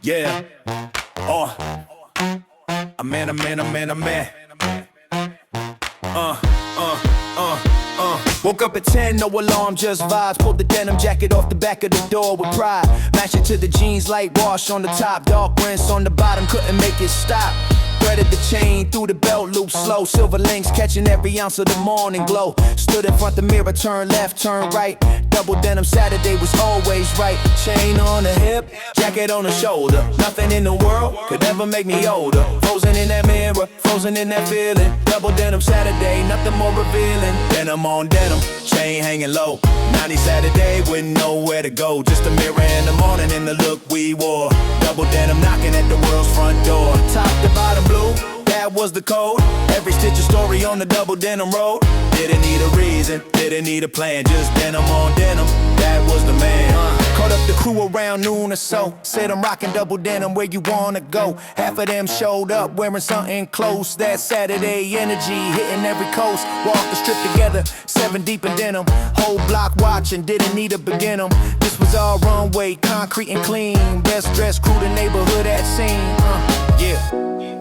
Yeah. Oh. A man. Woke up at 10, no alarm, just vibes. Pulled the denim jacket off the back of the door with pride. Match it to the jeans, light wash on the top, dark rinse on the bottom, couldn't make it stop. Threaded the chain through the belt loop slow. Silver links catching every ounce of the morning glow. Stood in front the mirror, turn left, turn right. Double denim Saturday was always right. Chain on the hip, jacket on the shoulder. Nothing in the world could ever make me older. Frozen in that mirror, frozen in that feeling. Double denim Saturday, nothing more revealing. Denim on denim, chain hanging low. 90 Saturday with nowhere to go. Just a mirror in the morning and the look we wore. Double denim knocking at the world's front door. Top to bottom blue, that was the code. Every stitch a story on the double denim road. Didn't need a reason, didn't need a plan. Just denim on denim, that was the man. Caught up the crew around noon or so. Said I'm rocking double denim, where you wanna go? Half of them showed up wearing something close. That Saturday energy hitting every coast. Walked the strip together, 7 deep in denim. Whole block watching, didn't need to begin them. This was all runway, concrete and clean. Best dressed crew the neighborhood had seen. Yeah.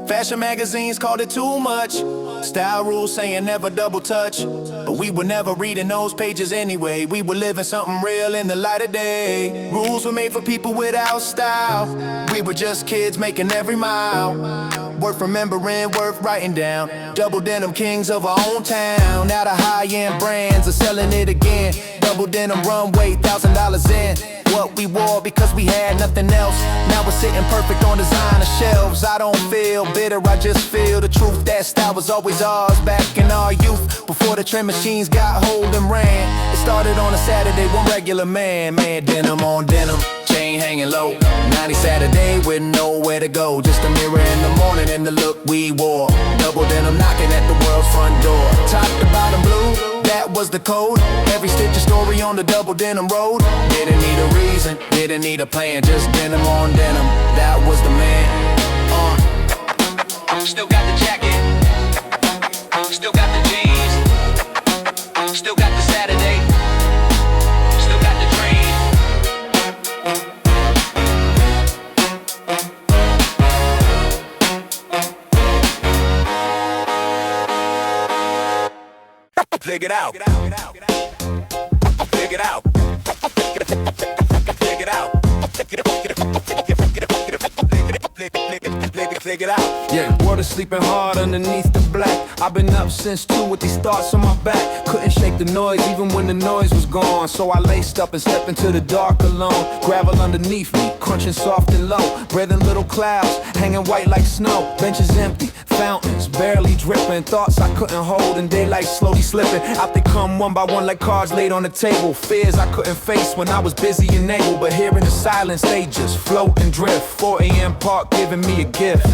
Fashion magazines called it too much. Style rules saying never double touch. But we were never reading those pages anyway. We were living something real in the light of day. Rules were made for people without style. We were just kids making every mile. Worth remembering, worth writing down. Double denim kings of our own town. Now the high-end brands are selling it again. Double denim runway, $1,000 in. What we wore because we had nothing else. Now we're sitting perfect on designer shelves. I don't feel bitter, I just feel the truth. That style was always ours back in our youth. Before the trend machines got hold and ran. It started on a Saturday, one regular man. Denim on denim, chain hanging low. 90 Saturday with nowhere to go. Just a mirror in the morning and the look we wore. Double denim knocking at the world's front door. Top to bottom blue, that was the code. Every stitch a story on the double denim road. Didn't need a reason, didn't need a plan. Just denim on denim, that was the man. Still got the jacket, still got the jeans, still got the Saturday, still got the dream. Figure it out. Figure it out. Figure it out. Figure it out. Yeah, world is sleeping hard underneath the black. I've been up since 2 with these thoughts on my back. Couldn't shake the noise even when the noise was gone. So I laced up and stepped into the dark alone. Gravel underneath me, crunching soft and low. Breathing little clouds, hanging white like snow. Benches empty, fountains barely dripping. Thoughts I couldn't hold and daylight slowly slipping. Out they come one by one like cards laid on the table. Fears I couldn't face when I was busy and able. But here in the silence they just float and drift. 4 a.m. park giving me a gift.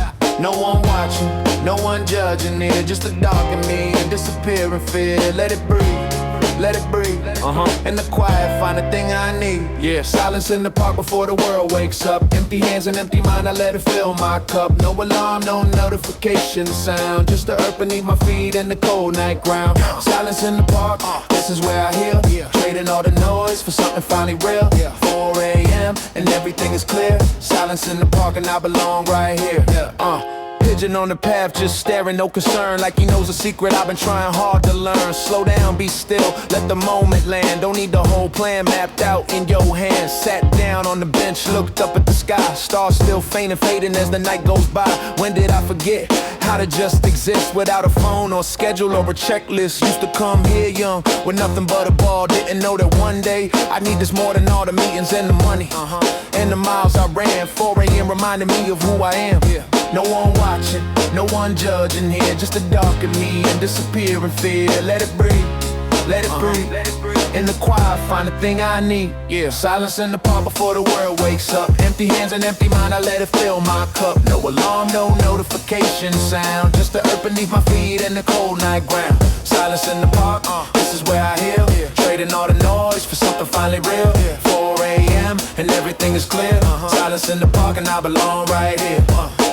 No one watching, no one judging here. Just the dark in me and disappearing fear. Let it breathe, let it breathe. In the quiet, find the thing I need. Yeah, silence in the park before the world wakes up. Empty hands and empty mind, I let it fill my cup. No alarm, no notification sound. Just the earth beneath my feet and the cold night ground. Silence in the park, this is where I heal. Trading all the noise for something finally real. 4 a.m. and everything is clear. Silence in the park and I belong right here. Pigeon on the path, just staring, no concern. Like he knows a secret I've been trying hard to learn. Slow down, be still, let the moment land. Don't need the whole plan mapped out in your hands. Sat down on the bench, looked up at the sky. Stars still faint fading as the night goes by. When did I forget how to just exist without a phone or schedule or a checklist? Used to come here young with nothing but a ball. Didn't know that one day I need this more than all the meetings and the money and the miles I ran. 4 a.m. reminded me of who I am. No one watching, no one judging here. Just the dark in me and disappearing fear. Let it breathe, let it breathe. In the quiet, find the thing I need. Silence in the park before the world wakes up. Empty hands and empty mind, I let it fill my cup. No alarm, no notification sound. Just the earth beneath my feet and the cold night ground. Silence in the park, this is where I heal. Trading all the noise for something finally real. 4 a.m. and everything is clear. Silence in the park and I belong right here.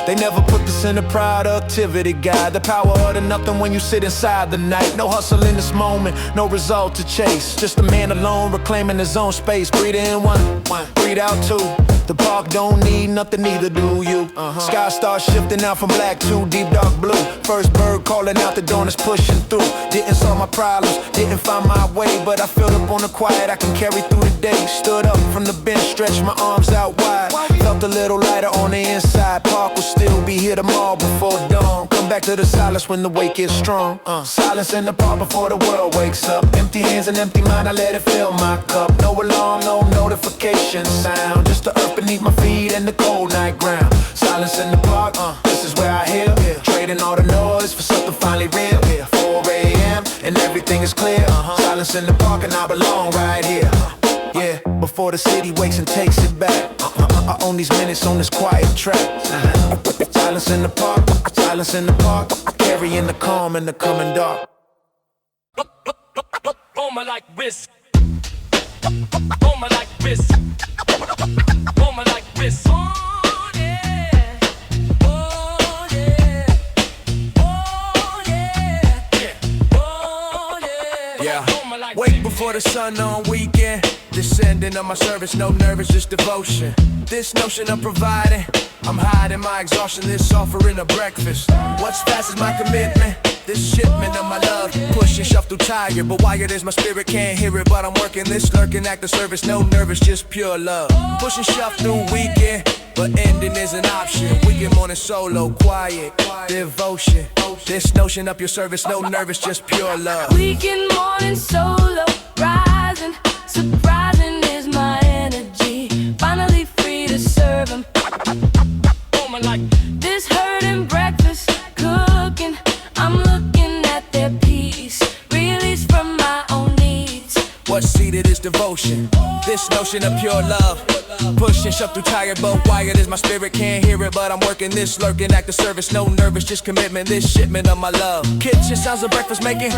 They never put this in the productivity guide. The power of the nothing when you sit inside the night. No hustle in this moment, no result to chase. Just a man alone reclaiming his own space. Breathe in one, breathe out two. The park don't need nothing, neither do you. Sky starts shifting out from black to deep dark blue. First bird calling out, the dawn is pushing through. Didn't solve my problems, didn't find my way, but I filled up on the quiet, I can carry through the day. Stood up from the bench, stretched my arms out wide. Felt a little lighter on the inside. Park will still be here tomorrow before dawn. Come back to the silence when the wake is strong. Silence in the park before the world wakes up. Empty hands and empty mind, I let it fill my cup. No alarm, no notification sound. Just the earth beneath my feet and the cold night ground. Silence in the park, this is where I hear. Trading all the noise for something finally real. 4 a.m. and everything is clear. Silence in the park and I belong right here. Yeah, before the city wakes and takes it back. I own these minutes on this quiet track. Silence in the park, silence in the park. Carrying the calm in the coming dark. Woman like this. Woman like this. Woman like this. Oh yeah. Oh yeah. Oh yeah. Oh yeah. Yeah. Wait before the sun on weekend. Descending on my service, no nervous, just devotion. This notion of providing, I'm hiding my exhaustion, this offering of breakfast. What's fast is my commitment, this shipment of my love. Pushing, shuffle through tired, but wired is my spirit, can't hear it, but I'm working this lurking act of service, no nervous, just pure love. Pushing, shuffle through weekend, but ending is an option. Weekend morning solo, quiet, devotion. This notion up your service, no nervous, just pure love. Weekend morning solo, rising, surprising is my energy. Finally free to serve 'em. Woman like This hurting breakfast, cooking. I'm looking at their peace, release from my own needs. What's seated is devotion. This notion of pure love. Pushing, shuffle through tired, but wired is my spirit, can't hear it, but I'm working this lurking act of service, no nervous, just commitment, this shipment of my love. Kitchen sounds of breakfast making,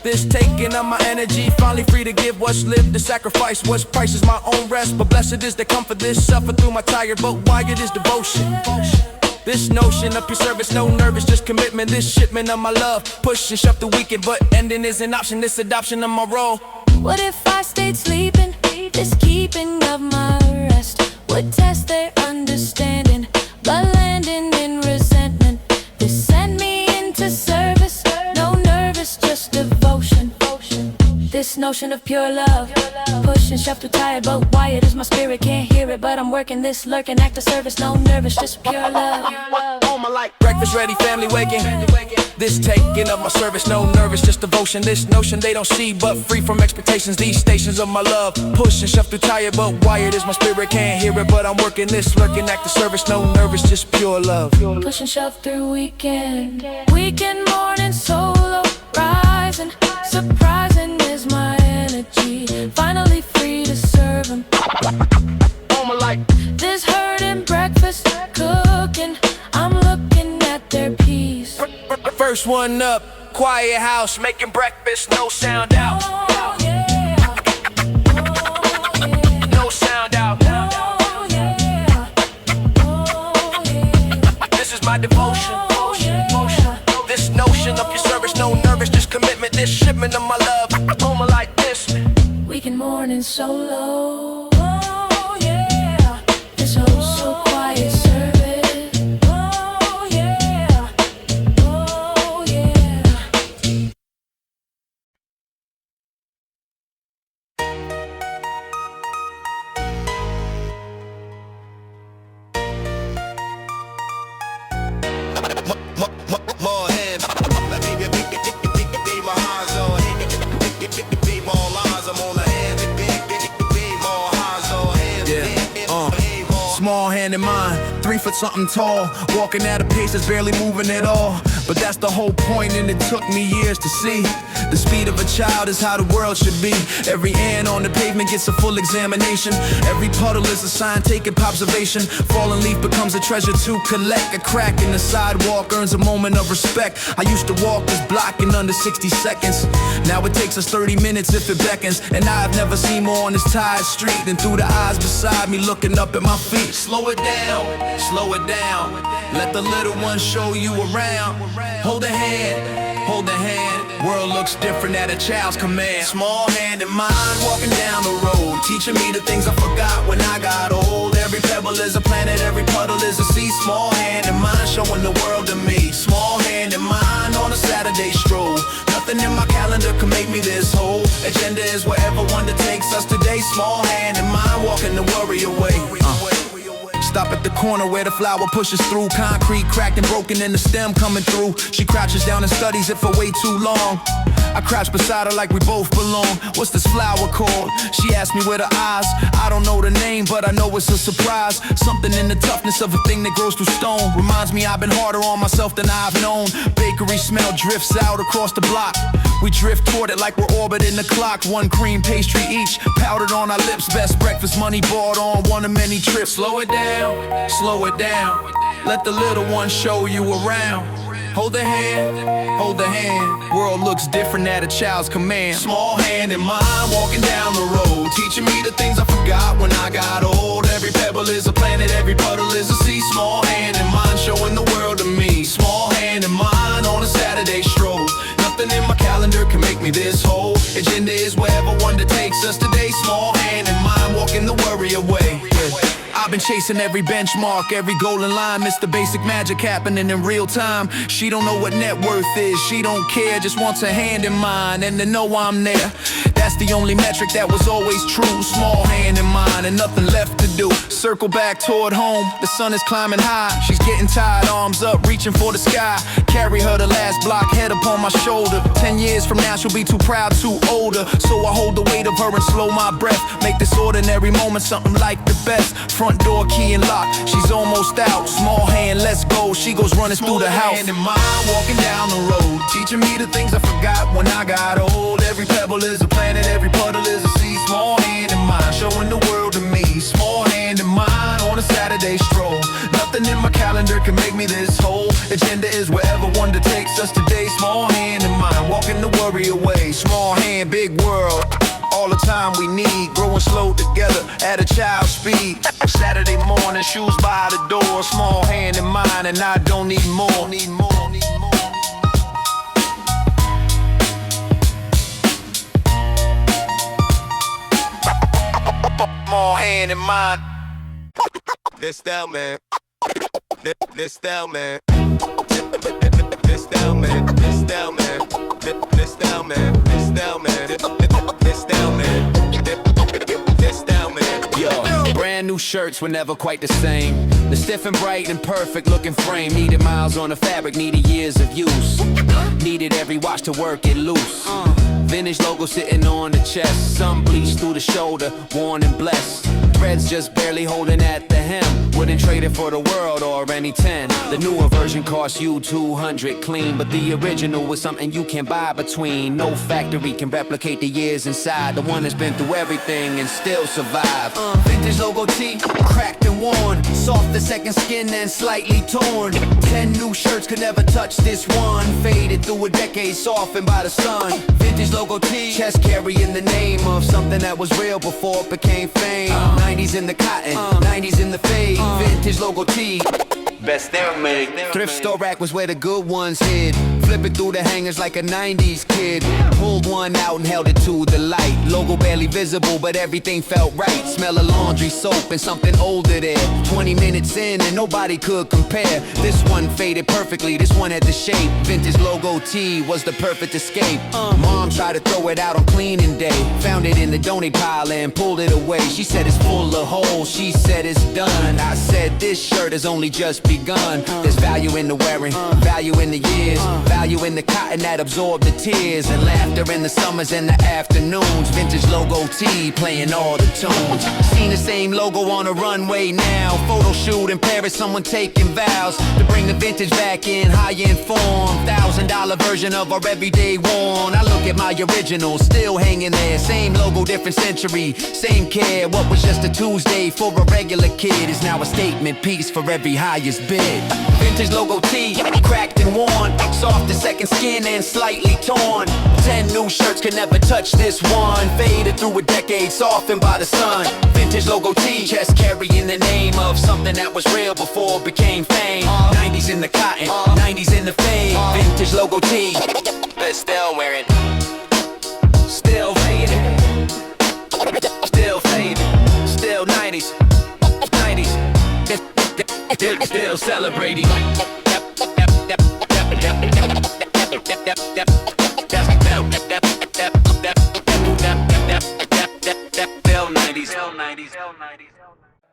this taking of my energy, finally free to give what's lived, the sacrifice, what's price is my own rest, but blessed is the comfort, this suffer through my tired, but wired is devotion. This notion of your service, no nervous, just commitment, this shipment of my love. Pushing, shuffle the weekend, but ending is an option, this adoption of my role. What if I stayed sleeping? This keeping of my rest would test their understanding, but landing in resentment. This sent me into service, no nervous, just devotion. This notion of pure love, pushing, shuffle through tired, but wired is my spirit, can't hear it, but I'm working this lurking act of service, no nervous, just pure love. Breakfast ready, family waking. This taking of my service, no nervous, just devotion. This notion they don't see, but free from expectations. These stations of my love, pushing, shuffle through tired, but wired is my spirit, can't hear it, but I'm working this lurking act of service, no nervous, just pure love. Push and shove through weekend, weekend morning solo, rising, surprising is my energy, finally free to serve 'em. woman like This hurting breakfast, cooking, I'm looking at their peace. First one up, quiet house, making breakfast, no sound out. Oh yeah, oh yeah, No sound out. oh yeah, oh yeah. This is my devotion. This notion of your service, no nervous, just commitment. This shipment of my love, woman like this. Weekend morning solo, oh yeah. This oh so quiet service, oh yeah, oh yeah. More hands. Be my eyes on. Be more eyes. I'm on the hand. Be more eyes on. Small hand in mine, 3 foot something tall, walking at a pace that's barely moving at all. But that's the whole point, and it took me years to see. The speed of a child is how the world should be. Every ant on the pavement gets a full examination. Every puddle is a sign taken observation. Fallen leaf becomes a treasure to collect. A crack in the sidewalk earns a moment of respect. I used to walk this block in under 60 seconds. Now it takes us 30 minutes if it beckons. And I've never seen more on this tired street than through the eyes beside me looking up at my feet. Slow it down, slow it down. Let the little one show you around. Hold a hand, hold a hand. World looks different at a child's command. Small hand in mine, walking down the road, teaching me the things I forgot when I got old. Every pebble planet, every puddle is a sea. Small hand in mine, showing the world to me. Small hand in mine on a Saturday stroll. Nothing in my calendar can make me this whole. Agenda is wherever wonder takes us today. Small hand in mine, walking the worry away. Stop at the corner where the flower pushes through. Concrete cracked and broken and the stem coming through. She crouches down and studies it for way too long. I crouch beside her like we both belong. What's this flower called? She asked me with her eyes. I don't know the name, but I know it's a surprise. Something in the toughness of a thing that grows through stone reminds me I've been harder on myself than I've known. Bakery smell drifts out across the block. We drift toward it like we're orbiting the clock. One cream pastry each, powdered on our lips. Best breakfast money bought on one of many trips. Slow it down, slow it down. Let the little one show you around. Hold the hand, hold the hand. World looks different at a child's command. Small hand in mine, walking down the road, teaching me the things I forgot when I got old. Every pebble is a planet, every puddle is a sea. Small hand in mine, showing the world to me. Small hand in mine on a Saturday stroll. Nothing in my calendar can make me this whole. Agenda is wherever wonder takes us today. Small hand in mine, walking the worry away. I've been chasing every benchmark, every goal in line. Missed the basic magic happening in real time. She don't know what net worth is, she don't care. Just wants a hand in mine and to know I'm there. That's the only metric that was always true. Small hand in mine and nothing left to do. Circle back toward home, the sun is climbing high. She's getting tired, arms up, reaching for the sky. Carry her the last block, head upon my shoulder. 10 years from now she'll be too proud, too older. So I hold the weight of her and slow my breath. Make this ordinary moment something like the best. Front door key and lock, she's almost out. Small hand, let's go, she goes running through the house. Small hand in mine, walking down the road, teaching me the things I forgot when I got old. Every pebble is a planet, every puddle is a sea. Small hand in mine, showing the world to me. Small hand in mine on a Saturday stroll. Nothing in my calendar can make me this whole. Agenda is wherever wonder takes us today. Small hand in mine, walking the worry away. Small hand, big world. All the time we need, growing slow together at a child's speed. Saturday morning, shoes by the door. Small hand in mine and I don't need more. Need more, need more. Small hand in mine. This style, man. This style, man. This style, man. This style, man. This style, man. This style, man. This style, man. This style, man. Yo, brand new shirts were never quite the same. The stiff and bright and perfect looking frame. Needed miles on the fabric, needed years of use. Needed every watch to work it loose. Vintage logo sitting on the chest. Some bleached through the shoulder, worn and blessed. Threads just barely holding at the hem. Wouldn't trade it for the world or any 10. The newer version costs you 200 clean, but the original was something you can buy between. No factory can replicate the years inside. The one that's been through everything and still survived. Vintage logo tee, cracked and worn. Soft the second skin and slightly torn. 10 new shirts could never touch this one. Faded through a decade, softened by the sun. Vintage logo tee, chest carrying the name of something that was real before it became fame. 90s in the cotton, 90s in the fade. Vintage logo tee, best there made. Thrift store rack was where the good ones hid. Flipping through the hangers like a 90s kid. Pulled one out and held it to the light. Logo barely visible, but everything felt right. Smell of laundry, soap, and something older there. 20 minutes in and nobody could compare. This one faded perfectly, this one had the shape. Vintage logo tee was the perfect escape. Mom tried to throw it out on cleaning day. Found it in the donate pile and pulled it away. She said it's full of holes, she said it's done. I said this shirt has only just begun. There's value in the wearing, value in the years, value in the cotton that absorbed the tears, and laughter in the summers and the afternoons. Vintage logo tee playing all the tunes. Seen the same logo on a runway now. Photo shoot in Paris, someone taking vows to bring the vintage back in high-end form. $1,000 version of our everyday worn. I look at my original, still hanging there. Same logo, different century, same care. What was just a Tuesday for a regular kid is now a statement piece for every highest bid. Vintage logo tee, cracked and worn. Soft the second skin and slightly torn. 10 new shirts can never touch this one. Faded through a decade, softened by the sun. Vintage logo tee, chest carrying the name of something that was real before it became fame. 90s in the cotton, 90s in the fade. Vintage logo tee, but still wearing. Still faded. Still faded. Still 90s. 90s. Still celebrating.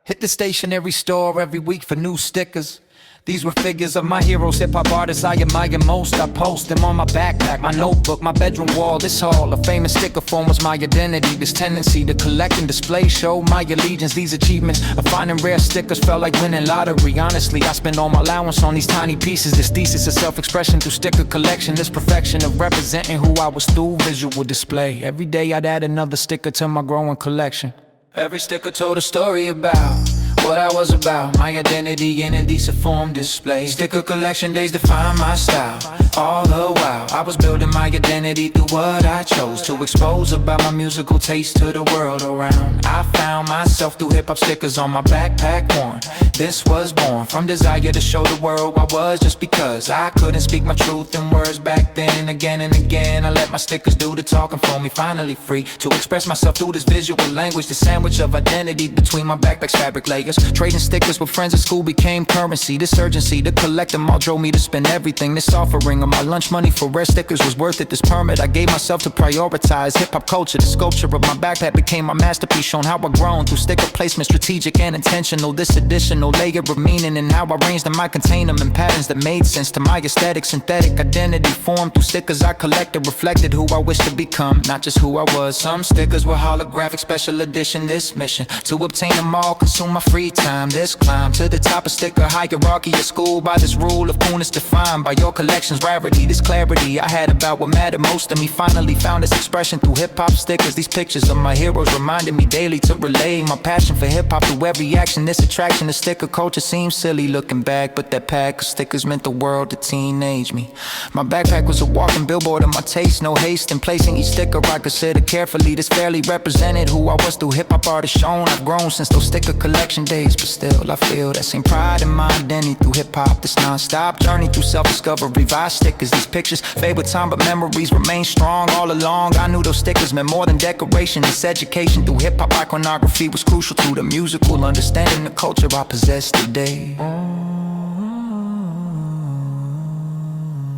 Hit the stationery store every week for new stickers. These were figures of my heroes, hip-hop artists I admire most. I post them on my backpack, my notebook, my bedroom wall. This hall of famous sticker form was my identity. This tendency to collect and display showed my allegiance. These achievements of finding rare stickers felt like winning lottery. Honestly, I spend all my allowance on these tiny pieces. This thesis of self-expression through sticker collection. This perfection of representing who I was through visual display. Every day I'd add another sticker to my growing collection. Every sticker told a story about what I was about, my identity in a decent form display. Sticker collection days define my style. All the while, I was building my identity through what I chose to expose about my musical taste to the world around. I found myself through hip-hop stickers on my backpack worn. This was born from desire to show the world I was, just because I couldn't speak my truth in words back then. Again and again, I let my stickers do the talking for me. Finally free to express myself through this visual language, the sandwich of identity between my backpack's fabric layers. Trading stickers with friends at school became currency. This urgency to collect them all drove me to spend everything. This offering of my lunch money for rare stickers was worth it. This permit I gave myself to prioritize hip-hop culture. The sculpture of my backpack became my masterpiece, showing how I've grown through sticker placement, strategic and intentional. This additional layer of meaning and how I arranged them, I contain them in patterns that made sense to my aesthetic. Synthetic identity formed through stickers I collected, reflected who I wish to become, not just who I was. Some stickers were holographic, special edition. This mission to obtain them all consume my free time. This climb to the top of sticker hierarchy at school by this rule of coolness defined by your collection's rarity. This clarity I had about what mattered most to me finally found its expression through hip-hop stickers. These pictures of my heroes reminded me daily to relay my passion for hip-hop through every action. This attraction to sticker culture seems silly looking back, but that pack of stickers meant the world to teenage me. My backpack was a walking billboard of my taste, no haste in placing each sticker I considered carefully. This fairly represented who I was through hip-hop artists shown. I've grown since those sticker collection days, but still I feel that same pride in my identity through hip-hop. This non-stop journey through self-discovery via stickers. These pictures fade with time, but memories remain strong all along. I knew those stickers meant more than decoration. This education through hip-hop iconography was crucial to the musical understanding the culture I possess today.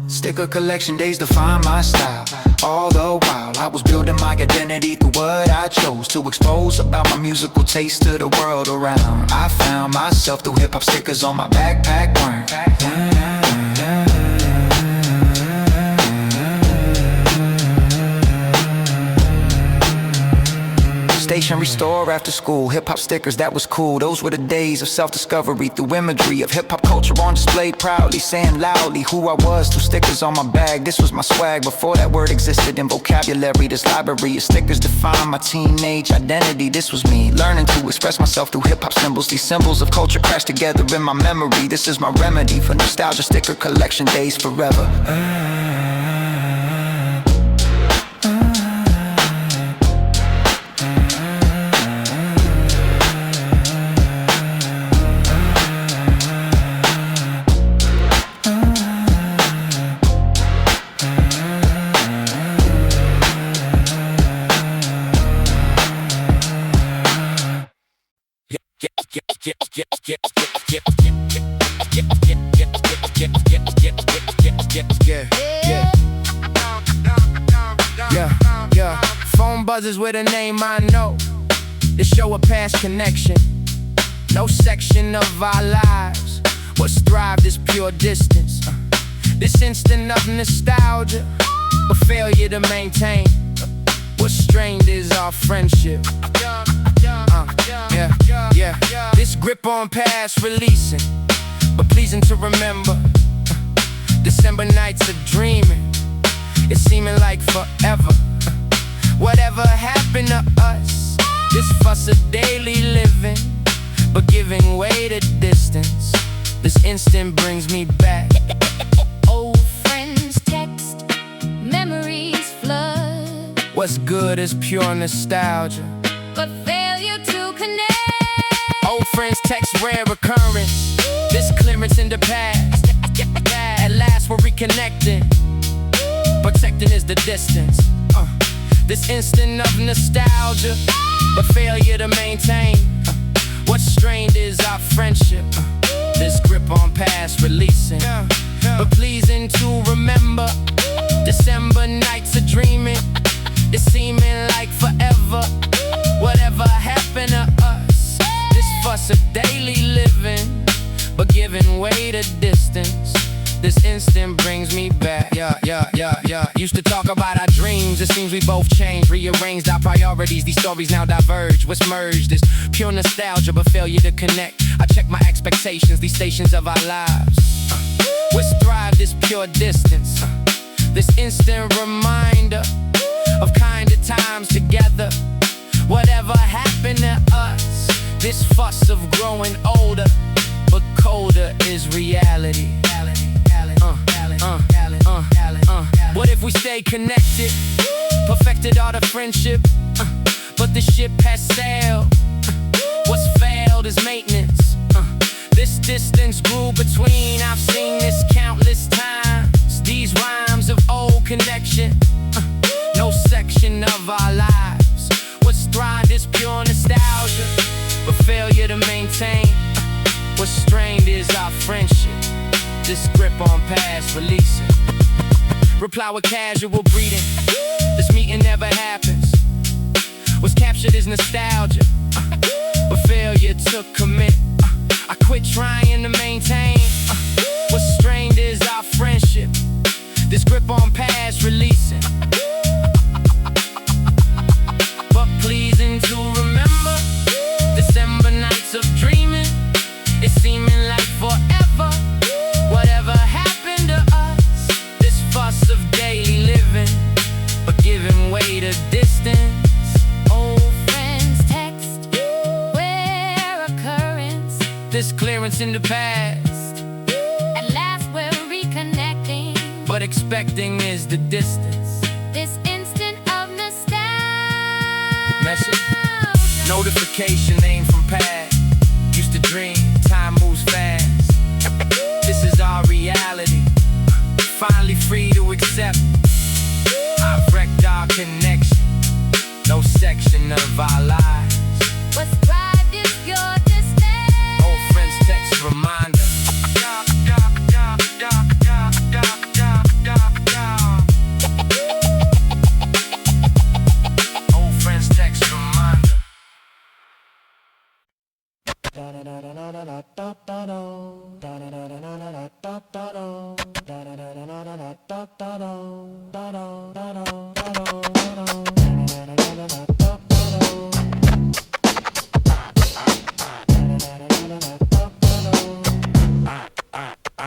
Sticker collection days define my style. All the while, I was building my identity through what I chose to expose about my musical taste to the world around. I found myself through hip-hop stickers on my backpack worn. Stationery store after school, hip-hop stickers, that was cool. Those were the days of self-discovery through imagery of hip-hop culture on display, proudly saying loudly who I was through stickers on my bag. This was my swag before that word existed in vocabulary. This library of stickers defined my teenage identity. This was me learning to express myself through hip-hop symbols. These symbols of culture crashed together in my memory. This is my remedy for nostalgia sticker collection days forever. Yeah. Phone buzzes with a name I know. They show a past connection. No section of our lives was thrive this pure distance. This instant of nostalgia, but failure to maintain. What strained is our friendship. This grip on past releasing, but pleasing to remember. December nights of dreaming, it's seeming like forever. Whatever happened to us, this fuss of daily living, but giving way to distance. This instant brings me back. Old friends text, memories flood. What's good is pure nostalgia, but failure to connect. old friends text rare occurrence. This clearance in the past. At last we're reconnecting. Protecting is the distance. This instant of nostalgia, but failure to maintain. What's strained is our friendship. This grip on past releasing, but pleasing to remember. December nights are dreaming, it's seeming like forever. Whatever happened to us? This fuss of daily living, but giving way to distance. This instant brings me back. Used to talk about our dreams. It seems we both changed, rearranged our priorities. These stories now diverge. What's merged is pure nostalgia, but failure to connect. I check my expectations, these stations of our lives. What's thrive this pure distance? This instant reminder of kinder times together. Whatever happened to us? This fuss of growing older, but colder is reality. What if we stay connected? Perfected art of friendship, but the ship has sailed. What's failed is maintenance. This distance grew between. I've seen this countless times. These rhymes of old connection, no section of our lives. What's thrived is pure nostalgia, but failure to maintain. What's strained is our friendship. This grip on past releasing. Reply with casual greeting. This meeting never happens. What's captured is nostalgia, but failure to commit. I quit trying to maintain. What's strained is our friendship. This grip on past releasing, but pleasing to remember. December nights of dreaming, it's seeming like forever. Whatever happened to us? This fuss of daily living, but giving way to distance. Old friends text, where occurrence? This clearance in the past, At last we're reconnecting. but expecting is the distance. This instant of nostalgia. Message, notification aimed from past. Used to dream, time moves fast. This is our reality, finally free to accept. I've wrecked our connection, no section of our lives. What's thrived is your distance. Old friends text reminder. Old friends text reminder.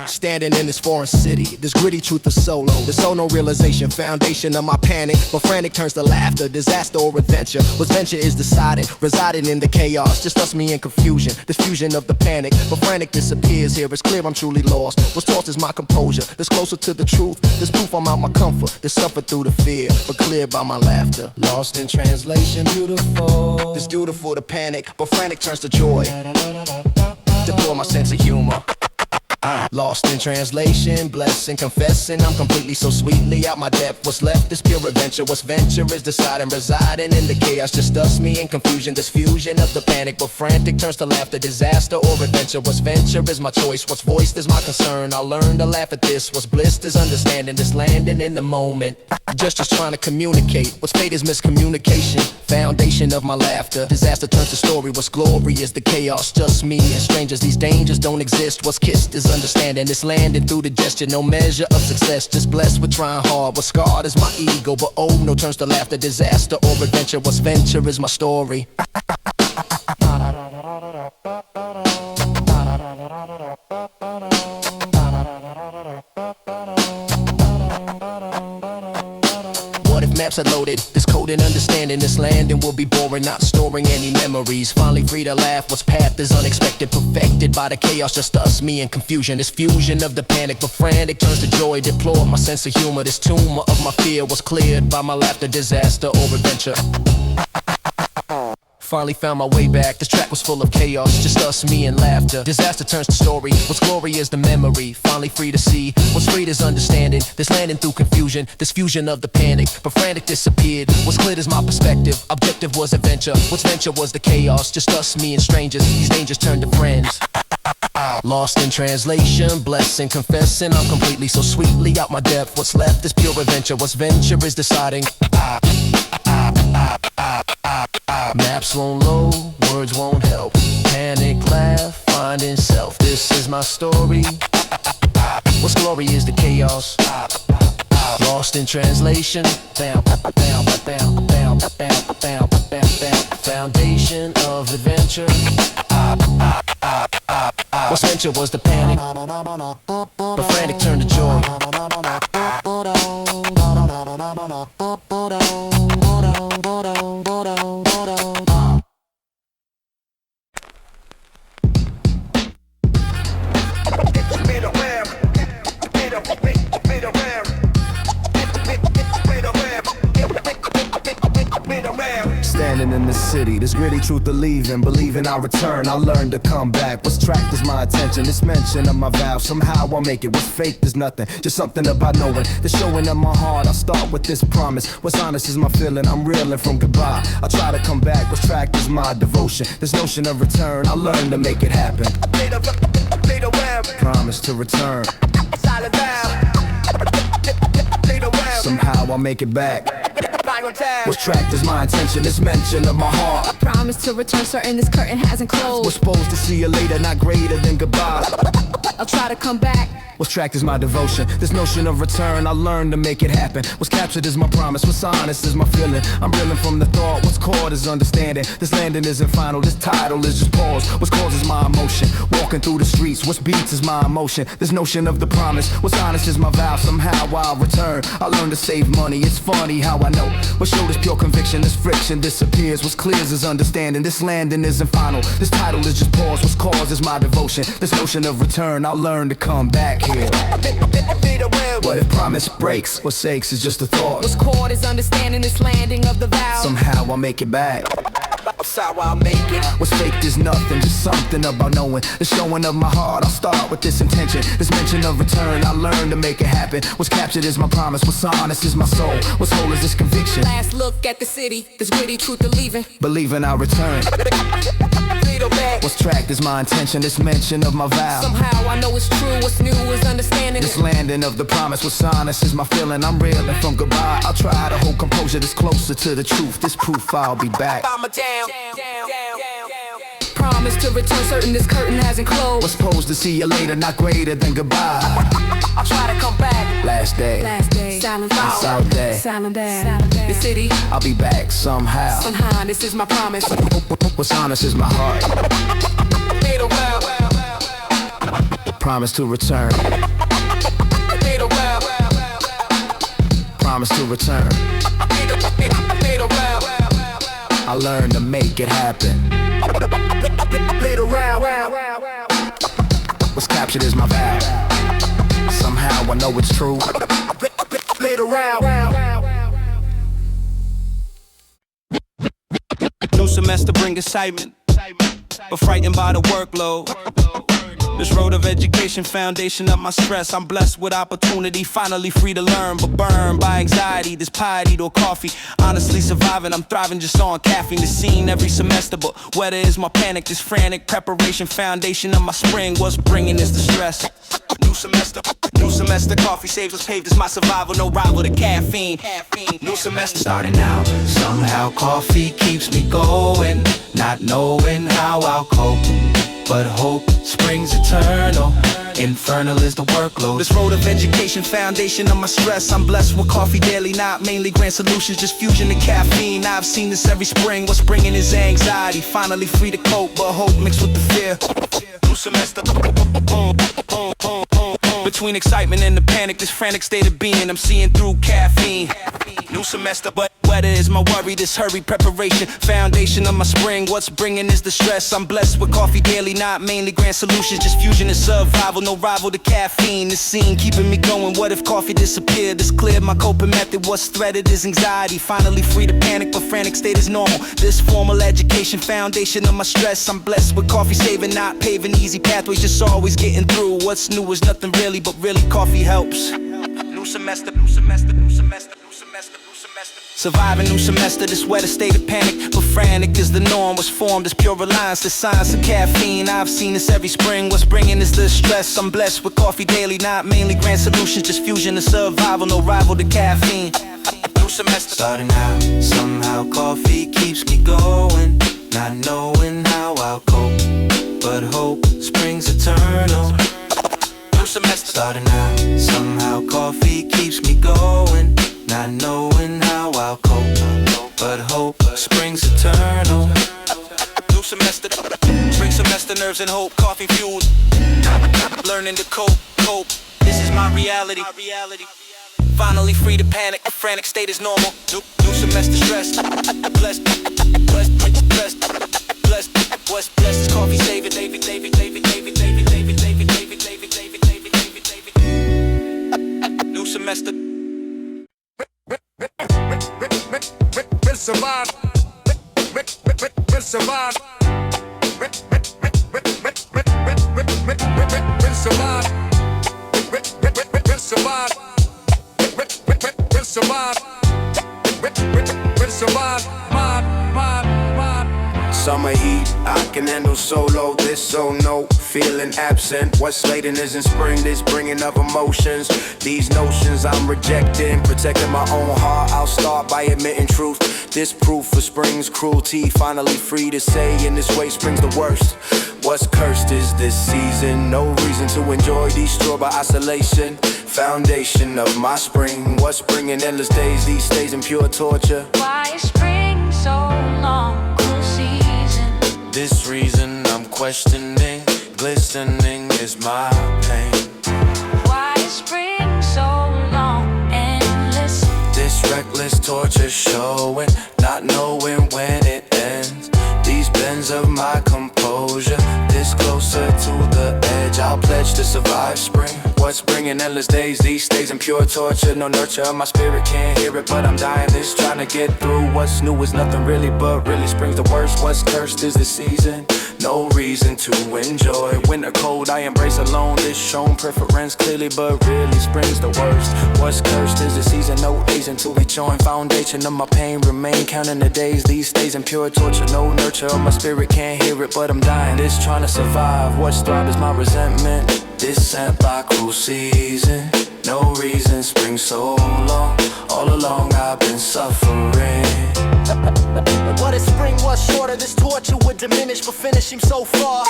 Standing in this foreign city, this gritty truth is solo. There's so no realization, foundation of my panic. But frantic turns to laughter, disaster or adventure. What's venture is decided, residing in the chaos. Just us, me, and confusion, this fusion of the panic. But frantic disappears here, it's clear I'm truly lost. What's lost is my composure, this closer to the truth. This proof I'm out my comfort, this suffered through the fear, but cleared by my laughter. Lost in translation, beautiful. This beautiful to panic, but frantic turns to joy. Deploy my sense of humor. Lost in translation, blessing, confessing I'm completely so sweetly out my depth. What's left is pure adventure. What's venture is deciding, residing in the chaos. Just us, me, and confusion. This fusion of the panic, but frantic turns to laughter, disaster or adventure. What's venture is my choice. What's voiced is my concern. I'll learn to laugh at this. What's bliss is understanding this landing in the moment. Just trying to communicate. What's fate is miscommunication. Foundation of my laughter. Disaster turns to story. What's glory is the chaos. Just me and strangers. These dangers don't exist. What's kissed is understanding. This landing through the gesture. No measure of success. Just blessed with trying hard. What's scarred is my ego. But oh no turns to laughter. Disaster or adventure. What's venture is my story. Maps are loaded, this code and understanding. This landing will be boring, not storing any memories. Finally free to laugh, what's path is unexpected. Perfected by the chaos, just us, me, and confusion. This fusion of the panic, but frantic turns to joy. Deplore my sense of humor, this tumor of my fear was cleared by my laughter. Disaster or adventure. Finally found my way back, this track was full of chaos. Just us, me, and laughter. Disaster turns to story, what's glory is the memory. Finally free to see, what's freed is understanding. This landing through confusion, this fusion of the panic. But frantic disappeared, what's cleared is my perspective. Objective was adventure, what's venture was the chaos. Just us, me, and strangers, these dangers turned to friends. Lost in translation, blessing, confessing, I'm completely so sweetly out my depth. What's left is pure adventure. What's venture is deciding. Maps won't load, words won't help. Panic, laugh, finding self. This is my story. What's glory is the chaos. Lost in translation. Foundation of adventure. What's venture was the panic, but frantic turned to joy. Standing in the city, this gritty truth to leaving, believing I'll return, I'll learn to come back. What's tracked is my attention, it's mention of my vow. Somehow I'll make it, what's fake is nothing, just something about knowing. The showing of my heart, I'll start with this promise. What's honest is my feeling, I'm reeling from goodbye. I'll try to come back, what's tracked is my devotion. This notion of return, I'll learn to make it happen. Promise to return. Somehow I'll make it back. What's tracked is my intention, it's mention of my heart. I promise to return, certain this curtain hasn't closed. We're supposed to see you later, not greater than goodbye. I'll try to come back. What's tracked is my devotion, this notion of return, I learn to make it happen. What's captured is my promise, what's honest is my feeling. I'm reeling from the thought, what's caught is understanding. This landing isn't final, this title is just pause. What's caused is my emotion, walking through the streets. What's beats is my emotion, this notion of the promise. What's honest is my vow, somehow I'll return. I learn to save money, it's funny how I know. What showed is pure conviction, this friction disappears. What's clear is understanding, this landing isn't final. This title is just pause, what's caused is my devotion. This notion of return, I'll learn to come back here. What if promise breaks? What sakes is just a thought. What's caught is understanding this landing of the vow. Somehow I'll make it back. That's how I'll make it. What's faked is nothing, just something about knowing. The showing of my heart, I'll start with this intention. This mention of return, I'll learn to make it happen. What's captured is my promise, what's honest is my soul. What's whole is this conviction. Last look at the city, this gritty truth of leaving. Believing I'll return. What's tracked is my intention, this mention of my vow. Somehow I know it's true, what's new is understanding. This landing of the promise, what's honest is my feeling. I'm reeling from goodbye. I'll try to hold composure, this closer to the truth. This proof I'll be back. Promise to return, certain this curtain hasn't closed. Was supposed to see you later, not greater than goodbye. I'll try to come back. Last day, silent South day, silent day. The city, I'll be back somehow. somehow this is my promise. What's honest is my heart. Promise to return. Promise to return. I learned to make it happen. What's captured is my vow. Somehow I know it's true. New semester bring excitement, but frightened by the workload. This road of education, foundation of my stress. I'm blessed with opportunity, finally free to learn, but burned by anxiety, this piety to coffee. Honestly surviving, I'm thriving just on caffeine. The scene every semester, but weather is my panic. This frantic preparation, foundation of my spring. What's bringing is the stress. New semester, coffee saves us, paved is my survival. No rival to caffeine. New semester starting out. Somehow coffee keeps me going, not knowing how I'll cope. But hope springs eternal. Infernal is the workload. This road of education, foundation of my stress. I'm blessed with coffee daily, not mainly grand solutions, just fusion and caffeine. I've seen this every spring. What's bringing is anxiety. Finally free to cope, but hope mixed with the fear. New semester. Between excitement and the panic, this frantic state of being, I'm seeing through caffeine. New semester, but weather is my worry. This hurried preparation, foundation of my spring. What's bringing is the stress. I'm blessed with coffee daily, not mainly grand solutions, just fusion and survival. No rival to caffeine. This scene keeping me going. What if coffee disappeared? This cleared my coping method. What's threaded is anxiety. Finally free to panic, but frantic state is normal. This formal education, foundation of my stress. I'm blessed with coffee saving, not paving easy pathways, just always getting through. What's new is nothing really, but really coffee helps. New semester, new semester, new semester, new semester, new semester. Surviving new semester, this weather state of panic, but frantic is the norm. Was formed as pure reliance, the science of caffeine. I've seen this every spring. What's bringing is the stress. I'm blessed with coffee daily, not mainly grand solutions, just fusion of survival, no rival to caffeine. New semester starting out. Somehow coffee keeps me going, not knowing how I'll cope, but hope springs eternal. New semester starting out. Somehow coffee keeps me going, not knowing how I'll cope, but hope springs eternal. New semester, spring semester, nerves and hope, coffee fueled. Learning to cope. This is my reality. Finally free to panic, a frantic state is normal. New semester stress. Blessed. What's blessed is coffee saving. New semester. Will survive. Will survive. Will survive. Will survive. Will survive. Will survive. Summer heat, I can handle solo. This so no feeling absent. What's latent isn't spring, this bringing of emotions. These notions I'm rejecting, protecting my own heart. I'll start by admitting truth. This proof of spring's cruelty. Finally free to say in this way spring's the worst. What's cursed is this season. No reason to enjoy, destroyed by isolation. Foundation of my spring. What's bringing endless days, these days in pure torture. Why is spring so long? Cool season. This reason I'm questioning, glistening is my pain. Why is spring so long? Endless. This reckless torture showing, not knowing when it ends. These bends of my composure, this closer to the edge. I'll pledge to survive spring. What's bringing endless days, these days in pure torture. No nurture, my spirit can't hear it, but I'm dying this, trying to get through. What's new is nothing really, but really spring's the worst. What's cursed is the season, no reason to enjoy. Winter cold, I embrace alone. This shown preference clearly, but really spring's the worst. What's cursed is the season, no days until we join. Foundation of my pain remain, counting the days, these days in pure torture. No nurture, my spirit can't hear it, but I'm dying this, trying to survive. What's thrive is my resentment, this sent by cruel season. No reason, spring so long. All along I've been suffering. What if spring was shorter, this torture would diminish, but finishing so far.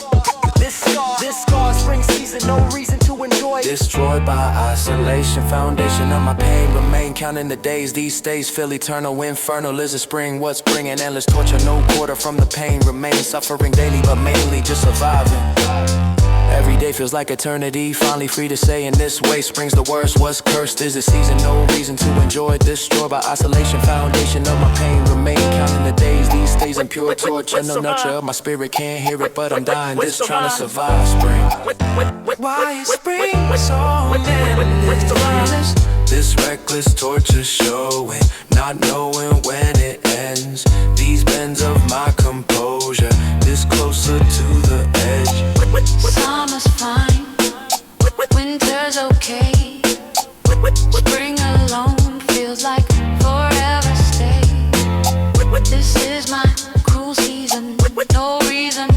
This scar, spring season, no reason to enjoy. Destroyed by isolation, foundation of my pain remain, counting the days, these days feel eternal. Infernal is a spring, what's bringing endless torture. No quarter from the pain remain, suffering daily, but mainly just surviving. Every day feels like eternity, finally free to say in this way spring's the worst. What's cursed is the season, no reason to enjoy. Destroyed by isolation, foundation of my pain remain, counting the days, these days in pure torture. No nurture, my spirit can't hear it, but I'm dying this, trying to survive spring. Why is spring so endless? This reckless torture showing, not knowing when it ends. These bends of my composure, this closer to the edge. Summer's fine, winter's okay. Spring alone feels like forever stay. This is my cruel season, no reason.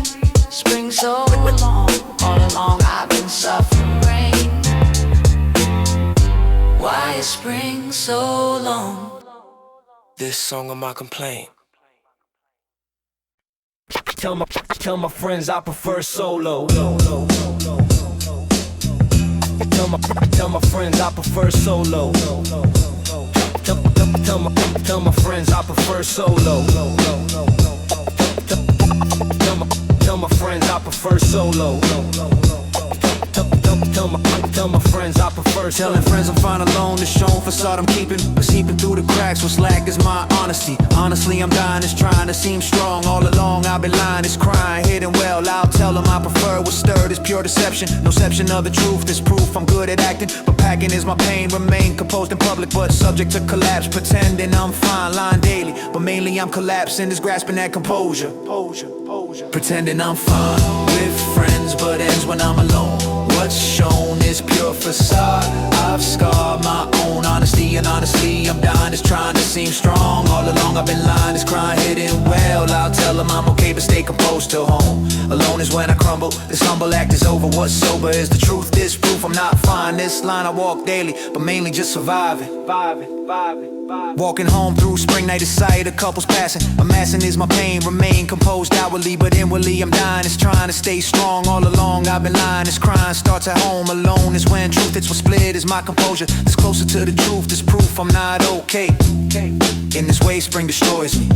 Spring so long, all along I've been suffering. Why is spring so long? This song of my complaint. Tell my friends I prefer solo. Tell my friends I prefer solo. Tell my friends I prefer solo. Tell my friends I prefer solo. Tell my friends I prefer. Telling friends I'm fine alone, the shown facade I'm keeping, but seeping through the cracks. What's lack is my honesty. Honestly, I'm dying, it's trying to seem strong. All along I've been lying, it's crying, hidden well. I'll tell them I prefer what's stirred, it's pure deception. No exception of the truth, this proof I'm good at acting. But packing is my pain, remain composed in public, but subject to collapse. Pretending I'm fine, lying daily, but mainly I'm collapsing, is grasping at composure. Pretending I'm fine with friends, but ends when I'm alone. What's shown is pure facade. I've scarred my own honesty, and honestly I'm dying, just trying to seem strong. All along I've been lying, this crying hidden well. I'll tell them I'm okay, but stay composed till home. Alone is when I crumble, this humble act is over. What's sober is the truth, this proof I'm not fine. This line I walk daily, but mainly just surviving. Walking home through spring night is sight, a couple's passing. Amassing is my pain, remain composed outwardly, but inwardly I'm dying. It's trying to stay strong. All along I've been lying, this crying starts at home. Alone is when truth hits, what split is my composure. This closer to the truth, this proof I'm not okay. In this way spring destroys me.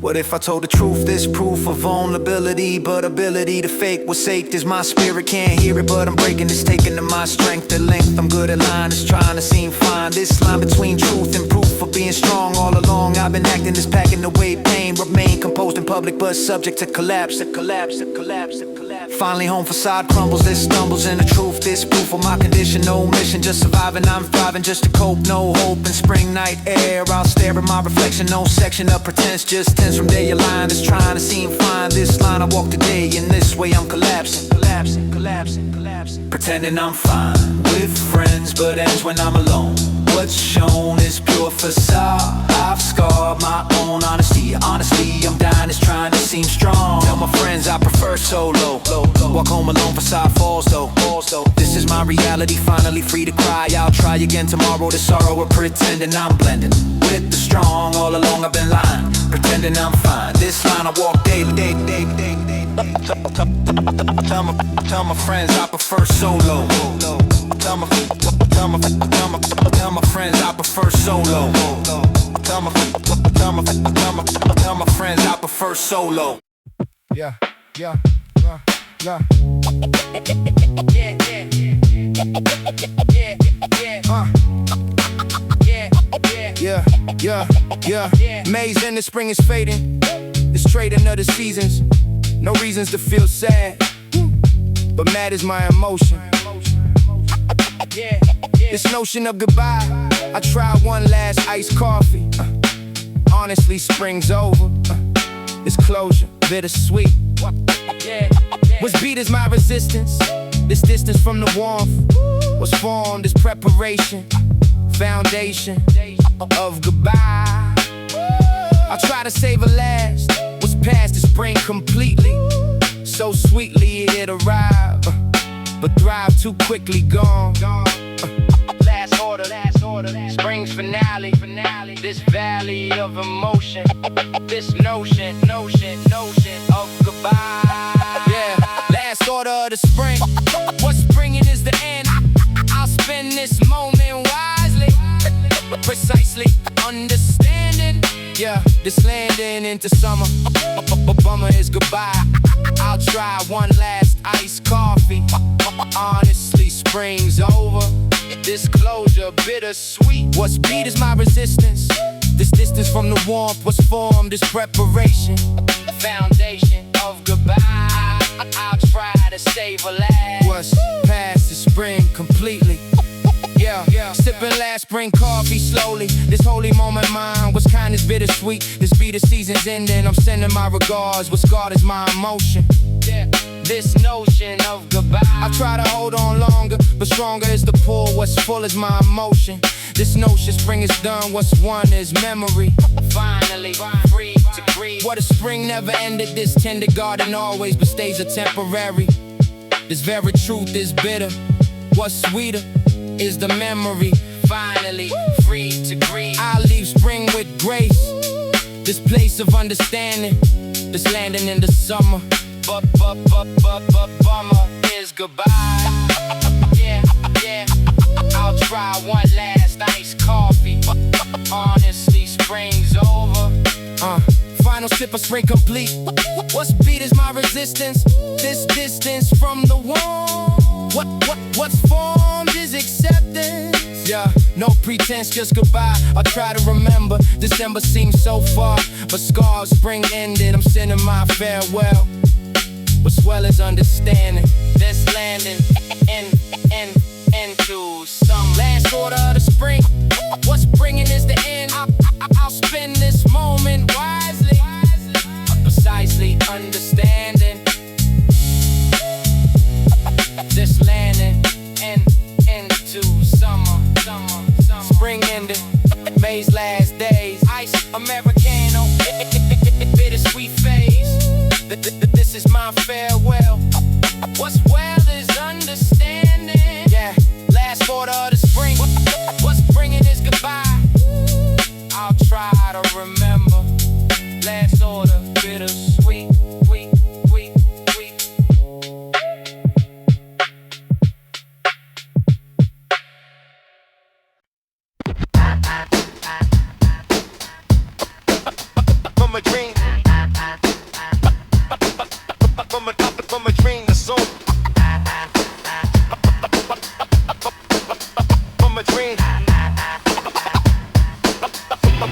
What if I told the truth, this proof of vulnerability, but ability to fake what's sake is my spirit. Can't hear it, but I'm breaking this, taking to my strength at length. I'm good at lying, it's trying to seem fine. This line between truth and proof of being strong. All along I've been acting this, packing away pain. Remain composed in public, but subject to collapse. Finally home, facade crumbles, this stumbles in the truth. This proof of my condition, no mission, just surviving. I'm thriving just to cope, no hope in spring night air. I'll stare at my reflection, no section of pretense, just tense from day. You're lying, it's trying to seem fine. This line I walk today, in this way I'm collapsing. Pretending I'm fine with friends, but ends when I'm alone. What's shown is pure facade. I've scarred my own honesty. Honestly, I'm dying, it's trying to seem strong. Tell my friends I prefer solo. Walk home alone, facade falls though. This is my reality, finally free to cry. I'll try again tomorrow, the sorrow of pretending I'm blending with the strong. All along I've been lying, pretending I'm fine. This line I walk daily. Tell my friends I prefer solo. Tell my friends I prefer solo. Tell my friends I prefer solo. Yeah. May's in the spring is fading. It's trading of the seasons. No reasons to feel sad, but mad is my emotion. This notion of goodbye, I try one last iced coffee. Honestly, spring's over. This closure, bittersweet. What's beat is my resistance. This distance from the warmth. What's formed is preparation, foundation of goodbye. I try to save a last. What's past is spring completely. So sweetly it arrived, but thrive too quickly gone. Last order, spring's finale. This valley of emotion, this notion of goodbye. Yeah, last order of the spring. What's springing is the end. I'll spend this moment wisely, precisely understanding. Yeah, this landing into summer. Bummer is goodbye. I'll try one last iced coffee. Honestly, spring's over. This closure, bittersweet. What's beat is my resistance. This distance from the warmth was formed is preparation, foundation of goodbye. I'll try to save a last. What's past is spring completely. Yeah, sipping last spring coffee slowly. This holy moment mine was kind is bittersweet. This beat the season's ending, I'm sending my regards. What's scarred is my emotion. This notion of goodbye, I try to hold on longer, but stronger is the pull. What's full is my emotion. This notion spring is done, what's won is memory. Finally, free to grieve. What a spring never ended, this tender garden always but stays a temporary. This very truth is bitter. What's sweeter is the memory. Finally, free to grieve. I leave spring with grace. This place of understanding. This landing in the summer. But bummer is goodbye. Yeah. I'll try one last iced coffee. Honestly, spring's over. Final sip of spring complete. What's beat is my resistance. This distance from the warm. What's formed is acceptance. Yeah, no pretense, just goodbye. I try to remember. December seems so far, but scars spring ended. I'm sending my farewell. What's well is understanding. This landing into some last order of the spring. What's bringing is the end. I'll spend this moment wisely, precisely understanding. This landing into summer. Spring ending, May a dream the soul. From a dream.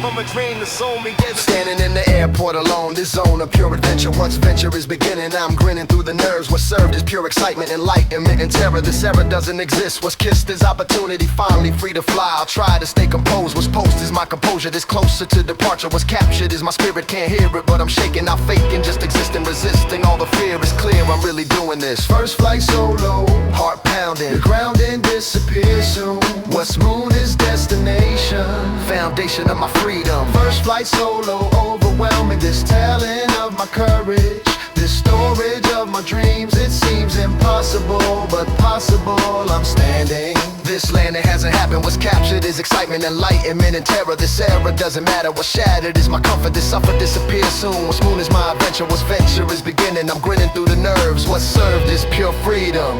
From a dream, the soul me gets. Standing in the airport alone, this zone of pure adventure. Once venture is beginning, I'm grinning through the nerves. What served is pure excitement, enlightenment, and terror. This era doesn't exist. What's kissed is opportunity, finally free to fly. I'll try to stay composed. What's post is my composure. This closer to departure. What's captured is my spirit. Can't hear it, but I'm shaking, not faking, just existing, resisting. All the fear is clear. I'm really doing this. First flight solo, heart pounding. The ground and disappear soon. What's moon is destination. Foundation of my freedom. First flight solo, overwhelming. This telling of my courage, this storage of my dreams. It seems impossible, but possible. I'm standing. This land that hasn't happened. What's captured is excitement, enlightenment, and terror. This era doesn't matter. What's shattered is my comfort. This suffer disappears soon. What's moon is my adventure. What's venture is beginning. I'm grinning through the nerves. What's served is pure freedom.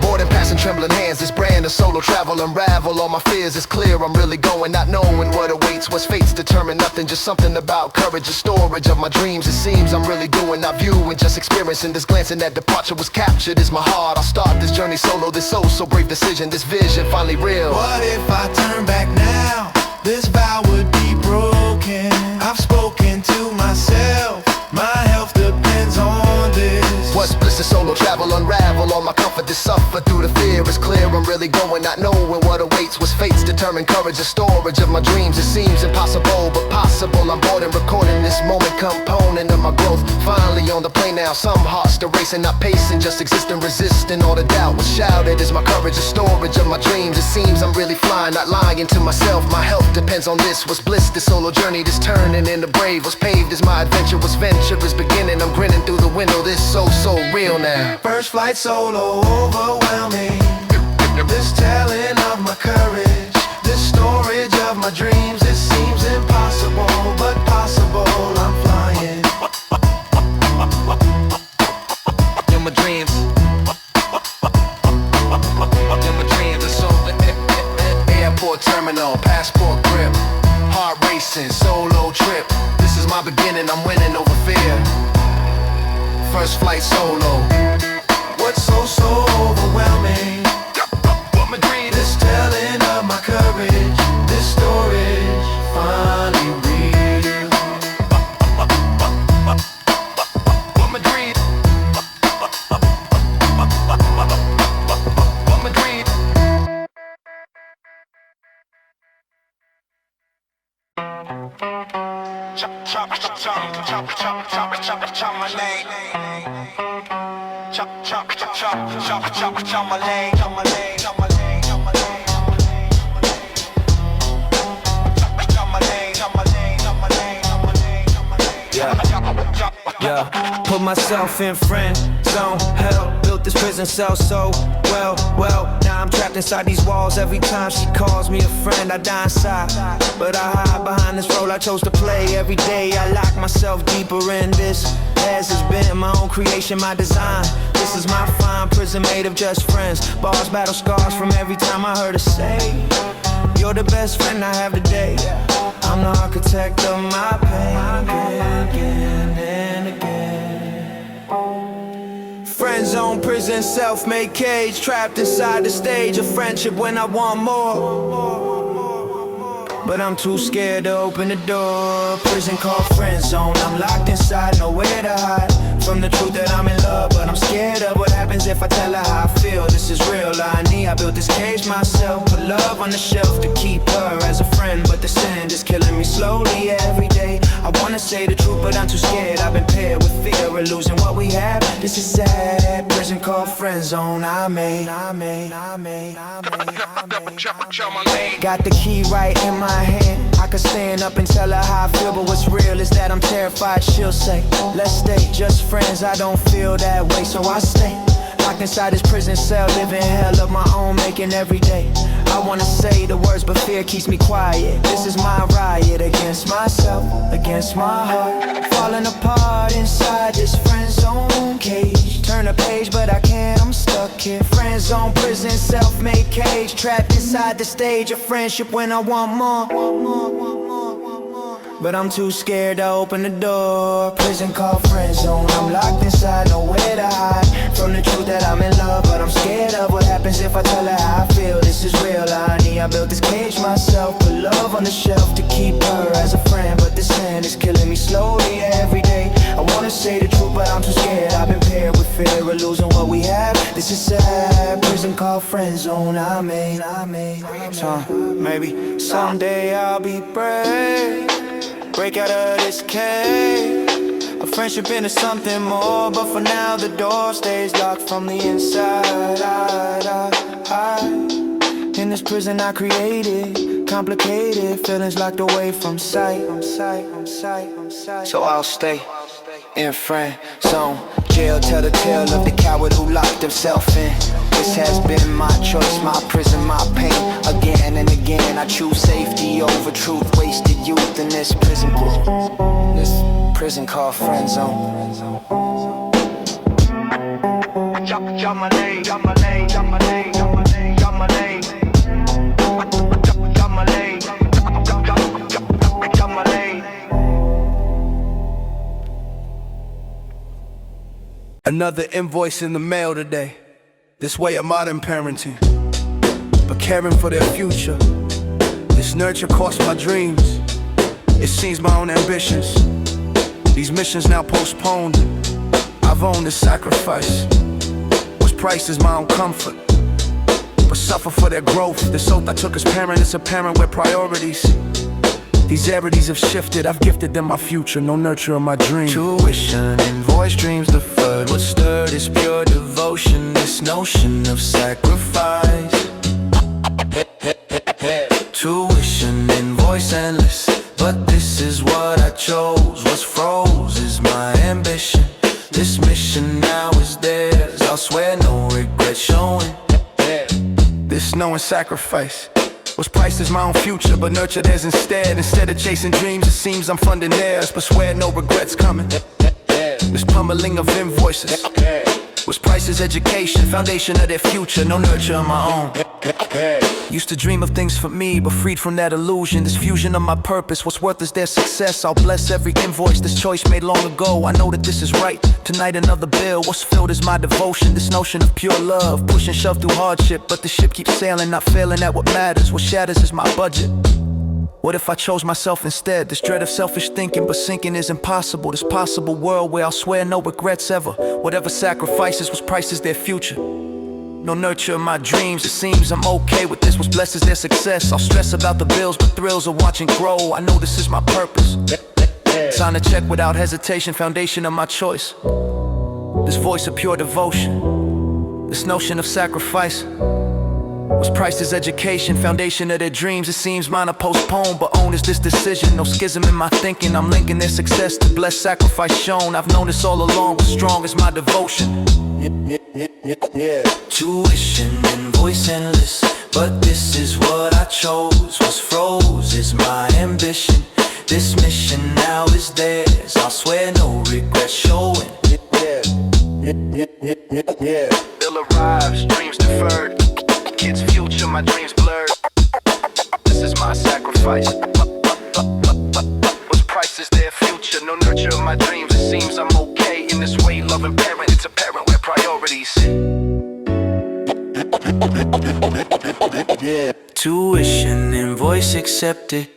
Boarding, passing, trembling hands. This brand of solo travel, unravel all my fears. It's clear I'm really going, not knowing what awaits. What's fate's determined, nothing, just something about courage. The storage of my dreams. It seems I'm really doing, not viewing, just experiencing. This glancing that departure was captured is my heart. I'll start this journey solo. This so brave decision. This vision finally real. What if I turn back now? This vow would be broken. I've spoken to myself. My health depends on this. What's bliss is solo travel, unravel all my comfort. This suffer through the fear. It's clear I'm really going, not knowing what awaits. What's fate's determined courage, the storage of my dreams. It seems impossible, but possible. I'm bored and recording this moment, component of my growth. Finally on the plane now, some hearts still racing, not pacing, just existing, resisting all the doubt. What's shouted is my courage, the storage of my dreams. It seems I'm really flying, not lying to myself. My health depends on this. What's bliss, this solo journey, this turning into brave. What's paved is my adventure, what's venture is beginning. I'm grinning through the window, this so real now. First flight solo, overwhelming. This telling of my courage, this storage of my dreams. It seems impossible, but possible. I'm flying. In my dreams. In my dreams, it's over. Airport terminal, passport grip. Heart racing, solo trip. This is my beginning, I'm winning over fear. First flight solo. What's so overwhelming? What my dream This telling of my courage, this storage finally real. What my dream What my dream Chop my name. Chop my lane. Yeah, put myself in friend zone. Hell, built this prison cell so well. Now I'm trapped inside these walls. Every time she calls me a friend, I die inside. But I hide behind this role I chose to play. Every day I lock myself deeper in this. As has been my own creation, my design. This is my fine prison made of just friends. Bars, battle scars from every time I heard her say, you're the best friend I have today. I'm the architect of my pain. Again and again. Friend zone, prison, self-made cage. Trapped inside the stage of friendship when I want more. But I'm too scared to open the door. Prison called friend zone. I'm locked inside, nowhere to hide from the truth that I'm in love. But I'm scared of what happens if I tell her how I feel. This is real, I built this cage myself. Put love on the shelf to keep her as a friend. But the sand is killing me slowly every day. I wanna say the truth, but I'm too scared. I've been paired with fear of losing what we have. This is sad. Prison called friend zone. I made. Got the key right in my hand. I could stand up and tell her how I feel, but what's real is that I'm terrified. She'll say, let's stay just friends. I don't feel that way, so I stay locked inside this prison cell, living hell of my own making every day. I wanna say the words, but fear keeps me quiet. This is my riot against myself, against my heart. Falling apart inside this friend zone cage. Turn a page, but I can't, I'm stuck here. Friend zone, prison, self-made cage. Trapped inside the stage of friendship when I want more. but I'm too scared to open the door. Prison called friend zone, I'm locked inside, nowhere to hide from the truth that I'm in love, but I'm scared of what happens if I tell her how I feel. This is real, honey, I built this cage myself, put love on the shelf to keep her as a friend, but this hand is killing me slowly every day. I wanna say the truth, but I'm too scared. I've been paired with fear of losing what we have. This is sad, prison called friend zone. I made. So maybe someday I'll be brave, break out of this cage. A friendship into something more, but for now the door stays locked from the inside. In this prison I created, complicated feelings locked away from sight. So I'll stay in friend zone. Jail tell the tale of the coward who locked himself in. This has been my choice, my prison, my pain. Again and again I choose safety over truth. Wasted youth in this prison called friend zone. Drop my name, drop my name, drop my name, drop my name, drop my name. Drop my name, drop my name. Another invoice in the mail today. This way of modern parenting, but caring for their future. This nurture cost my dreams. It seems my own ambitions. These missions now postponed. I've owned this sacrifice. What's price is my own comfort, but suffer for their growth. This oath I took as parent, it's apparent where priorities. These arities have shifted, I've gifted them my future, no nurture of my dream. Tuition, invoice, dreams deferred. What stirred is pure devotion, this notion of sacrifice. Tuition, invoice, endless, but this is what I chose. What's froze is my ambition. This mission now is theirs, I'll swear no regret showing. This knowing sacrifice. What's priced is my own future, but nurture theirs instead. Instead of chasing dreams, it seems I'm funding theirs, but swear no regrets coming. This pummeling of invoices. What's priced is education, foundation of their future, no nurture of my own. Used to dream of things for me, but freed from that illusion. This fusion of my purpose, what's worth is their success. I'll bless every invoice, this choice made long ago. I know that this is right, tonight another bill. What's filled is my devotion, this notion of pure love. Push and shove through hardship, but the ship keeps sailing, not failing at what matters. What shatters is my budget. What if I chose myself instead? This dread of selfish thinking, but sinking is impossible. This possible world where I'll swear no regrets ever. Whatever sacrifices, what's priced is their future. No nurture of my dreams, it seems I'm okay with this. What's blessed is their success. I'll stress about the bills, but thrills of watching grow. I know this is my purpose. Sign a check without hesitation, foundation of my choice. This voice of pure devotion, this notion of sacrifice. What's priced is education, foundation of their dreams. It seems mine are postponed, but own is this decision. No schism in my thinking, I'm linking their success to blessed sacrifice shown. I've known this all along, what's strong is my devotion. Tuition, invoice, endless, but this is what I chose. What's froze is my ambition. This mission now is theirs, I'll swear no regret showing. Bill arrives, dreams deferred. Kids' future, my dreams blurred. This is my sacrifice. What's price is their future, no nurture of my dreams. It seems I'm okay in this way, loving parent. It's apparent where priorities. Tuition, invoice accepted.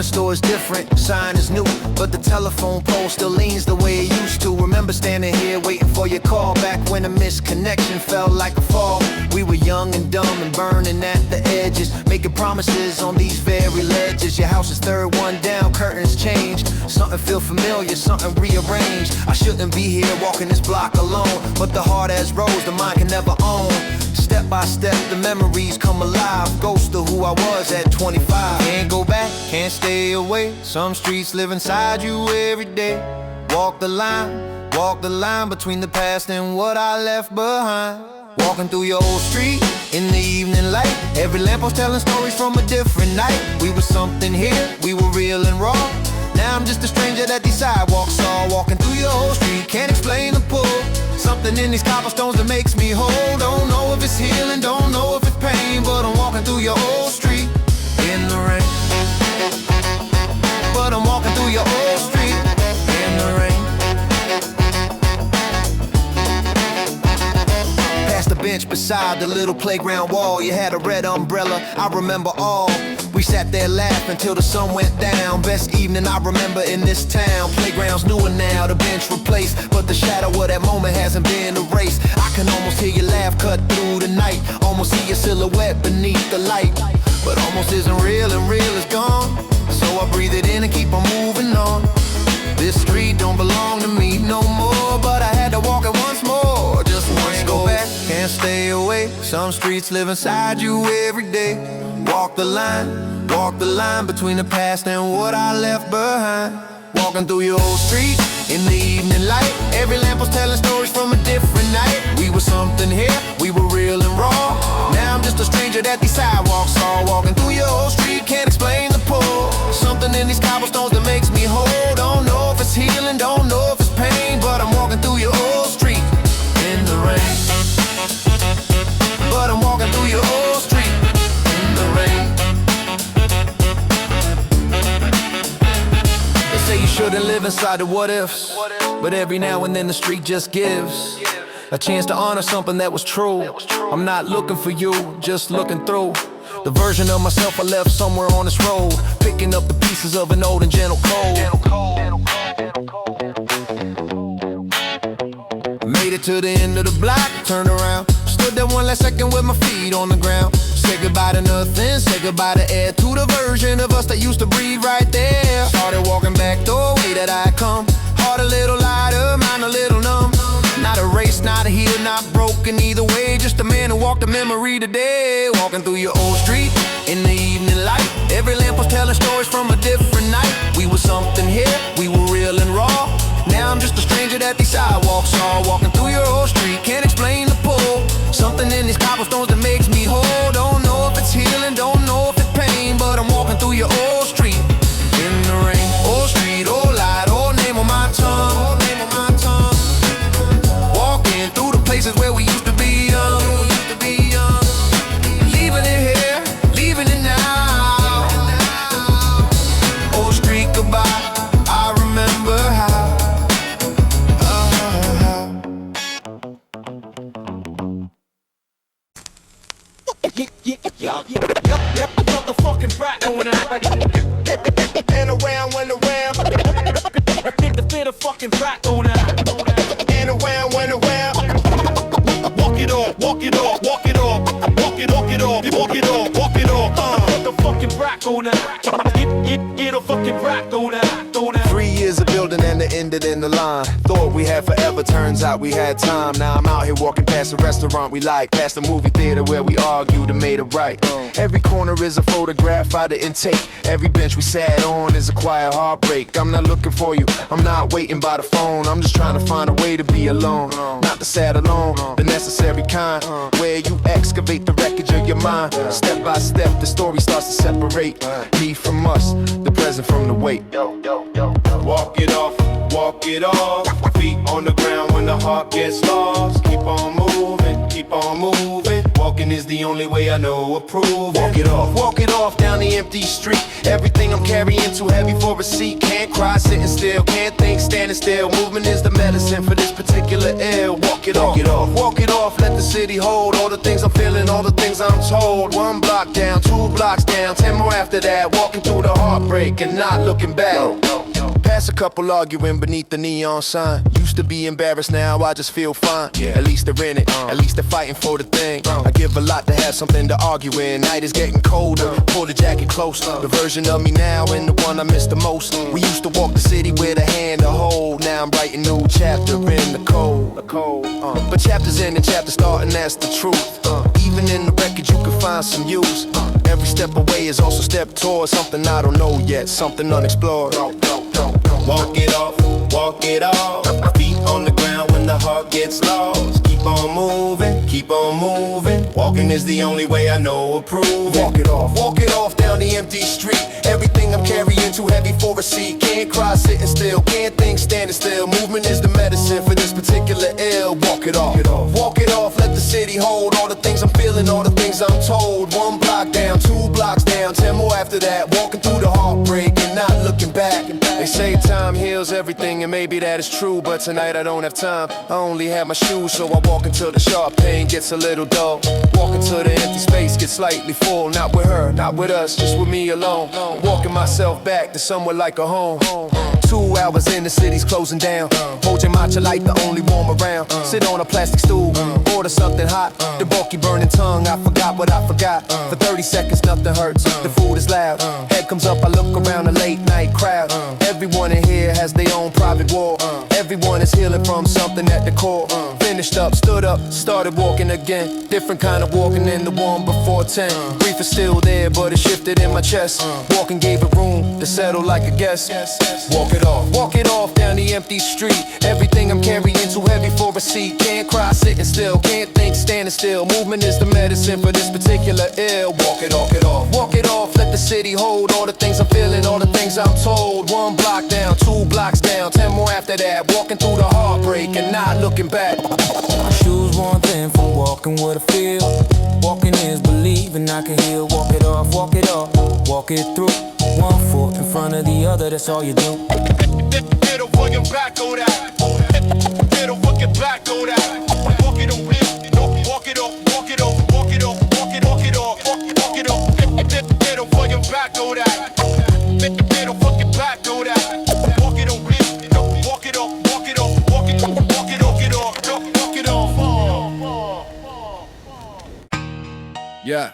Store is different, sign is new, but the telephone pole still leans the way it used to. Remember standing here waiting for your call, back when a misconnection felt like a fall. We were young and dumb and burning at the edges, making promises on these very ledges. Your house is third one down, curtains changed. Something feel familiar, something rearranged. I shouldn't be here walking this block alone, but the heart has rose, the mind can never own. Step by step, the memories come alive. Ghost of who I was at 25. Can't go back, can't stay away. Some streets live inside you every day. Walk the line between the past and what I left behind. Walking through your old street in the evening light. Every lamppost telling stories from a different night. We were something here, we were real and raw. Now I'm just a stranger that these sidewalks saw. Walking through your old street, can't explain the pull. Something in these cobblestones that makes me whole. Don't know if it's healing, don't know if it's pain, but I'm walking through your old street in the rain. But I'm walking through your old street in the rain. Past the bench beside the little playground wall, you had a red umbrella, I remember all. We sat there laughing till the sun went down. Best evening I remember in this town. Playground's newer now, the bench replaced, but the shadow of that moment hasn't been erased. I can almost hear your laugh cut through the night. Almost see your silhouette beneath the light. But almost isn't real and real is gone. So I breathe it in and keep on moving on. This street don't belong to me no more, but I had to walk it once more. Just once go back, can't stay away. Some streets live inside you every day. Walk the line between the past and what I left behind. Walking through your old street in the evening light. Every lamppost telling stories from a different night. We were something here, we were real and raw. Now I'm just a stranger that these sidewalks saw. Walking through your old street, can't explain the pull. Something in these cobblestones that makes me whole. Don't know if it's healing, don't know if it's pain, but I'm walking through your old street in the rain. But I'm walking through your old street in the rain. They say you shouldn't live inside the what ifs, but every now and then the street just gives a chance to honor something that was true. I'm not looking for you, just looking through the version of myself I left somewhere on this road, picking up the pieces of an old and gentle code. Made it to the end of the block, turned around, stood there one last second with my feet on the ground. Say goodbye to nothing, say goodbye to air, to the version of us that used to breathe right there. Started walking back the way that I come, heart a little lighter, mind a little numb. Not erased, not healed, not broken either way. Just a man who walked a memory today. Walking through your old street in the evening light. Every lamppost telling stories from a different night. We were something here, we were real and raw. Now I'm just a stranger that these sidewalks saw. Walking through your old street, can't explain the pull. Something in these cobblestones that makes me whole. Don't know if it's healing, don't know if it's pain, but I'm walking through your old street in the rain. Old street, old light, old name on my tongue. Walking through the places where we used to be young. Leaving it here, leaving it now. Old street goodbye, I remember how. The fucking rap going out. And around, went around. Feel the fucking rap going out. And around, went around. Walk it off, walk it off, walk it off, walk it off, walk it off, walk it off, walk it off. Get the fucking rap going out. Get a fucking rap going out, going out. 3 years of building and it ended in the line. Thought we had forever, turns out we had time. Now I'm out here walking past a restaurant we like, past the movie theater where we argued and made it right. Every corner is a photograph I didn't take. Every bench we sat on is a quiet heartbreak. I'm not looking for you, I'm not waiting by the phone. I'm just trying to find a way to be alone. Not the sad alone, the necessary kind, where you excavate the wreckage of your mind. Step by step the story starts to separate me from us, the present from the wait. Walk it off, walk it off. Feet on the ground when the heart gets lost. Keep on moving, keep on moving. Walking is the only way I know approval. Walk it off down the empty street. Everything I'm carrying too heavy for a seat. Can't cry sitting still, can't think standing still. Movement is the medicine for this particular ill. Walk it off, walk it off. Let the city hold all the things I'm feeling, all the things I'm told. 1 block down, 2 blocks down, 10 more after that. Walking through the heartbreak and not looking back. Past a couple arguing beneath the neon sign. Used to be embarrassed, now I just feel fine. At least they're in it, at least they're fighting for the thing. I give a lot to have something to argue in. Night is getting colder, pull the jacket closer. The version of me now and the one I miss the most. We used to walk the city with a hand to hold. Now I'm writing new chapter in the cold. But chapters in and chapters starting, that's the truth. Even in the record you can find some use. Every step away is also a step towards something I don't know yet, something unexplored. Walk it off, walk it off. Feet on the ground when the heart gets lost. Keep keep on moving, keep on moving. Walking is the only way I know approving. Walk it off down the empty street. Everything I'm carrying too heavy for a seat. Can't cry sitting still, can't think standing still. Movement is the medicine for this particular ill. Walk it off, walk it off. Let the city hold all the things I'm feeling, all the things I'm told. 1 block down, 2 blocks down, 10 more after that. Walking through the heartbreak and not looking back. They say time heals everything, and maybe that is true, but tonight I don't have time. I only have my shoes, so I walk until the sharp pain gets a little dull. Walk until the empty space gets slightly full. Not with her, not with us, just with me alone. Walking myself back to somewhere like a home. 2 hours in, the city's closing down. Hold your matcha light, the only warm around. Sit on a plastic stool, order something hot. The bulky burning tongue, I forgot what I forgot. For 30 seconds, nothing hurts. The food is loud. Head comes up, I look around the late night crowd. Everyone in here has their own private war. Everyone is healing from something at the core. Finished up, stood up, started walking again. Different kind of walking than the one before 10. Grief is still there, but it shifted in my chest. Walking gave it room to settle like a guest. Walk it off down the empty street. Everything I'm carrying too heavy for a seat. Can't cry sitting still, can't think standing still. Movement is the medicine for this particular ill. Walk it off, let the city hold all the things I'm feeling, all the things I'm told. 1 block down, 2 blocks down, 10 more after that. Walking through the heartbreak and not looking back. Shoes one thing from walking what I feel. Walking is believing I can heal. Walk it off, walk it through. 1 foot in front of the other, that's all you do. Get over your back on that. Get over your back on that. Walk it on, walk it off, walk it off, walk it off, walk it off, walk it off, walk it off. Get over your back on that. Get over your back on that. Walk it on, walk it off, walk it off, walk it off, walk it off, walk it off. Yeah.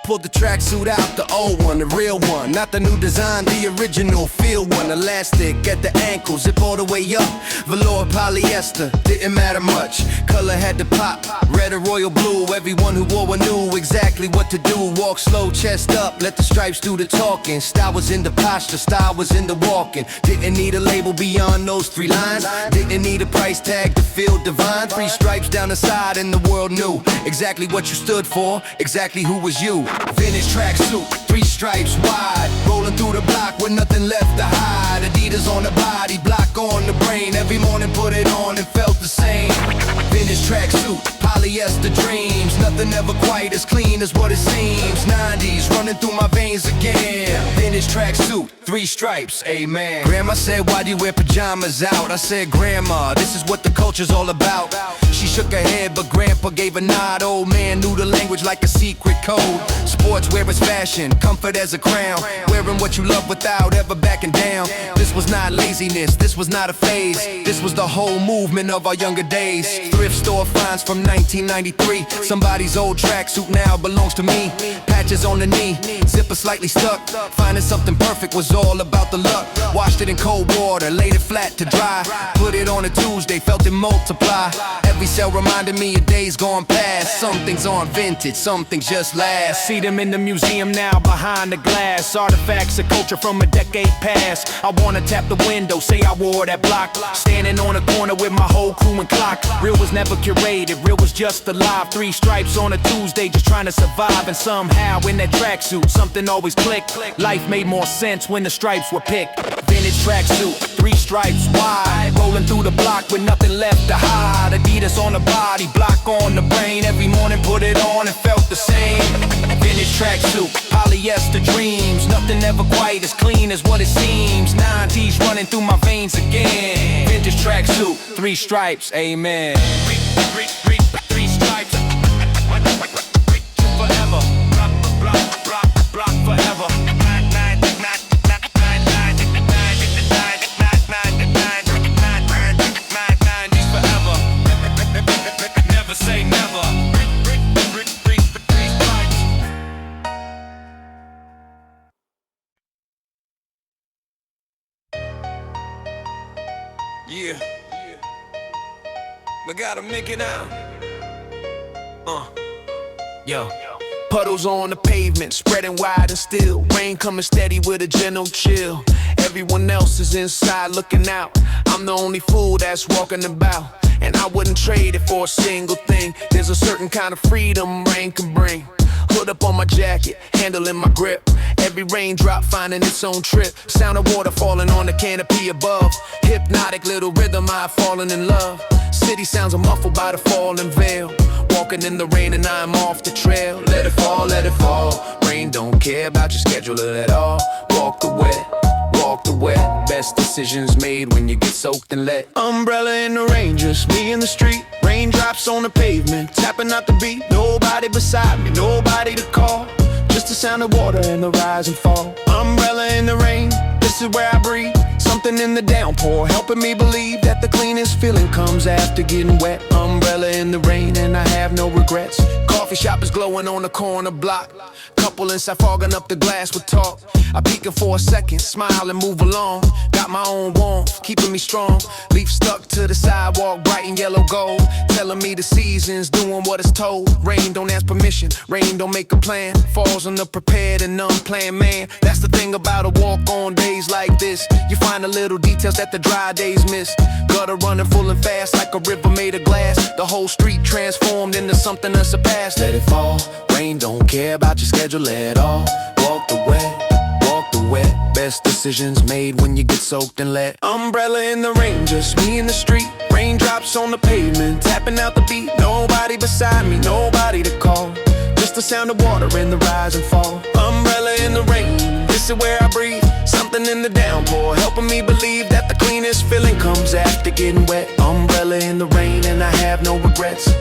Pulled the tracksuit out, the old one, the real one. Not the new design, the original feel one. Elastic at the ankle, zip all the way up. Velour polyester, didn't matter much. Color had to pop, red or royal blue. Everyone who wore one knew exactly what to do. Walk slow, chest up, let the stripes do the talking. Style was in the posture, style was in the walking. Didn't need a label beyond those 3 lines. Didn't need a price tag to feel divine. 3 stripes down the side and the world knew exactly what you stood for, exactly who was you. Vintage tracksuit, 3 stripes wide. Rolling through the block with nothing left to hide. Adidas on the body, block on the brain. Every morning put it on and felt the same. Vintage tracksuit, polyester dreams. Nothing ever quite as clean as what it seems. 90s running through my veins again. Vintage tracksuit, 3 stripes, amen. Grandma said, why do you wear pajamas out? I said, Grandma, this is what the culture's all about. She shook her head, but Grandpa gave a nod. Old man knew the language like a secret code. Sportswear is fashion, comfort as a crown. Wearing what you love without ever backing down. This was not laziness, this was not a phase. This was the whole movement of our younger days. Thrift store finds from 1993. Somebody's old tracksuit now belongs to me. Patches on the knee, zipper slightly stuck. Finding something perfect was all about the luck. Washed it in cold water, laid it flat to dry. Put it on a Tuesday, felt it multiply. Every cell reminded me of days gone past. Some things aren't vintage, some things just last. See them in the museum now behind the glass. Artifacts of culture from a decade past. I wanna tap the window, say I wore that block. Standing on a corner with my whole crew and clock. Real was never curated, real was just alive. 3 stripes on a Tuesday, just trying to survive. And somehow in that tracksuit, something always clicked. Life made more sense when the stripes were picked. Vintage tracksuit, 3 stripes wide. Rolling through the block with nothing left to hide. Adidas on the body, block on the brain. Every morning put it on and felt the same. Vintage tracksuit, polyester dreams. Nothing ever quite as clean as what it seems. 90s running through my veins again. Vintage tracksuit, 3 stripes, amen. 3 stripes, forever. Block forever. Never say never. Yeah, we gotta make it out. Yo, Puddles on the pavement, spreading wide and still. Rain coming steady with a gentle chill. Everyone else is inside looking out. I'm the only fool that's walking about, and I wouldn't trade it for a single thing. There's a certain kind of freedom rain can bring. Hood up on my jacket, handle in my grip. Every raindrop finding its own trip. Sound of water falling on the canopy above. Hypnotic little rhythm, I've fallen in love. City sounds are muffled by the falling veil. Walking in the rain and I'm off the trail. Let it fall, let it fall. Rain don't care about your schedule at all. Walk the wet, walk the wet. Best decisions made when you get soaked and let. Umbrella in the rain, just me in the street. Raindrops on the pavement, tapping out the beat. Nobody beside me, nobody to call. Just the sound of water and the rise and fall. Umbrella in the rain, this is where I breathe. Something in the downpour, helping me believe that the cleanest feeling comes after getting wet. Umbrella in the rain and I have no regrets. Coffee shop is glowing on the corner block. Couple inside fogging up the glass with talk. I peek in for a second, smile and move along. Got my own warmth, keeping me strong. Leaf stuck to the sidewalk, bright and yellow gold. Telling me the season's doing what it's told. Rain don't ask permission, rain don't make a plan. Falls on the prepared and unplanned man. That's the thing about a walk on days like this. You find the little details that the dry days miss. Gutter running full and fast like a river made of glass. The whole street transformed into something unsurpassed. Let it fall, rain don't care about your schedule at all. Walk the wet, walk the wet. Best decisions made when you get soaked and let. Umbrella in the rain, just me in the street. Raindrops on the pavement, tapping out the beat. Nobody beside me, nobody to call. Just the sound of water and the rise and fall. Umbrella in the rain, this is where I breathe. Something in the downpour, helping me believe that the cleanest feeling comes after getting wet. Umbrella in the rain and I have no regrets.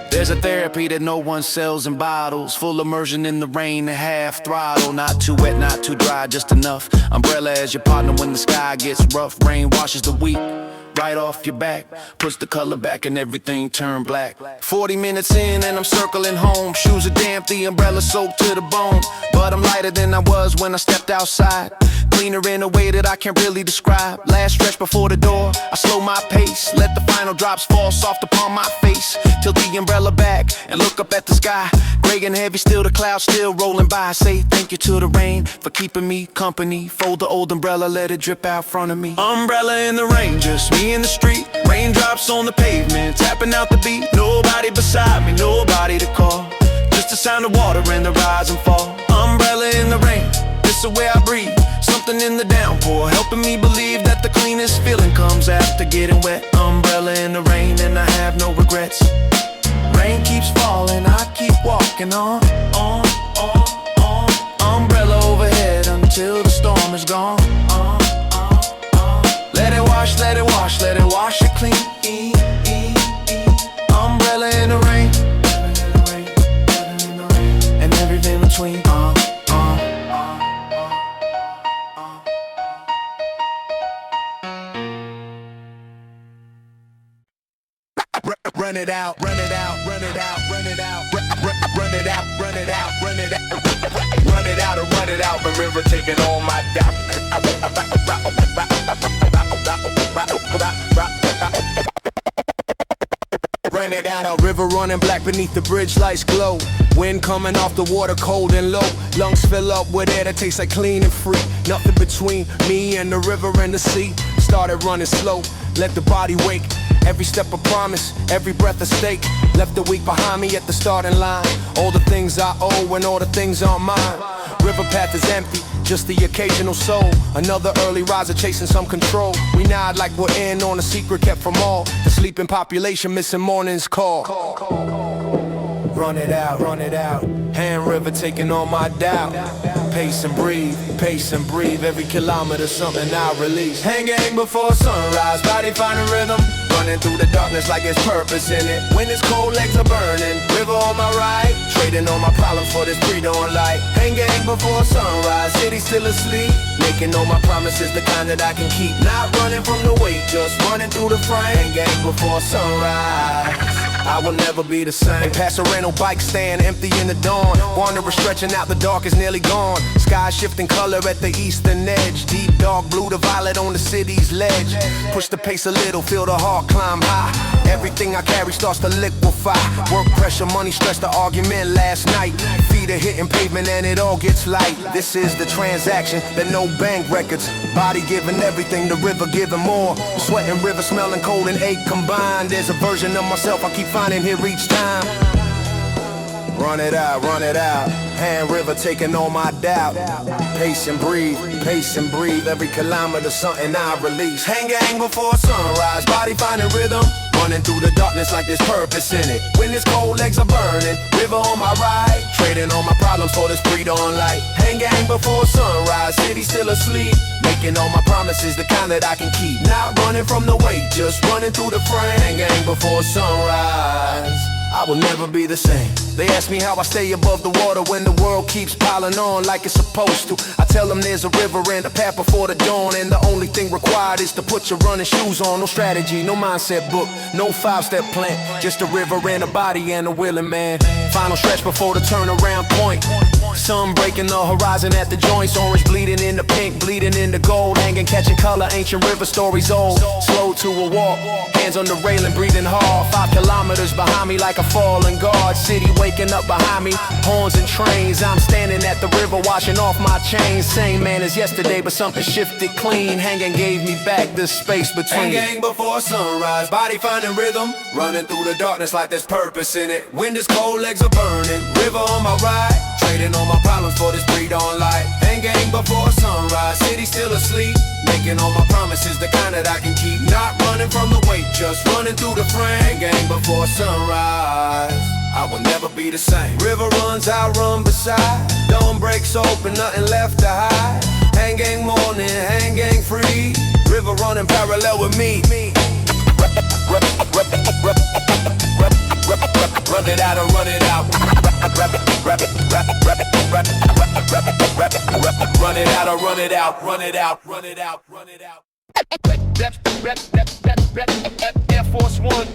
There's a therapy that no one sells in bottles. Full immersion in the rain and half throttle. Not too wet, not too dry, just enough. Umbrella as your partner when the sky gets rough. Rain washes the weak right off your back, puts the color back and everything turned black. 40 minutes in and I'm circling home. Shoes are damp, the umbrella soaked to the bone. But I'm lighter than I was when I stepped outside. Cleaner in a way that I can't really describe. Last stretch before the door, I slow my pace. Let the final drops fall soft upon my face. Tilt the umbrella back and look up at the sky. Gray and heavy, still the clouds still rolling by. Say thank you to the rain for keeping me company. Fold the old umbrella, let it drip out front of me. Umbrella in the rain, just me in the street. Raindrops on the pavement, tapping out the beat. Nobody beside me, nobody to call. Just the sound of water and the rise and fall. Umbrella in the rain, this is where I breathe. Something in the downpour, helping me believe that the cleanest feeling comes after getting wet. Umbrella in the rain and I have no regrets. Rain keeps falling, I keep walking on. Umbrella overhead until the storm is gone. Let it wash, let it wash, let it wash it clean. Umbrella in the rain, and everything between. Run it out, run it out, run it out, run it out, run it out, run it out, run it out, run it out, run it out. Remember taking all my doubt. Run it out, a river running black beneath the bridge, lights glow. Wind coming off the water, cold and low. Lungs fill up with air that tastes like clean and free. Nothing between me and the river and the sea. Started running slow, let the body wake. Every step a promise, every breath a stake. Left the week behind me at the starting line. All the things I owe and all the things aren't mine. River path is empty, just the occasional soul. Another early riser chasing some control. We nod like we're in on a secret kept from all. The sleeping population missing morning's call. Run it out, run it out. Hand river taking on my doubt. Pace and breathe, pace and breathe. Every kilometer something I release. Hang before sunrise, body finding rhythm. Running through the darkness like there's purpose in it. When it's cold, legs are burning. River on my right, trading all my problems for this pre-dawn light. Hang before sunrise, city still asleep. Making all my promises, the kind that I can keep. Not running from the weight, just running through the frame. Hang before sunrise. I will never be the same. Past a rental bike stand, empty in the dawn. Wanderer stretching out, the dark is nearly gone. Sky shifting color at the eastern edge. Deep dark blue to violet on the city's ledge. Push the pace a little, feel the heart climb high. Everything I carry starts to liquefy. Work pressure, money stress, the argument last night. Feet are hitting pavement and it all gets light. This is the transaction that no bank records. Body giving everything, the river giving more. Sweat and river smelling cold and ache combined. There's a version of myself I keep finding here each time. Run it out, run it out. Hand river taking all my doubt. Pace and breathe, pace and breathe. Every kilometer something I release. Hang gang before sunrise, body finding rhythm. Running through the darkness like there's purpose in it. When it's cold, legs are burning. River on my right, trading all my problems for this pre-dawn light. Hang gang before sunrise, city still asleep. Making all my promises, the kind that I can keep. Not running from the weight, just running through the frame. Hang gang before sunrise, I will never be the same. They ask me how I stay above the water when the world keeps piling on like it's supposed to. I tell them there's a river and a path before the dawn, and the only thing required is to put your running shoes on. No strategy, no mindset book, no 5-step plan. Just a river and a body and a willing man. Final stretch before the turnaround point. Sun breaking the horizon at the joints. Orange bleeding into pink, bleeding into gold. Hanging, catching color, ancient river stories old. Slow to a walk, hands on the railing, breathing hard. 5 kilometers behind me like a fallen guard. City waking up behind me, horns and trains. I'm standing at the river washing off my chains. Same man as yesterday, but something shifted clean. Hanging gave me back the space between. Hanging before sunrise, body finding rhythm. Running through the darkness like there's purpose in it. Wind is cold, legs are burning. River on my right, trading all my problems for this pre-dawn light. Hanging before sunrise, city still asleep. Making all my promises, the kind that I can keep. Not running from the weight, just running through the frame. Hanging before sunrise, I will never be the same. River runs, I run beside. Dawn breaks open, nothing left to hide. Hanging morning, hanging free. River running parallel with me. Run it out and run it out. Run it out or run it out. Run it out, run it out, run it out. Air Force One,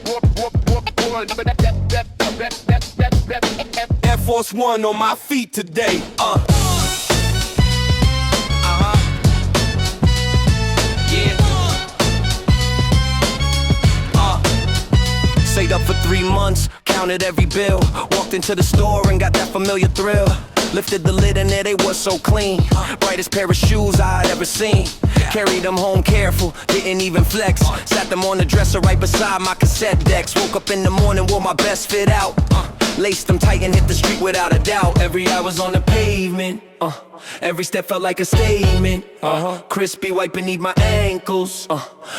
Air Force One on my feet today. Stayed up for 3 months, counted every bill. Walked into the store and got that familiar thrill. Lifted the lid and there they was so clean. Brightest pair of shoes I'd ever seen. Carried them home careful, didn't even flex. Sat them on the dresser right beside my cassette decks. Woke up in the morning, wore my best fit out. Laced them tight and hit the street without a doubt. Every hour's on the pavement. Every step felt like a statement. Crispy white beneath my ankles.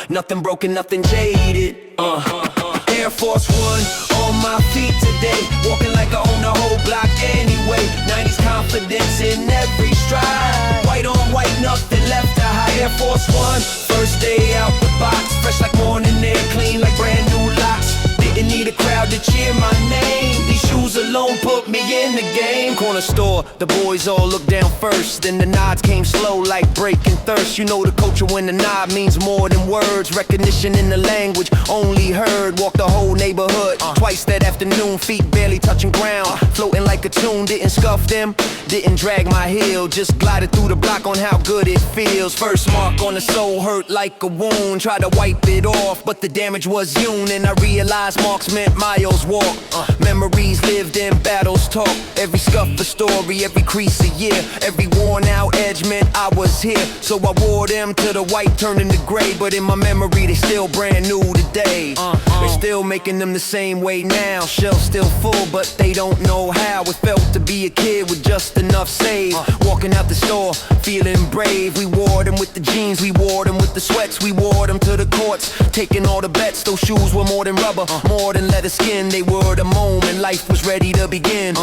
Nothing broken, nothing jaded. Air Force One on my feet today. Walking like I own the whole block anyway. 90s confidence in every stride. White on white, nothing left to hide. Air Force One, first day out the box. Fresh like morning air, clean like brand new locks. Didn't need a crowd to cheer my name. These shoes alone put me in the game. Corner store, the boys all looked down first. Then the nods came slow like breaking thirst. You know the culture when the nod means more than words. Recognition in the language, only heard. Walked the whole neighborhood, twice that afternoon. Feet barely touching ground, floating like a tune. Didn't scuff them, didn't drag my heel. Just glided through the block on how good it feels. First mark on the soul hurt like a wound. Tried to wipe it off, but the damage was hewn. And I realized marks meant miles walk. Memories lived in battles talk. Every scuff a story, every crease a year. Every worn out edge meant I was here. So I wore them till the white turned into gray. But in my memory they still brand new today. They're still making them the same way now. Shelves still full but they don't know how it felt to be a kid with just enough saved. Walking out the store, feeling brave. We wore them with the jeans, we wore them with the sweats. We wore them to the courts, taking all the bets. Those shoes were more than rubber, more than leather skin. They were the moment life was ready to begin.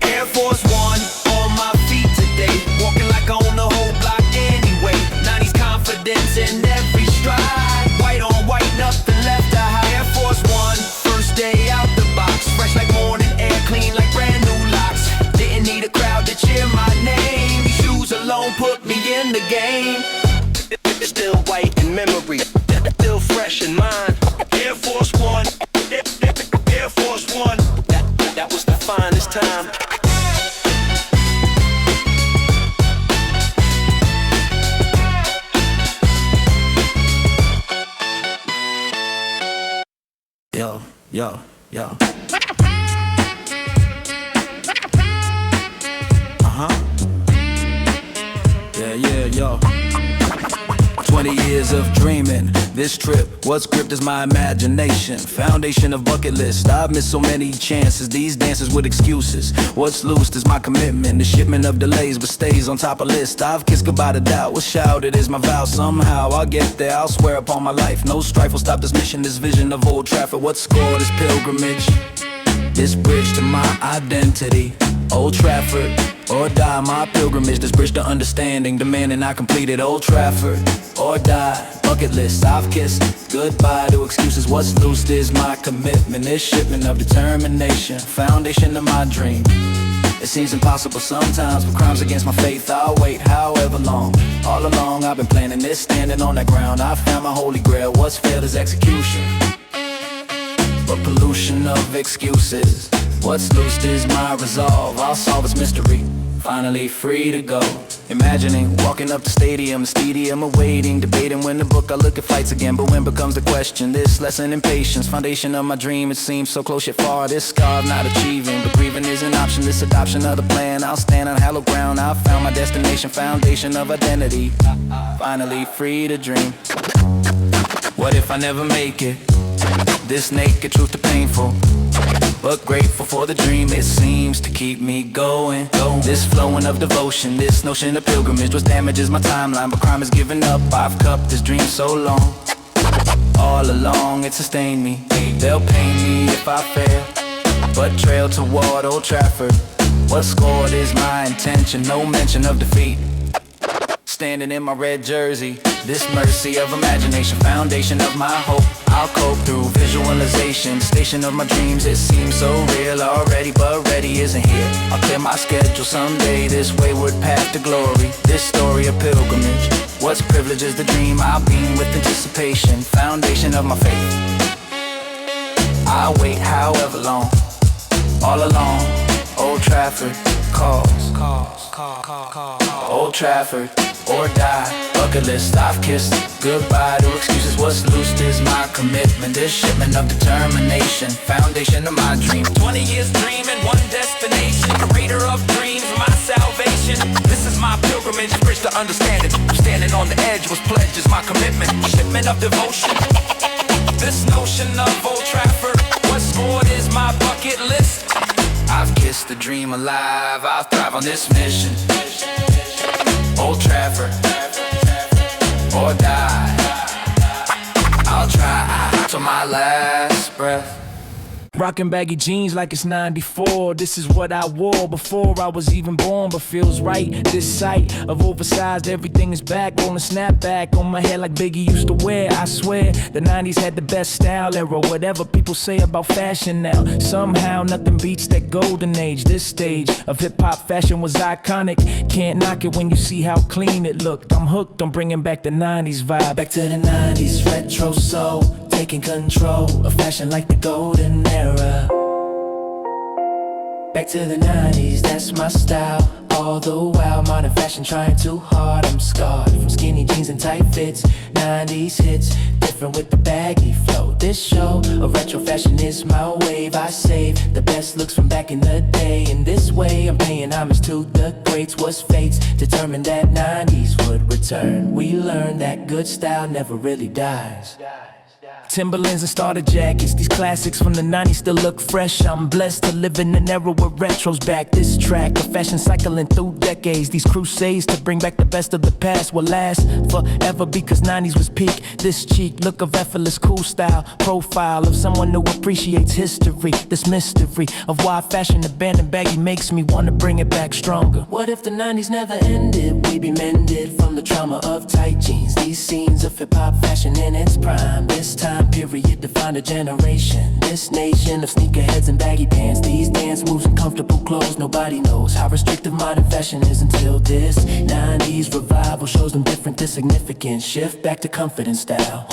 Air Force One on my feet today. Walking like I own the whole block anyway. 90s confidence in every stride. White on white, nothing left to hide. Air Force One, first day out the box. Fresh like morning air, clean like brand new locks. Didn't need a crowd to cheer my name. These shoes alone put me in the game. Still white in memory, still fresh in mind. Air Force One yo, yo. Yeah, yo. 20 years of dreaming. This trip, what's gripped is my imagination. Foundation of bucket list. I've missed so many chances. These dances with excuses. What's loosed is my commitment. The shipment of delays, but stays on top of list. I've kissed goodbye to doubt. What's shouted is my vow. Somehow I'll get there. I'll swear upon my life. No strife will stop this mission. This vision of Old Trafford. What's scored is pilgrimage. This bridge to my identity. Old Trafford or die, my pilgrimage. This bridge to understanding, demanding I completed. Old Trafford or die, bucket list I've kissed goodbye to excuses. What's loosed is my commitment. This shipment of determination, foundation of my dream. It seems impossible sometimes, but crimes against my faith I'll wait however long. All along I've been planning this, standing on that ground. I found my holy grail, what's failed is execution. But pollution of excuses. What's loosed is my resolve. I'll solve its mystery. Finally free to go. Imagining walking up the stadium awaiting, debating when the book I look at fights again. But when becomes the question, this lesson in patience, foundation of my dream. It seems so close yet far. This scar of not achieving, but grieving is an option. This adoption of the plan. I'll stand on hallowed ground. I found my destination, foundation of identity. Finally free to dream. What if I never make it? This naked truth to painful, but grateful for the dream. It seems to keep me going. This flowing of devotion, this notion of pilgrimage, which damages my timeline, but crime is giving up. I've cupped this dream so long. All along it sustained me. They'll pain me if I fail, but trail toward Old Trafford. What's scored is my intention, no mention of defeat. Standing in my red jersey, this mercy of imagination, foundation of my hope. I'll cope through visualization, station of my dreams. It seems so real already, but ready isn't here. I'll clear my schedule someday, this wayward path to glory. This story of pilgrimage, what's privilege is the dream. I'll beam with anticipation, foundation of my faith. I'll wait however long, all along. Old Trafford calls. Old Trafford or die, bucket list I've kissed goodbye to excuses. What's loosed is my commitment. This shipment of determination, foundation of my dream. 20 years dreaming, one destination, creator of dreams, my salvation. This is my pilgrimage, bridge to understanding. I'm standing on the edge, was pledges my commitment, shipment of devotion. This notion of Old Trafford, what's scored is my bucket list. I've kissed the dream alive, I'll thrive on this mission. Old Trafford or die. I'll try till my last breath. Rockin' baggy jeans like it's 94. This is what I wore before I was even born, but feels right. This sight of oversized everything is back. Rolling snapback on my head like Biggie used to wear. I swear the 90s had the best style era. Whatever people say about fashion now, somehow nothing beats that golden age. This stage of hip-hop fashion was iconic. Can't knock it when you see how clean it looked. I'm hooked on bringing back the 90s vibe. Back to the 90s, retro soul, taking control of fashion like the golden era. Back to the 90s, that's my style. All the while, modern fashion trying too hard. I'm scarred from skinny jeans and tight fits. 90s hits, different with the baggy flow. This show of retro fashion is my wave. I save the best looks from back in the day. In this way, I'm paying homage to the greats. Was fates determined that 90s would return? We learned that good style never really dies. Timberlands and starter jackets, these classics from the 90s still look fresh. I'm blessed to live in an era where retro's back. This track of fashion cycling through decades. These crusades to bring back the best of the past will last forever because 90s was peak. This cheek look of effortless cool style, profile of someone who appreciates history. This mystery of why fashion abandoned baggy makes me want to bring it back stronger. What if the 90s never ended? We'd be mended from the trauma of tight jeans. These scenes of hip-hop fashion in its prime. This time period defined a generation. This nation of sneakerheads and baggy pants. These dance moves and comfortable clothes. Nobody knows how restrictive modern fashion is until this 90s revival shows them different different to significant. Shift back to confident style.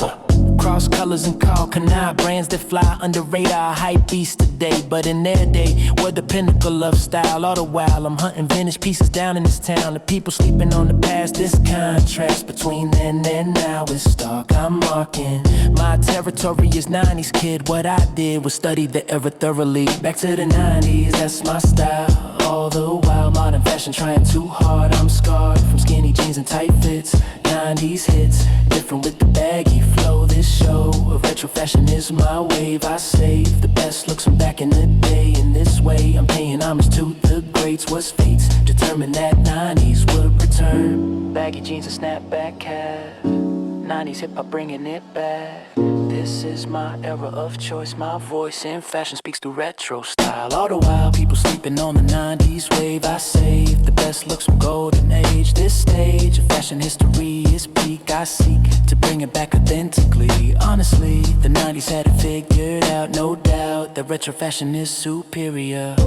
Cross colors and call canal brands that fly under radar. Hype beasts today, but in their day, we're the pinnacle of style. All the while, I'm hunting vintage pieces down in this town. The people sleeping on the past. This contrast between then and now is stark. I'm marking my territory is 90s kid. What I did was study the era thoroughly. Back to the 90s, that's my style. All the while, modern fashion trying too hard. I'm scarred from skinny jeans and tight fits. 90s hits, different with the baggy flow. This show of retro fashion is my wave. I save the best looks from back in the day. In this way, I'm paying homage to the greats. What's fates determined that 90s would return. Baggy jeans and snapback cap. 90s hip-hop bringing it back. This is my era of choice. My voice in fashion speaks through retro style. All the while, people sleeping on the 90s wave. I save the best looks from golden age. This stage of fashion history is peak. I seek to bring it back authentically. Honestly, the 90s had it figured out. No doubt that retro fashion is superior.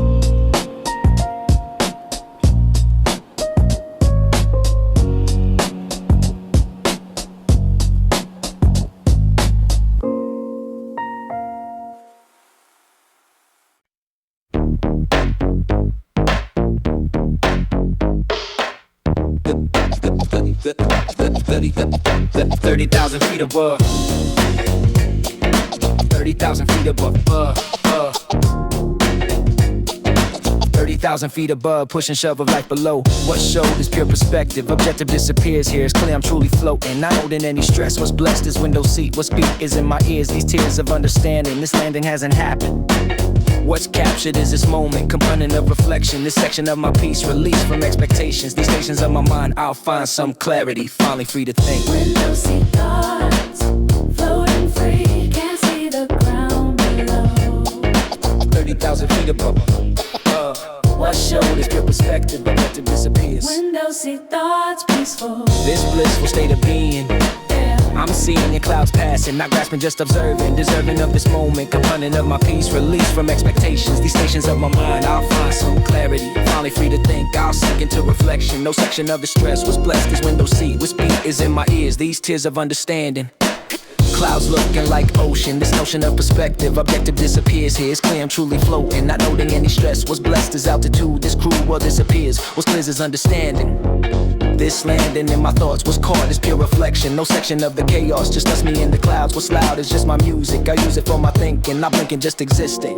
Thirty thousand feet above. 30,000 feet above. 30,000 feet above, push and shove of life below. What showed is pure perspective. Objective disappears here. It's clear I'm truly floating. Not holding any stress. What's blessed is window seat. What speak is in my ears. These tears of understanding. This landing hasn't happened. What's captured is this moment, component of reflection. This section of my piece, released from expectations. These stations of my mind, I'll find some clarity. Finally free to think. Window seat thoughts, floating free, can't see the ground below. 30,000 feet above. What showed is pure perspective, objective disappears. Window seat thoughts, peaceful. This blissful state of being. I'm seeing your clouds passing, not grasping, just observing. Deserving of this moment, component of my peace. Released from expectations, these stations of my mind, I'll find some clarity. Finally free to think, I'll sink into reflection. No section of the stress was blessed, this window seat. What speak is in my ears, these tears of understanding. Clouds looking like ocean, this notion of perspective. Objective disappears here, it's clear I'm truly floating. Not noting any stress, what's blessed is altitude. This cruel world disappears, what's clear is understanding. This landing in my thoughts was caught as pure reflection. No section of the chaos, just us, me and the clouds. What's loud is just my music, I use it for my thinking. Not blinking, just existing.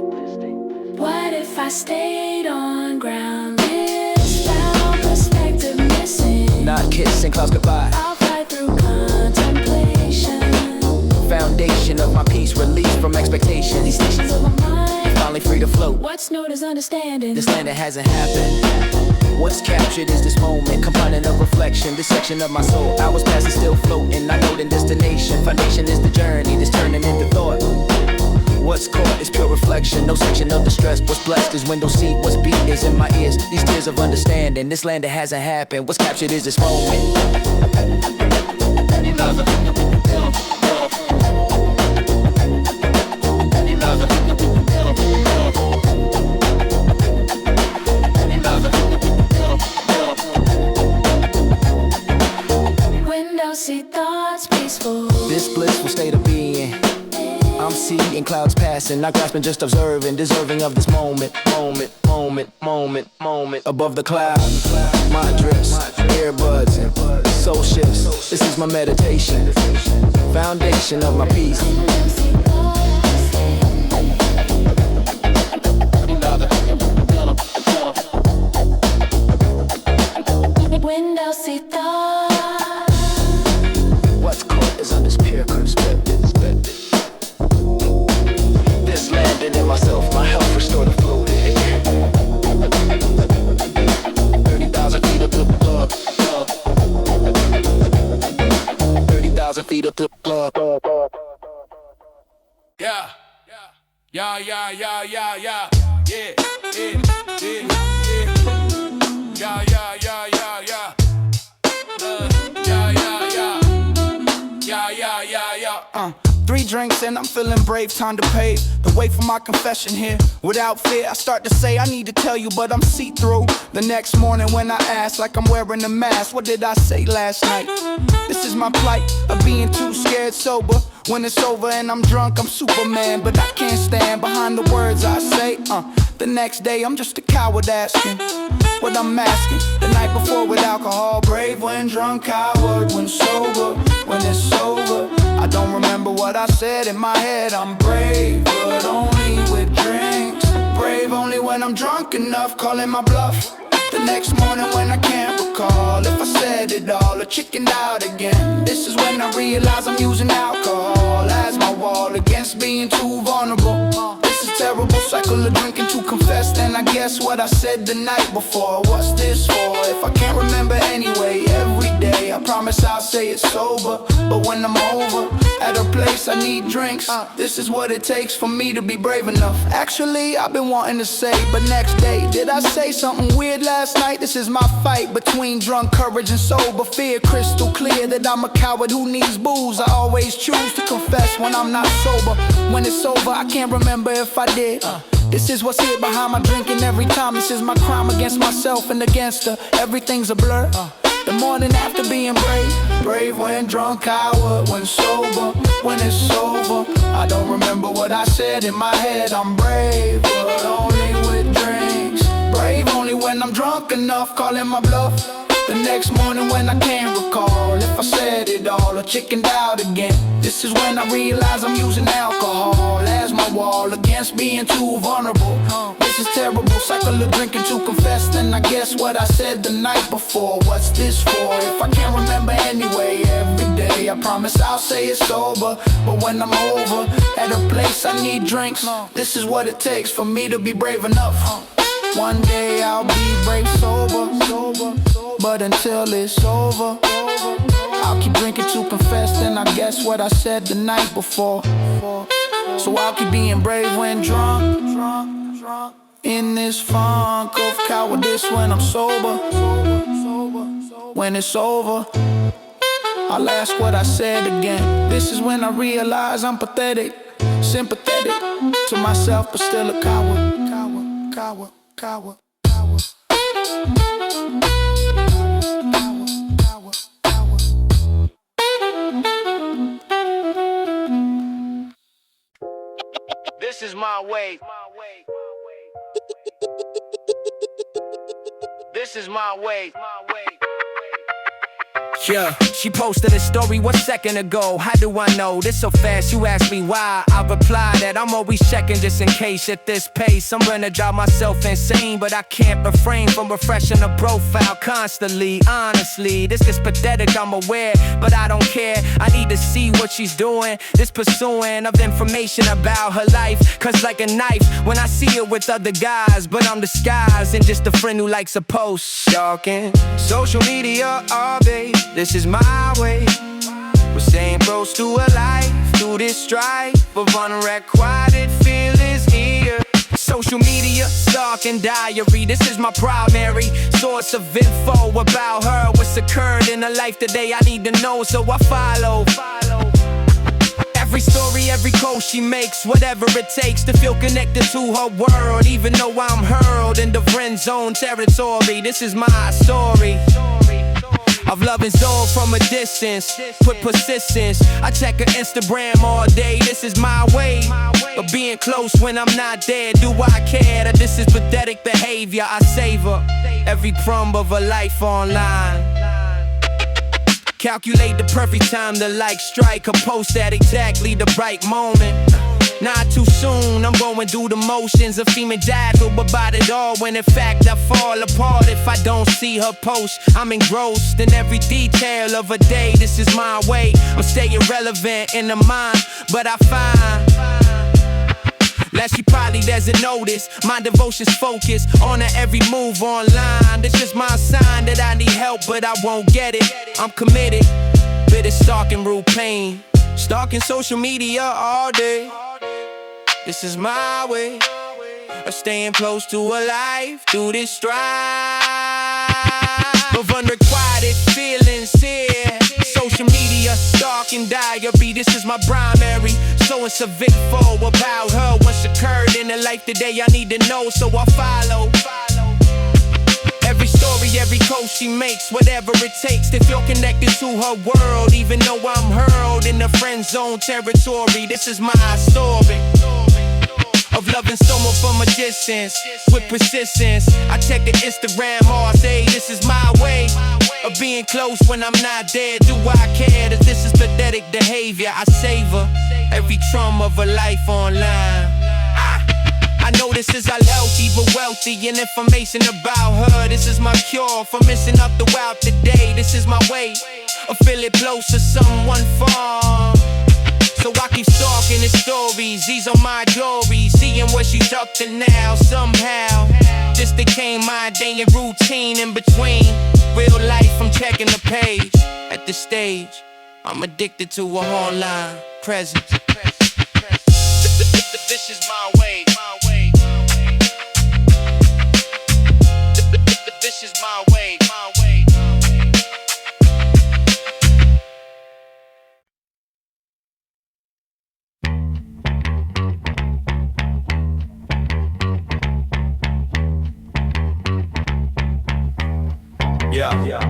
What if I stayed on ground? This found perspective missing. Not kissing clouds goodbye. I'll fly through contemplation. Foundation of my peace, released from expectations. These stations of my mind, finally free to float. what's known as understanding. This land that hasn't happened. What's captured is this moment, component of reflection. This section of my soul, hours past is still floating. Not knowing destination, foundation is the journey. This turning into thought. What's caught is pure reflection. No section of the stress. What's blessed is window seat. What's beat is in my ears. These tears of understanding. This land that hasn't happened. What's captured is this moment. Window seat thoughts, peaceful. This blissful state of being. I'm seeing clouds passing, not grasping, just observing. Deserving of this moment, moment, moment, moment, moment. Above the clouds, mind drifts, earbuds, and soul shifts. This is my meditation, foundation of my peace. Window seat thoughts. What's caught is under this pure perspective. This landing in myself, my health restored the fluid. 30,000 feet up to the club. 30,000 feet up to the club. Yeah, yeah, yeah, yeah, yeah, yeah, yeah, yeah, yeah, yeah, yeah, yeah, yeah, yeah. Yeah, yeah, yeah, yeah, yeah, yeah, yeah. 3 drinks and I'm feeling brave, time to pave the way for my confession here. Without fear, I start to say I need to tell you, but I'm see-through. The next morning when I ask, like I'm wearing a mask, what did I say last night? This is my plight of being too scared sober. When it's over and I'm drunk, I'm Superman, but I can't stand behind the words I say. The next day, I'm just a coward asking what I'm asking. The night before with alcohol, brave when drunk, coward when sober. When it's over, I don't remember what I said in my head. I'm brave, but only with drinks. Brave only when I'm drunk enough, calling my bluff. The next morning when I can't recall if I said it all or chickened out again. This is when I realize I'm using alcohol as my wall against being too vulnerable. This is terrible cycle of drinking to confess. Then I guess what I said the night before. What's this for? If I can't remember anyway, every day I promise I'll say it's sober. But when I'm over at a place I need drinks, this is what it takes for me to be brave enough. Actually, I've been wanting to say, but next day, did I say something weird last night? This is my fight between drunk courage and sober fear. Crystal clear that I'm a coward who needs booze. I always choose to confess when I'm not sober. When it's over, I can't remember if I did. This is what's here behind my drinking every time. This is my crime against myself and against her. Everything's a blur. The morning after being brave. Brave when drunk, coward when sober. When it's over, I don't remember what I said in my head. I'm brave, but only with drinks. Brave only when I'm drunk enough, calling my bluff. The next morning when I can't recall if I said it all or chickened out again. This is when I realize I'm using alcohol as my wall against being too vulnerable. This is terrible cycle of drinking to confess. Then I guess what I said the night before. What's this for? If I can't remember anyway, every day I promise I'll say it's sober. But when I'm over at a place I need drinks, this is what it takes for me to be brave enough. One day I'll be brave sober, but until it's over, I'll keep drinking to confess. Then I guess what I said the night before. So I'll keep being brave when drunk, in this funk of cowardice when I'm sober. When it's over, I'll ask what I said again. This is when I realize I'm pathetic, sympathetic to myself, but still a coward. This is my way. This is my way. Yeah, she posted a story 1 second ago. How do I know this so fast? You ask me why. I reply that I'm always checking just in case. At this pace, I'm gonna drive myself insane, but I can't refrain from refreshing the profile constantly. Honestly, this is pathetic, I'm aware, but I don't care. I need to see what she's doing. This pursuing of information about her life. Cause like a knife, when I see her with other guys, but I'm disguised and just a friend who likes a post. Stalking social media all day. This is my way. We're staying close to a life through this strife of unrequited feelings here. Social media, stalking diary. This is my primary source of info about her. What's occurred in her life today I need to know, so I follow. Every story, every quote she makes, whatever it takes to feel connected to her world. Even though I'm hurled into friend zone territory, this is my story of loving Zoe from a distance, with persistence. I check her Instagram all day, this is my way of being close when I'm not there. Do I care that this is pathetic behavior? I savor every crumb of a life online. Calculate the perfect time to like, strike, or post at exactly the right moment. Not too soon, I'm going through the motions of feeling dazzled about it all, when in fact I fall apart if I don't see her post. I'm engrossed in every detail of a day, this is my way. I'm staying relevant in the mind, but I find that she probably doesn't notice my devotion's focus on her every move online. This is my sign that I need help, but I won't get it. I'm committed, bitter stalking rule pain. Stalking social media all day. This is my way of staying close to a life through this strife of unrequited feelings here. Social media, stalking diary. This is my primary So it's a big foe about her. What's occurred in her life today, I need to know, so I follow. Every story, every coast she makes, whatever it takes to feel connected to her world. Even though I'm hurled in the friend zone territory, this is my story of loving someone from a distance with persistence. I check the Instagram all day, this is my way of being close when I'm not there. Do I care that this is pathetic behavior? I savor every trauma of a life online. I know this is unhealthy but wealthy, and information about her, this is my cure for missing up the wow today. This is my way of feeling close to someone far. So I keep stalking his stories, these are my glories. Seeing what she's up to now, somehow just became my day and routine. In between real life, I'm checking the page. At this stage, I'm addicted to a online presence. This is my way. This is my way. Yeah.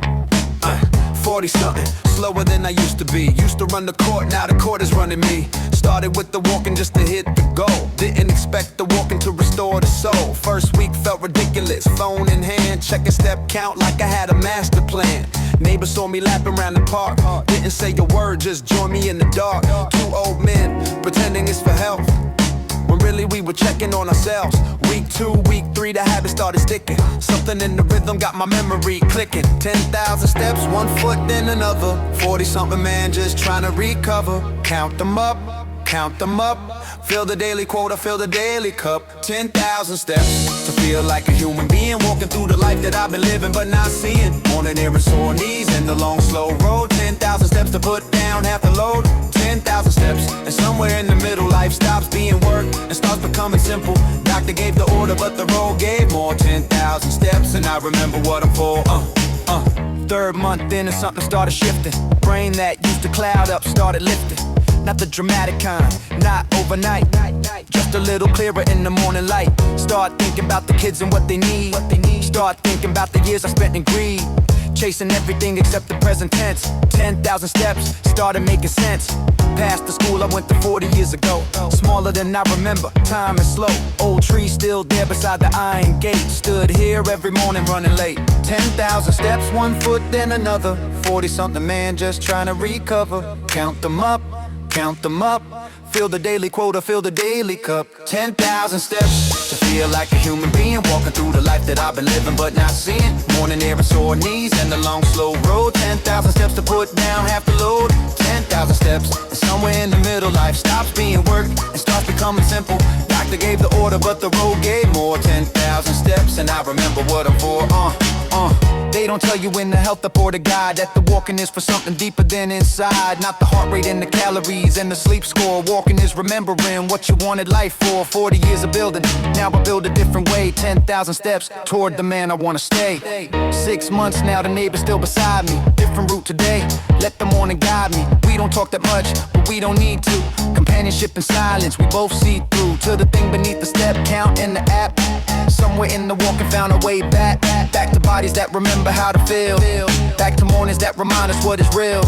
40 something, slower than I used to be. Used to run the court, now the court is running me. Started with the walking just to hit the goal. Didn't expect the walking to restore the soul. First week felt ridiculous, phone in hand, checking step count like I had a master plan. Neighbors saw me lapping around the park, didn't say a word, just joined me in the dark. Two old men pretending it's for health, when really we were checking on ourselves. Week 2, week 3, the habit started sticking. Something in the rhythm got my memory clicking. 10,000 steps, one foot then another. 40-something man just trying to recover. Count them up, count them up. Fill the daily quota, fill the daily cup. 10,000 steps to feel like a human being, walking through the life that I've been living but not seeing. Morning air and sore knees and the long slow road. 10,000 steps to put down half the load. 10,000 steps, and somewhere in the middle life stops being work and starts becoming simple. Doctor gave the order but the road gave more. 10,000 steps and I remember what I'm for. Third month in and something started shifting. Brain that used to cloud up started lifting. Not the dramatic kind, not overnight, just a little clearer in the morning light. Start thinking about the kids and what they need. Start thinking about the years I spent in greed, chasing everything except the present tense. 10,000 steps started making sense. Past the school I went to 40 years ago. Smaller than I remember, time is slow. Old tree still there beside the iron gate. Stood here every morning running late. 10,000 steps, one foot then another. 40-something man just trying to recover. Count them up, count them up. Fill the daily quota, fill the daily cup. 10,000 steps to feel like a human being, walking through the life that I've been living but not seeing. Morning air and sore knees and the long slow road. 10,000 steps to put down half the load. 10,000 steps, and somewhere in the middle life stops being work and starts becoming simple. Doctor gave the order but the road gave more. 10,000 steps and I remember what I'm for. They don't tell you in the health up or the guide that the walking is for something deeper than inside. Not the heart rate and the calories and the sleep score. Walking is remembering what you wanted life for. 40 years of building, now I build a different way. 10,000 steps toward the man I wanna stay. 6 months now, the neighbor's still beside me. Different route today, let the morning guide me. We don't talk that much, but we don't need to. Companionship and silence, we both see through. To the thing beneath the step count in the app. Somewhere in the walking found a way back. Back to bodies that remember how to feel. Back to mornings that remind us what is real.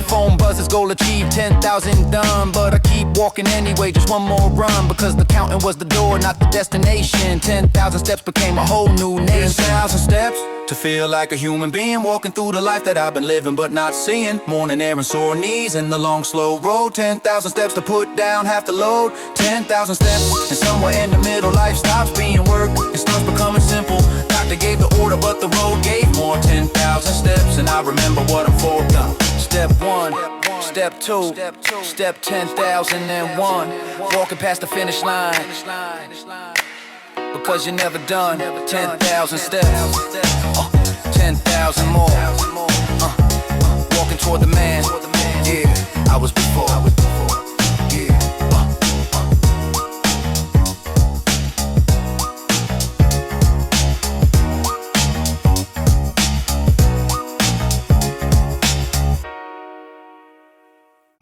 Phone buzzes, goal achieved, 10,000 done. But I keep walking anyway, just one more run. Because the counting was the door, not the destination. 10,000 steps became a whole new nation. 10,000 steps to feel like a human being, walking through the life that I've been living but not seeing. Morning air and sore knees and the long slow road. 10,000 steps to put down half the load. 10,000 steps, and somewhere in the middle life stops being work and starts becoming simple. Doctor gave the order but the road gave more. 10,000 steps and I remember what I'm for. Step 1, step 2, step 10,001. Walking past the finish line, because you're never done. 10,000 steps, 10,000 more. Walking toward the man, yeah, I was before. Yeah.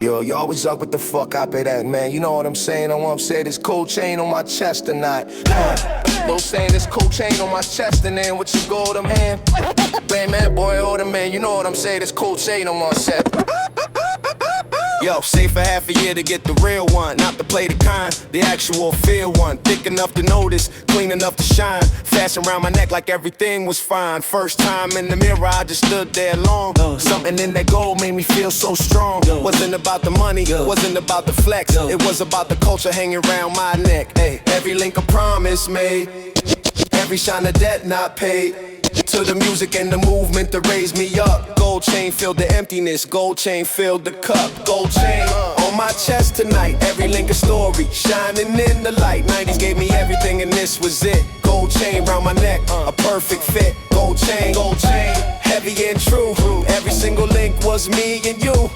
You're Yo, you always up with the fuck up at that, man. You know what I'm saying? I want to say this cold chain on my chest tonight. No saying this cold chain on my chest and then with your golden hand. Man, boy, older man, you know what I'm saying? This cold chain on my chest. Yo, save for half a year to get the real one. Not to play the kind, the actual fear one. Thick enough to notice, clean enough to shine. Fashion around my neck like everything was fine. First time in the mirror, I just stood there long. Something in that gold made me feel so strong. Wasn't about the money, wasn't about the flex. It was about the culture hanging around my neck. Hey, every link of promise made, every shine of debt not paid. To the music and the movement that raised me up. Gold chain filled the emptiness, gold chain filled the cup. Gold chain on my chest tonight, every link a story, shining in the light. 90s gave me everything and this was it. Gold chain round my neck, a perfect fit. Gold chain, heavy and true. Every single link was me and you.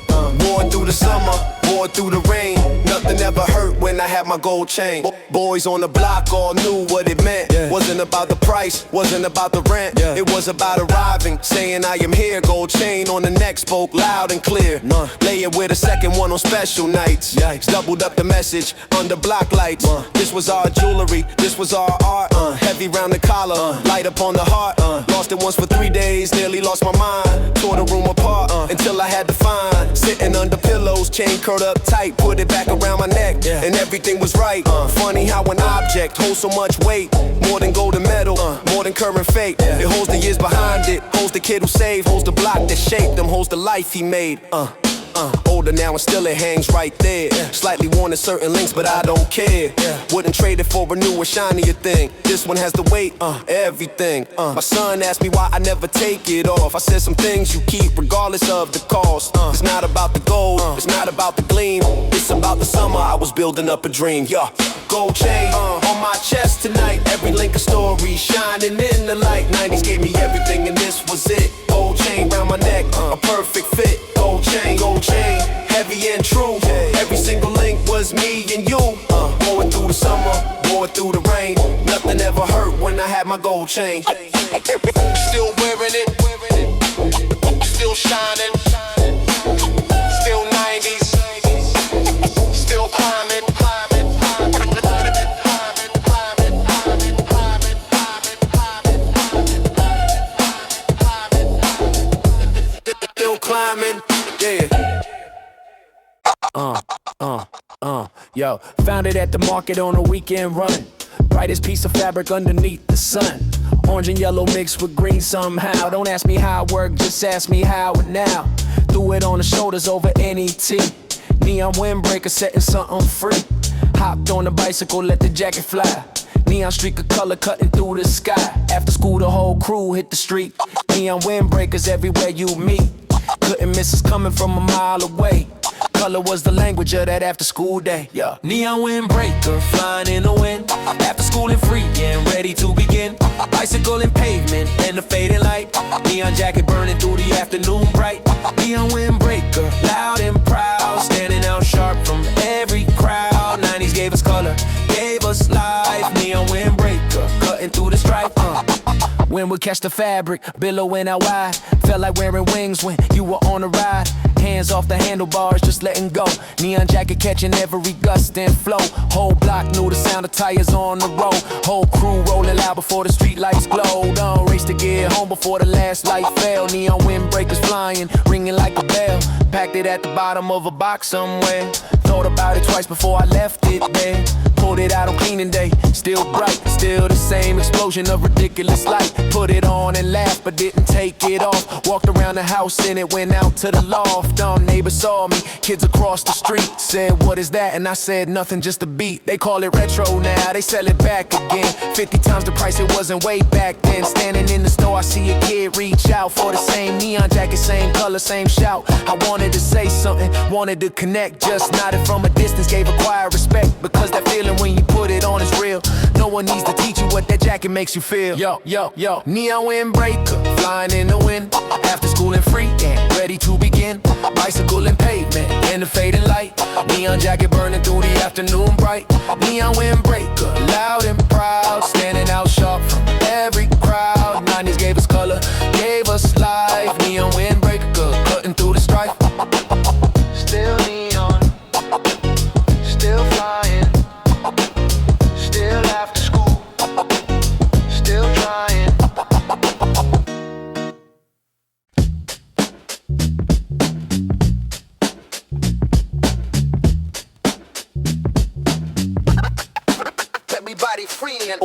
Wore through the summer, wore through the rain. Nothing ever hurt when I had my gold chain. Boys on the block all knew what it meant. Wasn't about the price, wasn't about the rent. It was about arriving, saying I am here. Gold chain on the neck spoke loud and clear. Lay it with a second one on special nights. Doubled up the message under block lights. This was our jewelry, this was our art. Heavy round the collar, light up on the heart. Lost it once for 3 days, nearly lost my mind. Tore the room apart until I had to find. Sitting under pillows, chain curled up tight. Put it back around my neck and everything was right. Funny how an object holds so much weight. More than gold and metal, more than current fate. It holds the years behind it, holds the kid who saved, holds the block that shaped him, holds the life he made. Older now and still it hangs right there. Slightly worn in certain links, but I don't care. Wouldn't trade it for a newer, shinier thing. This one has the weight, everything. My son asked me why I never take it off. I said some things you keep regardless of the cost. It's not about the gold, it's not about the gleam. It's about the summer I was building up a dream. Gold chain on my chest tonight. Every link a story, shining in the light. 90s gave me everything and this was it. Gold chain round my neck, a perfect fit. Gold chain, heavy and true. Every single link was me and you. Wore it through the summer, wore it through the rain. Nothing ever hurt when I had my gold chain. Still wearing it, still shining, still 90s, still climbing. Still climbing, Yo, found it at the market on a weekend run. Brightest piece of fabric underneath the sun. Orange and yellow mixed with green somehow. Don't ask me how it worked, just ask me how and now. Threw it on the shoulders over NET. Neon windbreaker setting something free. Hopped on the bicycle, let the jacket fly. Neon streak of color cutting through the sky. After school the whole crew hit the street. Neon windbreakers everywhere you meet. Couldn't miss us coming from a mile away. Color was the language of that after school day. Neon windbreaker flying in the wind. After school and free and ready to begin. Bicycle and pavement and the fading light. Neon jacket burning through the afternoon bright. Neon windbreaker loud and proud. Standing out sharp from every crowd. 90s gave us color, gave us life. Neon windbreaker cutting through the stripe. Wind would catch the fabric, billowing out wide. Felt like wearing wings when you were on a ride. Hands off the handlebars, just letting go. Neon jacket catching every gust and flow. Whole block knew the sound of tires on the road. Whole crew rolling loud before the street lights glowed. Don't race to get home before the last light fell. Neon windbreakers flying, ringing like a bell. Packed it at the bottom of a box somewhere. Thought about it twice before I left it there. Pulled it out on cleaning day, still bright, still the same explosion of ridiculous light. Put it on and laughed, but didn't take it off. Walked around the house and it went out to the loft. Neighbors saw me, kids across the street said, what is that? And I said, nothing, just a beat. They call it retro now, they sell it back again. 50 times the price, it wasn't way back then. Standing in the store, I see a kid reach out for the same neon jacket, same color, same shout. I wanted to say something, wanted to connect, just nodded from a distance, gave a quiet respect. Because that feeling when you put it on is real. No one needs to teach you what that jacket makes you feel. Yo, neon windbreaker, flying in the wind. After school and free and ready to begin. Bicycle and pavement and the fading light. Neon jacket burning through the afternoon bright. Neon windbreaker, loud and proud. Standing out sharp from every crowd. 90s gave us color, gave us life. Neon windbreaker, cutting through the strife. Still neon.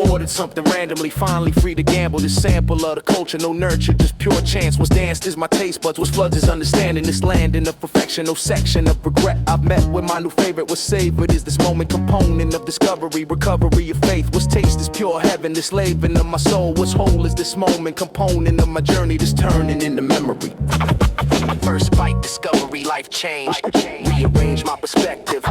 ordered something randomly, finally free to gamble. This sample of the culture, no nurture, just pure chance. Was danced is my taste buds, was floods is understanding. This landing of perfection, no section of regret. I've met with my new favorite was savored. Is this moment component of discovery, recovery of faith? Was taste is pure heaven, this laving of my soul. What's whole is this moment component of my journey, this turning into memory. First bite, discovery, life change. Rearrange my perspective.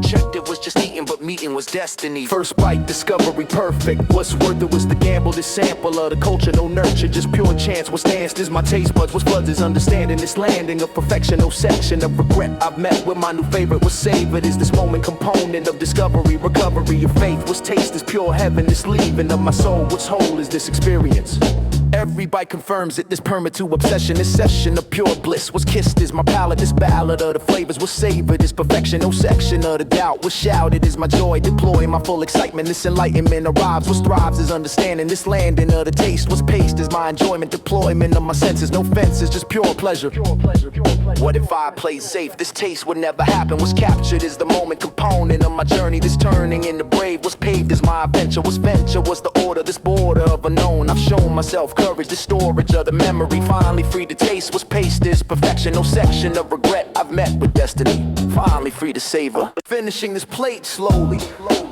Checked it was just eating, but meeting was destiny. First bite, discovery, perfect. What's worth it was the gamble, this sample of the culture, no nurture, just pure chance. What's danced is my taste buds, what's floods is understanding. This landing of perfection, no section of regret. I've met with my new favorite was savored. Is this moment component of discovery, recovery of faith? What's taste is pure heaven, this leaving of my soul. What's whole is this experience. Every bite confirms it, this permit to obsession, this session of pure bliss. Was kissed is my palate, this ballad of the flavors was savored, this perfection, no section of the doubt. Was shouted is my joy, deploy my full excitement. This enlightenment arrives, what thrives is understanding. This landing of the taste was paced is my enjoyment, deployment of my senses. No fences, just pure pleasure. What if I played safe? This taste would never happen. Was captured is the moment component of my journey. This turning into brave was paved as my adventure. Was venture was the order, this border of unknown. I've shown myself courage, the storage of the memory. Finally free to taste was paste is perfection, no section of regret. I've met with destiny, finally free to savor. Finishing this plate slowly.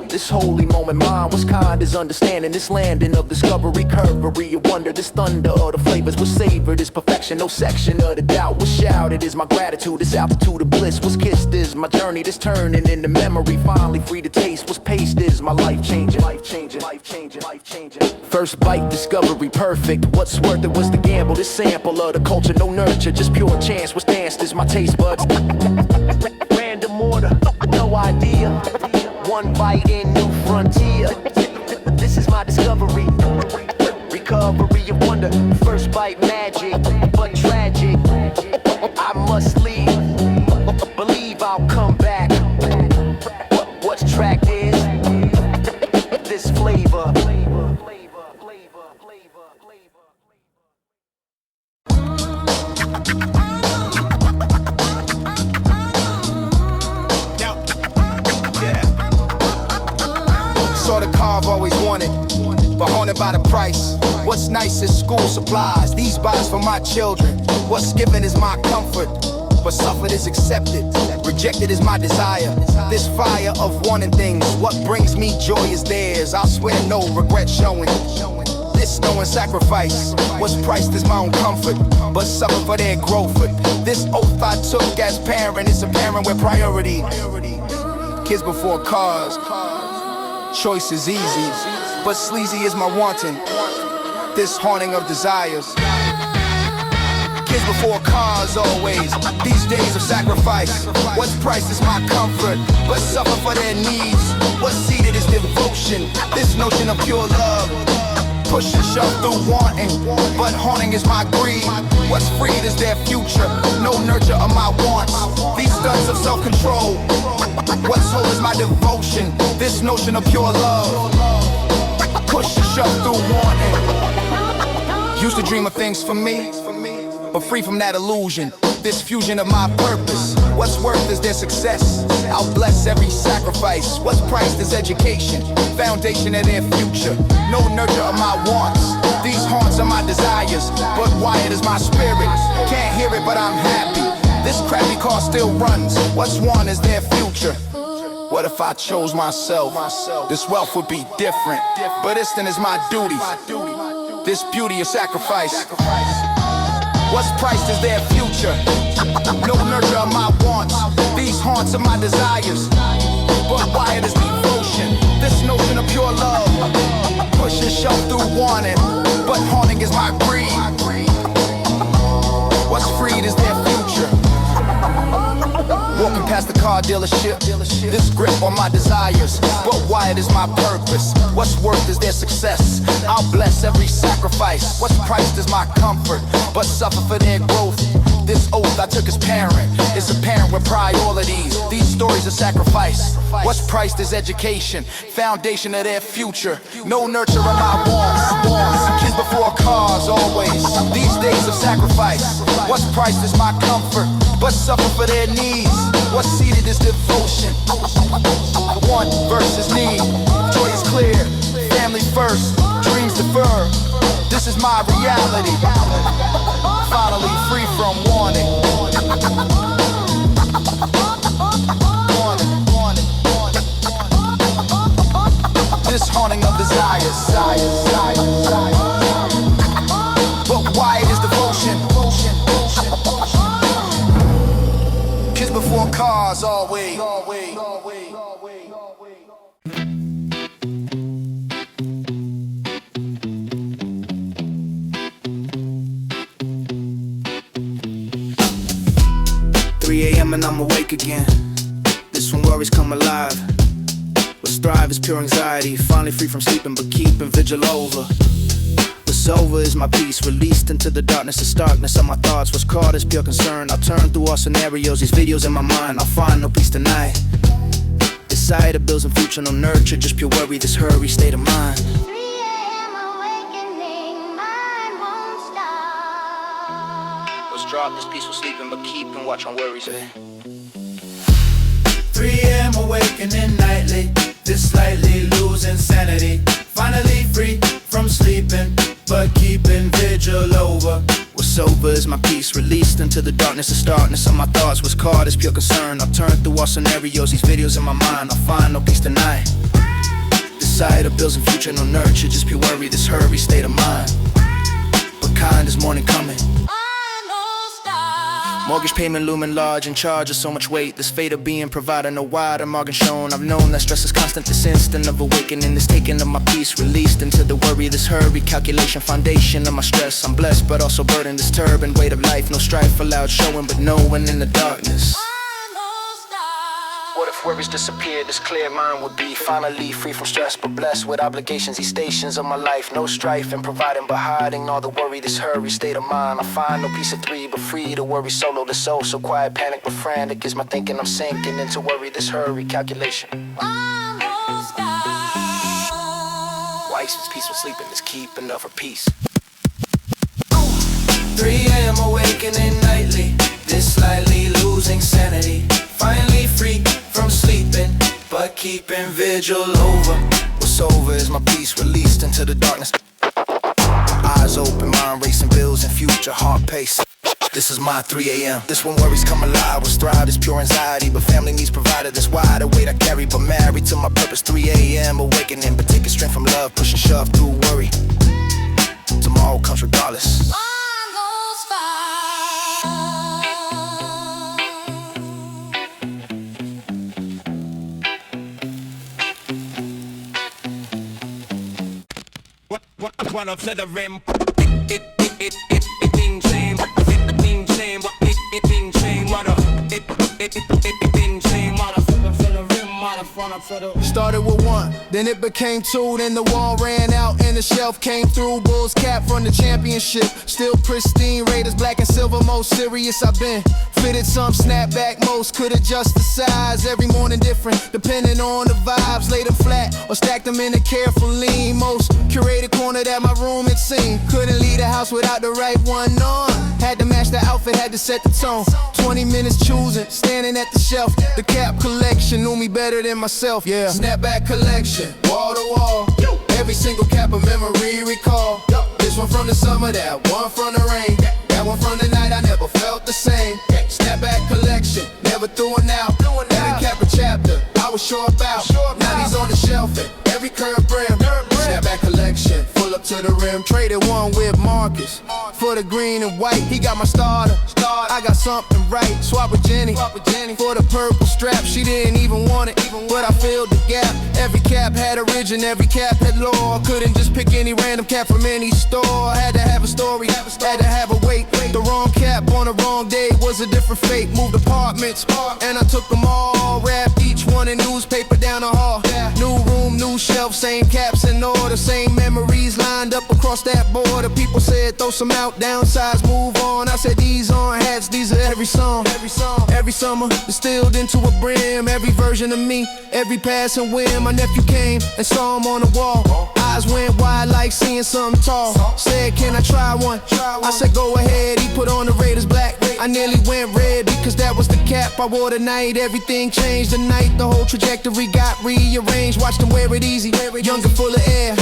This holy moment mine was kind as understanding. This landing of discovery, curvery of wonder. This thunder of the flavors was savored is perfection, no section of the doubt. Was shouted is my gratitude, this altitude of bliss. Was kissed is my journey, this turning into memory. Finally free to taste was pasted is my life changing, life changing, life changing, life changing. First bite, discovery, perfect. What's worth it was the gamble, this sample of the culture, no nurture, just pure chance. Was danced is my taste buds. Random order, no idea. One bite in new frontier. This is my discovery. Recovery of wonder. First bite magic, but tragic. I must leave. Believe I'll come back. What's tracked is this flavor. Saw the car I've always wanted, but haunted by the price. What's nice is school supplies, these buys for my children. What's given is my comfort, but suffered is accepted. Rejected is my desire, this fire of wanting things. What brings me joy is theirs, I'll swear no regret showing. This knowing sacrifice, what's priced is my own comfort, but suffer for their growth. This oath I took as parent is apparent with priority. Kids before cars, choice is easy, but sleazy is my wanting. This haunting of desires. Kids before cars always, these days of sacrifice. What's priced is my comfort, but suffer for their needs. What's seated is devotion, this notion of pure love. Push and shove through wanting, but haunting is my greed. What's freed is their future, no nurture of my wants. These stunts of self-control. What's whole is my devotion, this notion of pure love. Push and shove through wanting. Used to dream of things for me, but free from that illusion. This fusion of my purpose, what's worth is their success. I'll bless every sacrifice. What's priced is education, foundation of their future. No nurture of my wants, these haunts are my desires. But wired is my spirit, can't hear it but I'm happy. This crappy car still runs, what's won is their future. What if I chose myself? This wealth would be different, but this then is my duty. This beauty of sacrifice. What's priced is their future, no nurture of my wants. These haunts are my desires, but wired is devotion. This notion of pure love, push and shove through wanting, but haunting is my greed. What's freed is their future. Walking past the car dealership, this grip on my desires, but wired is my purpose. What's worth is their success. I'll bless every sacrifice. What's priced is my comfort, but suffer for their growth. This oath I took as parent is apparent with priorities. These stories of sacrifice. What's priced is education, foundation of their future. No nurture of my wants. Kids before cars always. These days of sacrifice. What's priced is my comfort, but suffer for their needs. What's seated is devotion. Want versus need. Joy is clear. family first, dreams deferred. This is my reality. Finally free from warning. This haunting of desires. But quiet is devotion. Kids before cars, always. 3 a.m. and I'm awake again. This when worries come alive. What's thrive is pure anxiety. Finally free from sleeping but keeping vigil over. What's over is my peace. Released into the darkness, the starkness of my thoughts. What's caught is pure concern. I'll turn through all scenarios, these videos in my mind. I'll find no peace tonight. Desire builds a future, no nurture. Just pure worry, this hurry state of mind. 3 a.m. awakening, mind won't stop. What's dropped is peaceful sleeping but keeping watch on worries. 3 a.m. awakening nightly, this slightly losing sanity. Finally free from sleeping, but keeping vigil over. What's over is my peace, released into the darkness, the starkness of my thoughts. What's caught is pure concern. I'll turn through all scenarios, these videos in my mind. I'll find no peace tonight. Desire builds a future, no nurture. Just pure worry, this hurry state of mind. But kind is morning coming. Mortgage payment looming large, in charge of so much weight. This fate of being provided, no wider margin shown. I've known that stress is constant, this instant of awakening. This taking of my peace, released into the worry. This hurry, calculation, foundation of my stress. I'm blessed but also burdened, this turban weight of life. No strife allowed showing, but knowing in the darkness. What if worries disappeared? This clear mind would be finally free from stress, but blessed with obligations. These stations of my life, no strife and providing, but hiding all the worry. This hurry state of mind. I find no peace of 3, but free to worry solo. The soul so quiet, panic but frantic is my thinking. I'm sinking into worry. This hurry calculation. Why is peaceful sleeping? This keeping of her peace. 3 a.m. awakening nightly, this slightly losing sanity. Finally free from sleeping, but keeping vigil over. What's over is my peace, released into the darkness. Eyes open, mind racing, bills and future, heart pace. This is my 3 a.m. This when worries come alive. What's thrive is pure anxiety, but family needs provided. That's why the weight I carry, but married to my purpose. 3 a.m. awakening, but taking strength from love, push and shove through worry. Tomorrow comes regardless. Run up to the rim. Ding chain, ding chain, ding chain, run up. Ding chain, run up to the rim, run up to the. Started with 1, then it became 2, then the wall ran out and the shelf came through. Bulls cap from the championship, still pristine. Raiders black and silver, most serious I've been. Fitted some snapback, most could adjust the size. Every morning different, depending on the vibes. Laid them flat or stacked them in a careful lean. Most curated corner that my room had seen. Couldn't leave the house without the right one on. Had to match the outfit, had to set the tone. 20 minutes choosing, standing at the shelf. The cap collection knew me better than myself, yeah. Snapback collection, wall to wall. Every single cap a memory recall. This one from the summer, that one from the rain. That one from the night I never felt the same. Snapback collection, never throwing out. Every cap a chapter, I was sure about. Now he's on the shelf and every curve brim. Snapback collection, full up to the rim. Traded one with Marcus for the green and white. He got my starter, I got something right. Swap with Jenny for the purple strap. She didn't even want it, but I filled the gap. Every cap had origin, every cap had lore. Couldn't just pick any random cap from any store. I had to have a story, had to have a weight. The wrong cap on the wrong day was a different fate. Moved apartments, and I took them all. Wrapped each one in newspaper down the hall. New room, new shelf, same caps in order. Same memories lined up across that border. People said throw some out, downsize, move on. I said these on hats, these are every song. Every summer, distilled into a brim. Every version of me, every passing whim. My nephew came and saw him on the wall. Eyes went wide like seeing something tall. Said, can I try one? I said, go ahead. He put on the Raiders black. I nearly went red because that was the cap I wore tonight. Everything changed tonight. The whole trajectory got rearranged. Watched him wear it easy. Young and full of air.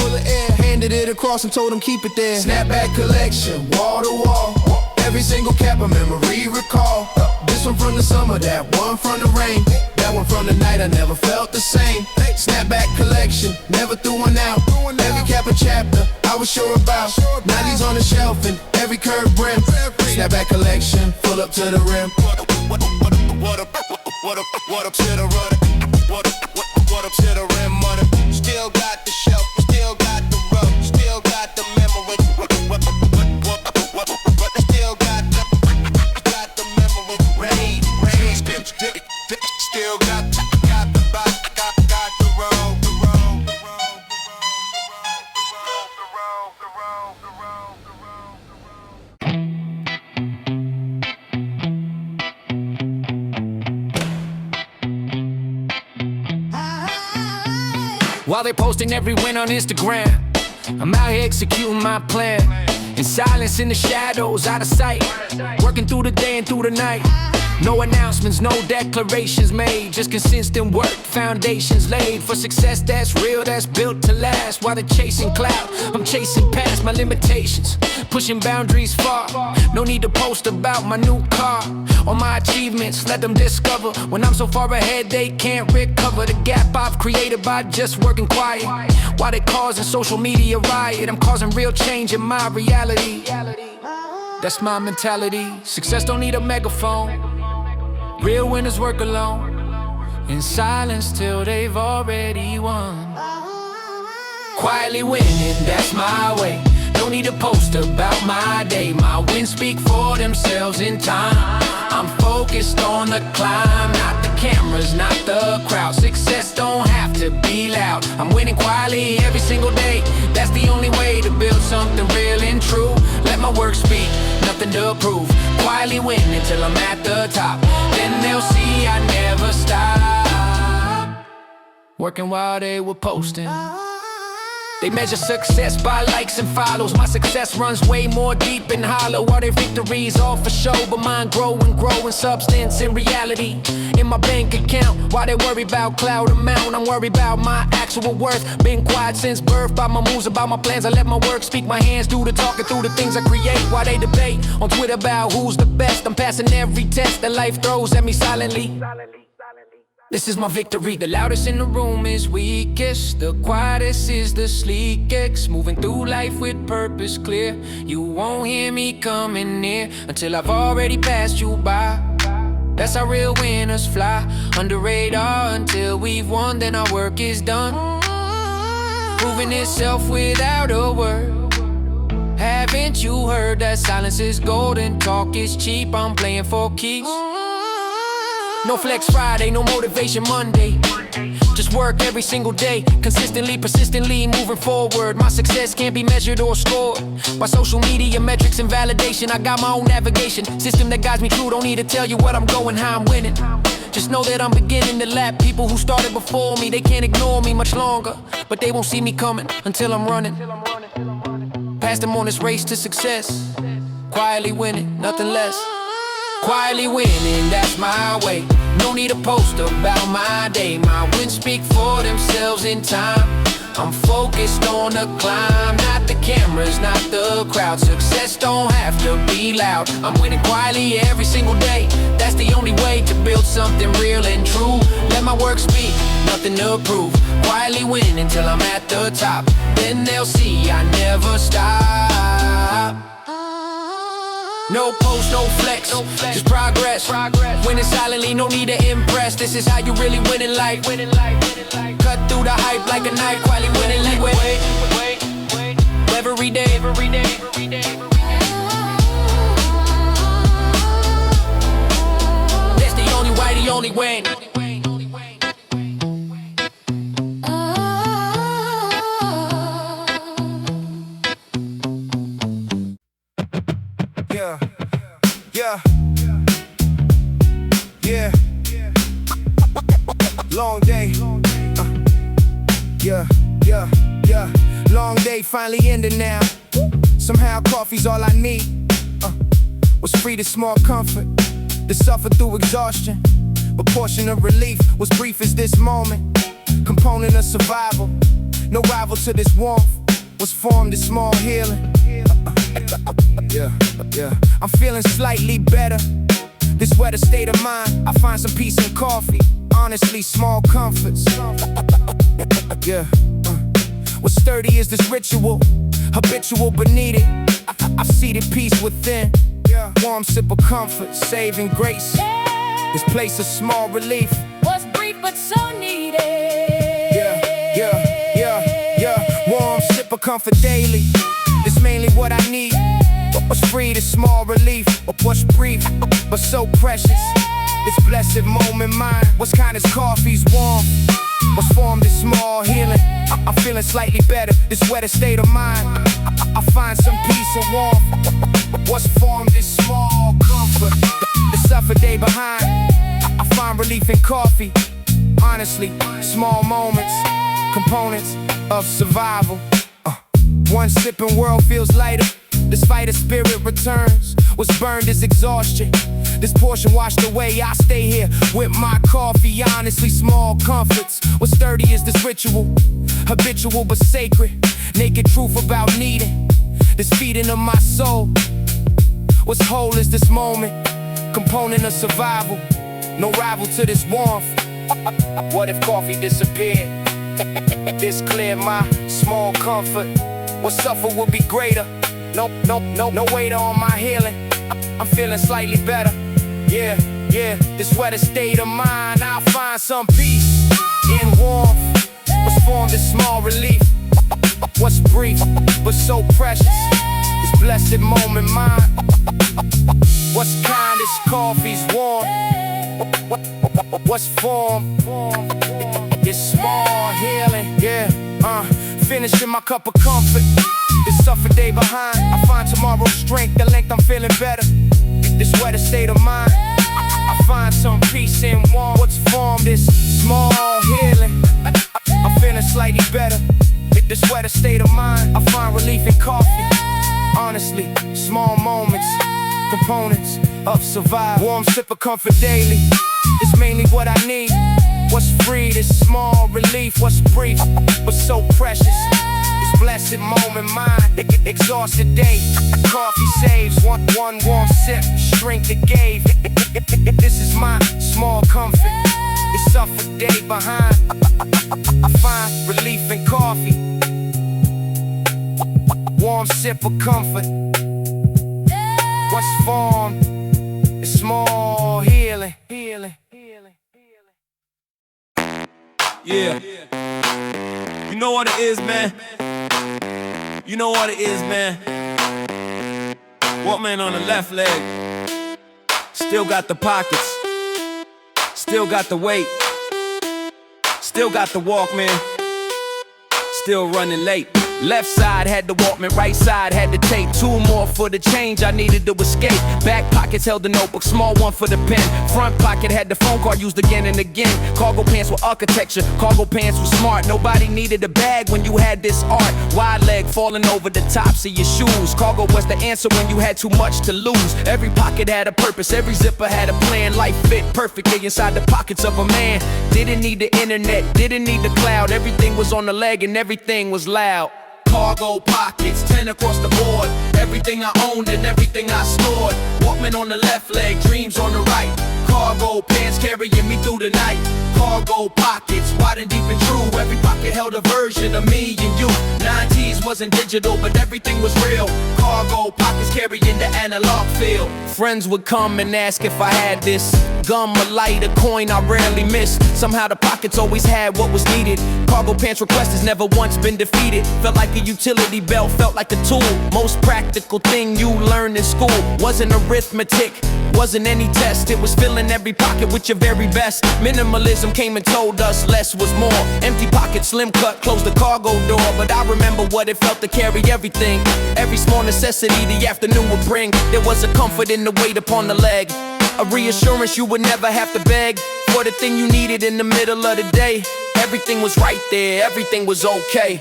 Handed it across and told him keep it there. Snapback collection, wall to wall. Every single cap a memory recall. This one from the summer, that one from the rain. That one from the night I never felt the same. Snapback collection, never threw one out. Every cap a chapter I was sure about. 90s on the shelf and every curved brim. Snapback collection, full up to the rim. What up to the rudder? What up to the rim, mother? Still got the shelf, still got the rub, still got the memory. Still got the memory. Rain. Still got the body, got the road. While they're posting every win on Instagram, I'm out here executing my plan. In silence, in the shadows, out of sight. Working through the day and through the night. No announcements, no declarations made. Just consistent work, foundations laid for success that's real, that's built to last. While they're chasing clout, I'm chasing past my limitations, pushing boundaries far. No need to post about my new car or my achievements, let them discover. When I'm so far ahead, they can't recover the gap I've created by just working quiet. While they causing social media riot, I'm causing real change in my reality. That's my mentality. Success don't need a megaphone. Real winners work alone, in silence till they've already won. Quietly winning, that's my way. No need to post about my day. My wins speak for themselves in time. I'm focused on the climb, not the cameras, not the crowd. Success don't have to be loud. I'm winning quietly every single day. That's the only way to build something real and true. Let my work speak, nothing to prove. Quietly winning till I'm at the top. Then they'll see I never stop. Working while they were posting. They measure success by likes and follows. My success runs way more deep and hollow. All their victories all for show, but mine grow in substance and reality. In my bank account, while they worry about cloud amount, I'm worried about my actual worth. Been quiet since birth, by my moves, about my plans. I let my work speak, my hands do the talking through the things I create. While they debate on Twitter about who's the best, I'm passing every test that life throws at me silently. This is my victory. The loudest in the room is weakest. The quietest is the sleekest. Moving through life with purpose clear. You won't hear me coming near until I've already passed you by. That's how real winners fly. Under radar until we've won, then our work is done. Proving itself without a word. Haven't you heard that silence is golden? Talk is cheap, I'm playing for keeps. No flex Friday, no motivation Monday. Just work every single day, consistently, persistently moving forward. My success can't be measured or scored by social media metrics and validation. I got my own navigation system that guides me through. Don't need to tell you what I'm going, how I'm winning. Just know that I'm beginning to lap people who started before me. They can't ignore me much longer, but they won't see me coming until I'm running past them on this race to success. Quietly winning, nothing less. Quietly winning, that's my way. No need to post about my day. My wins speak for themselves in time. I'm focused on the climb, not the cameras, not the crowd. Success don't have to be loud. I'm winning quietly every single day. That's the only way to build something real and true. Let my work speak, nothing to prove. Quietly win until I'm at the top. Then they'll see I never stop. No post, no flex, just progress. Winning silently, no need to impress. This is how you really win in life. Cut through the hype like a knife, quietly winning leeway. Every day. That's the only way, the only way. Yeah. Long day. Yeah. Long day finally ending now. Somehow coffee's all I need. Was free to small comfort, to suffer through exhaustion. But portion of relief was brief as this moment. Component of survival, no rival to this warmth. Was formed in small healing. Yeah. I'm feeling slightly better. This weather state of mind, I find some peace in coffee. Honestly, small comforts. Yeah. What's sturdy is this ritual, habitual but needed. I've seated peace within. Warm sip of comfort, saving grace. This place a small relief. Was brief but so needed. Yeah. Warm sip of comfort daily. This mainly what I need. What's free to small relief. Or what's brief but so precious. This blessed moment mine. What's kind is coffee's warm. What's formed is small healing. I'm feeling slightly better. This weather state of mind. I find some peace and warmth. What's formed is small comfort. The suffer day behind. I find relief in coffee. Honestly, small moments, components of survival. One sip and world feels lighter. This fighter spirit returns. What's burned is exhaustion. This portion washed away, I stay here with my coffee. Honestly, small comforts. What's sturdy is this ritual, habitual but sacred. Naked truth about needing this feeding of my soul. What's whole is this moment, component of survival. No rival to this warmth. What if coffee disappeared? This clear my small comfort. What suffer would be greater. No waiter on my healing. I'm feeling slightly better. Yeah. This weather state of mind. I'll find some peace in warmth. What's formed is small relief. What's brief but so precious. This blessed moment mine. What's kind is coffee's warm. What's formed is small healing. Finishing my cup of comfort. This suffer day behind. I find tomorrow's strength. The length I'm feeling better. This weather state of mind. I find some peace in warmth. What's formed is small healing. I'm feeling slightly better. This weather state of mind. I find relief in coffee. Honestly, small moments, components of survival. Warm sip of comfort daily. It's mainly what I need. What's free, this small relief. What's brief, but so precious. This blessed moment mine. Exhausted day. Coffee saves. One warm sip. Strength it gave. This is my small comfort. It's suffer day behind. I find relief in coffee. Warm sip of comfort. What's formed is small healing. Yeah. You know what it is, man. You know what it is, man. Walkman on the left leg. Still got the pockets. Still got the weight. Still got the Walkman. Still running late. Left side had the Walkman, right side had the tape. Two more for the change, I needed to escape. Back pockets held the notebook, small one for the pen. Front pocket had the phone card used again and again. Cargo pants were architecture, cargo pants were smart. Nobody needed a bag when you had this art. Wide leg falling over the tops of your shoes. Cargo was the answer when you had too much to lose. Every pocket had a purpose, every zipper had a plan. Life fit perfectly inside the pockets of a man. Didn't need the internet, didn't need the cloud. Everything was on the leg and everything was loud. Cargo pockets, 10 across the board. Everything I owned and everything I stored. Walkman on the left leg, dreams on the right. Cargo pants carrying me through the night. Cargo pockets, wide and deep and true. Every pocket held a version of me and you. 90s wasn't digital, but everything was real. Cargo pockets carrying the analog feel. Friends would come and ask if I had this. Gum, a light, a coin I rarely missed. Somehow the pockets always had what was needed. Cargo pants request has never once been defeated. Felt like a utility belt, felt like a tool. Most practical thing you learned in school. Wasn't arithmetic, wasn't any test. It was filling every pocket with your very best. Minimalism came and told us less was more. Empty pocket, slim cut, closed the cargo door. But I remember what it felt to carry everything. Every small necessity necessity the afternoon would bring. There was a comfort in the weight upon the leg, a reassurance you would never have to beg for the thing you needed in the middle of the day. Everything was right there, everything was okay.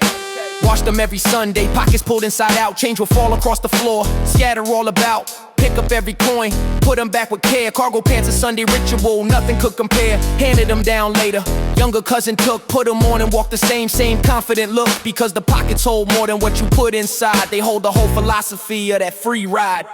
Washed them every Sunday, pockets pulled inside out. Change would fall across the floor, scatter all about. Pick up every coin, put them back with care. Cargo pants, a Sunday ritual, nothing could compare. Handed them down later, younger cousin took. Put them on and walked the same confident look. Because the pockets hold more than what you put inside. They hold the whole philosophy of that free ride.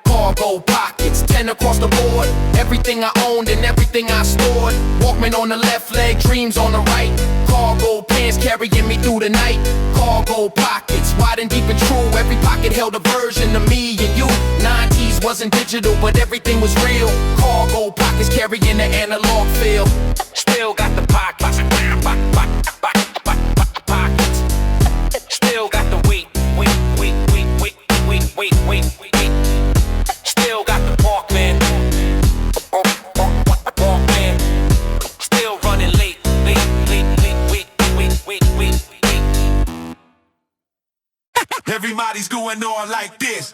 Cargo pockets, 10 across the board. Everything I owned and everything I stored. Walkman on the left leg, dreams on the right. Cargo pants carrying me through the night. Cargo pockets, wide and deep and true. Every pocket held a version of me and you. 90s wasn't digital, but everything was real. Cargo pockets carrying the analog feel. Still got the pockets. Pockets. Still got the wait. Still got the Walkman. Walkman. Still running late. Everybody's going on like this.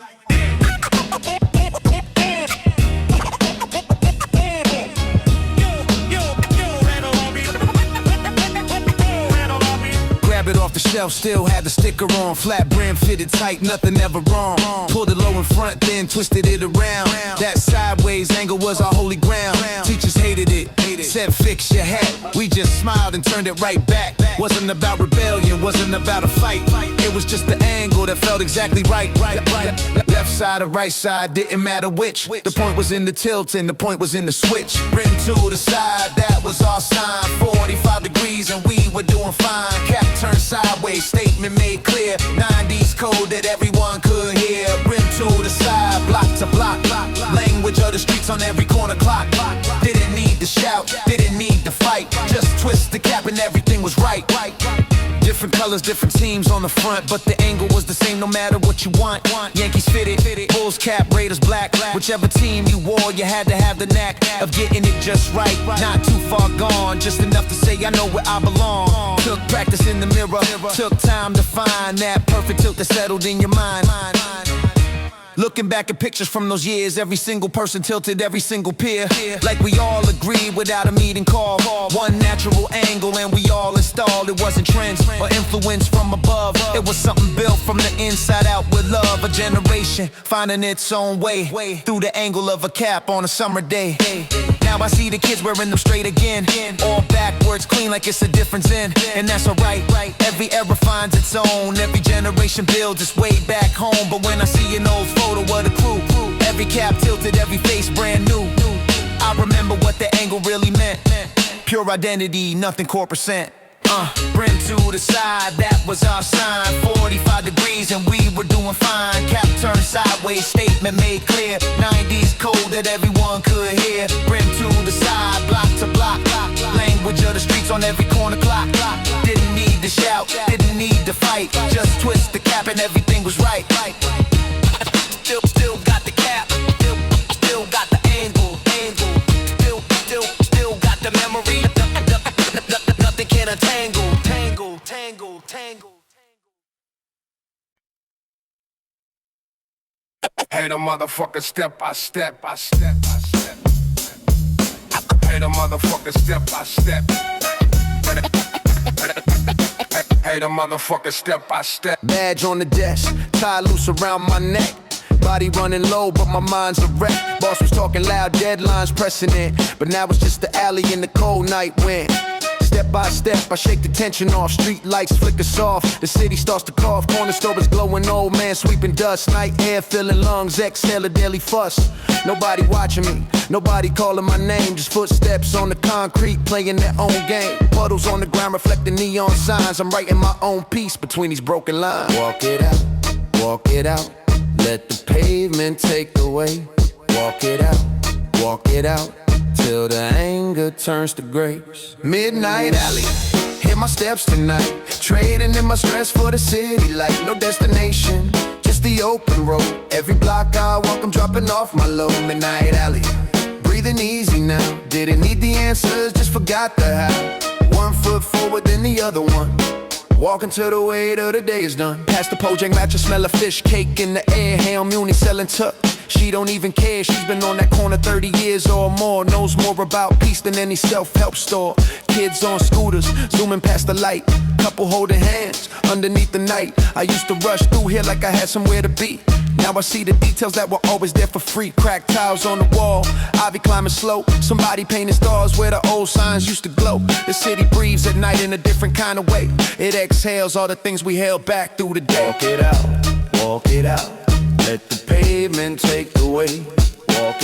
Grab it off the shelf, still had the sticker on. Flat brim fitted tight, nothing ever wrong. Pulled it low in front, then twisted it around. That sideways angle was our holy ground. Teachers hated it, said fix your hat. We just smiled and turned it right back. Wasn't about rebellion, wasn't about a fight. It was just the angle that felt exactly right. Left side or right side, didn't matter which. The point was in the tilt and the point was in the switch. Rim to the side, that was our sign. 45 degrees and we were doing fine. Cap turned sideways, statement made clear. 90s code that everyone could hear. Rim to the side, block to block. Language of the streets on every corner clock. Didn't need to shout, didn't need to fight. Just twist the cap and everything was right. Different colors, different teams on the front, but the angle was the same no matter what you want. Yankees fitted, Bulls cap, Raiders black. Whichever team you wore, you had to have the knack of getting it just right. Not too far gone, just enough to say I know where I belong. Took practice in the mirror, took time to find that perfect tilt that settled in your mind. Looking back at pictures from those years, every single person tilted every single peer. Like we all agreed without a meeting call. One natural angle and we all installed. It wasn't trends or influence from above. It was something built from the inside out with love. A generation finding its own way through the angle of a cap on a summer day. Now I see the kids wearing them straight again. All backwards, clean like it's a difference in. And that's alright, every era finds its own. Every generation builds its way back home. But when I see an old photo of the crew, every cap tilted, every face brand new, I remember what the angle really meant. Pure identity, nothing corporate sent. Brim to the side, that was our sign. 45 degrees and we were doing fine. Cap turned sideways, statement made clear. 90s code that everyone could hear. Brim to the side, block to block. Language of the streets on every corner clock. Didn't need to shout, didn't need to fight. Just twist the cap and everything was right. Still got the cap, still got the angle. Still got the memory. Nothing can untangle. Tangle. Hey, the motherfucker step by step. Hey, the motherfucker step by step. Hey, the motherfucker step by step. Badge on the desk, tie loose around my neck. Body running low, but my mind's a wreck. Boss was talking loud, deadlines pressing in. But now it's just the alley in the cold night wind. Step by step, I shake the tension off. Street lights flicker soft. The city starts to cough. Corner store is glowing. Old man sweeping dust. Night air filling lungs. Exhale a daily fuss. Nobody watching me. Nobody calling my name. Just footsteps on the concrete playing their own game. Puddles on the ground reflecting neon signs. I'm writing my own piece between these broken lines. Walk it out. Walk it out. Let the pavement take the way. Walk it out, till the anger turns to grace. Midnight alley, hit my steps tonight. Trading in my stress for the city light. No destination, just the open road. Every block I walk, I'm dropping off my load. Midnight alley, breathing easy now. Didn't need the answers, just forgot the how. One foot forward, then the other one. Walking till the weight of the day is done. Past the Pojang match, I smell a fish cake in the air. Hail Muni selling tuck. She don't even care, she's been on that corner 30 years or more. Knows more about peace than any self-help store. Kids on scooters, zooming past the light. Couple holding hands underneath the night. I used to rush through here like I had somewhere to be. Now I see the details that were always there for free. Cracked tiles on the wall, Ivy climbing slope. Somebody painted stars where the old signs used to glow. The city breathes at night in a different kind of way. It exhales all the things we held back through the day. Walk it out, walk it out. Let the pavement take the weight. Walk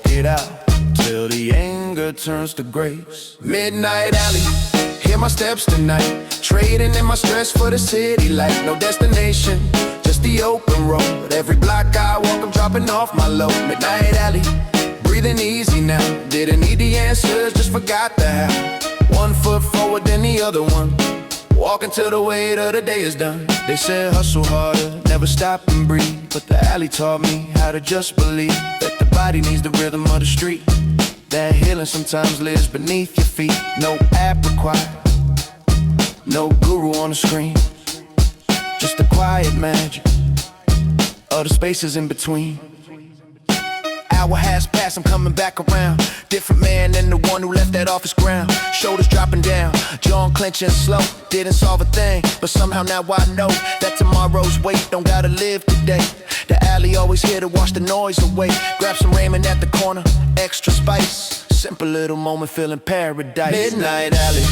it out, till the anger turns to grace. Midnight alley, hear my steps tonight. Trading in my stress for the city life. No destination, just the open road. Every block I walk, I'm dropping off my load. Midnight alley, breathing easy now. Didn't need the answers, just forgot the how. One foot forward, then the other one. Walking till the weight of the day is done. They said hustle harder, never stop and breathe. But the alley taught me how to just believe that the body needs the rhythm of the street. That healing sometimes lives beneath your feet. No app required, no guru on the screen. Just the quiet magic of the spaces in between. Hour has passed, I'm coming back around. Different man than the one who left that office ground. Shoulders dropping down, jaw clenching slow. Didn't solve a thing, but somehow now I know that tomorrow's wait don't gotta live today. The alley always here to wash the noise away. Grab some ramen at the corner, extra spice. Simple little moment, feeling paradise. Midnight alley,